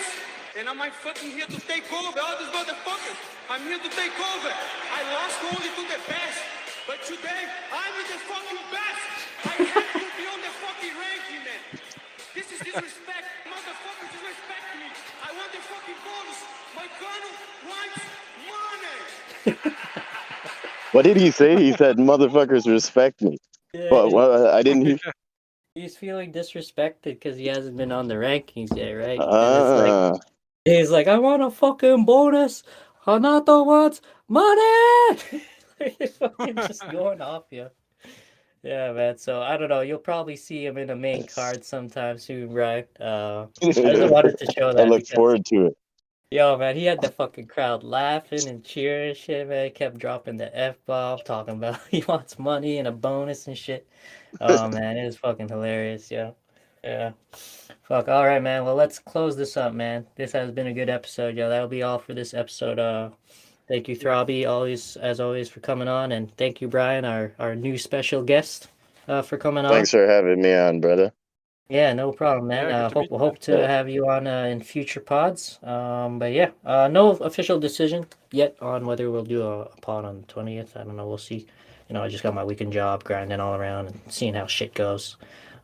And I'm fucking here to take over. All these motherfuckers. I'm here to take over. I lost only to the best. But today, I'm the fucking best. I have to be on the fucking ranking, man. This is disrespect. Motherfuckers disrespect me. I want the fucking bonus. My colonel wants money. What did he say? He said, "Motherfuckers respect me." Yeah, But I didn't hear. he's feeling disrespected because he hasn't been on the rankings yet, right? And Ah. it's like, he's like, I want a fucking bonus. Hanato wants money. He's fucking just going off you. Yeah, man. So I don't know. You'll probably see him in a main card sometime soon, right? I just wanted to show that. I look because, forward to it. yo, man, he had the fucking crowd laughing and cheering and shit, man. He kept dropping the F-bomb, talking about he wants money and a bonus and shit. Oh, man, it was fucking hilarious, yo. Yeah. Fuck. All right, man. Well, let's close this up, man. This has been a good episode, yo. That'll be all for this episode. Thank you, Throbby, as always, for coming on, and thank you, Bryan, our new special guest, for coming on. Thanks for having me on, brother. Yeah, no problem, man. Yeah, Hope to have you on in future pods. But yeah, no official decision yet on whether we'll do a pod on the 20th. I don't know. We'll see. You know, I just got my weekend job, grinding all around and seeing how shit goes.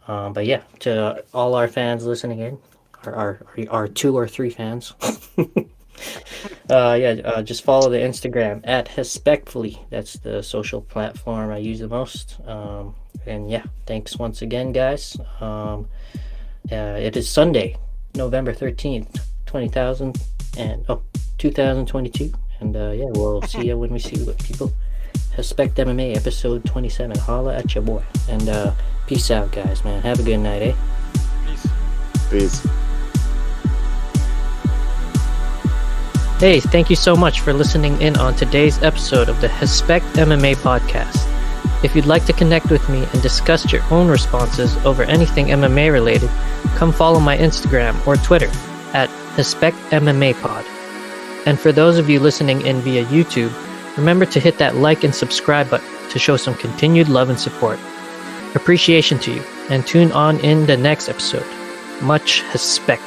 But yeah, to all our fans listening in, our 2 or 3 fans. Just follow the Instagram at Hespectfully. That's the social platform I use the most. And yeah, thanks once again, guys. It is Sunday, November 13th, 2022. And yeah, we'll see you when we see what people. Hespect MMA episode 27. Holla at your boy. And peace out, guys, man. Have a good night, eh? Peace. Hey, thank you so much for listening in on today's episode of the Hespect MMA podcast. If you'd like to connect with me and discuss your own responses over anything MMA related, come follow my Instagram or Twitter at Hespect MMA Pod. And for those of you listening in via YouTube, remember to hit that like and subscribe button to show some continued love and support. Appreciation to you, and tune on in the next episode. Much Hespect.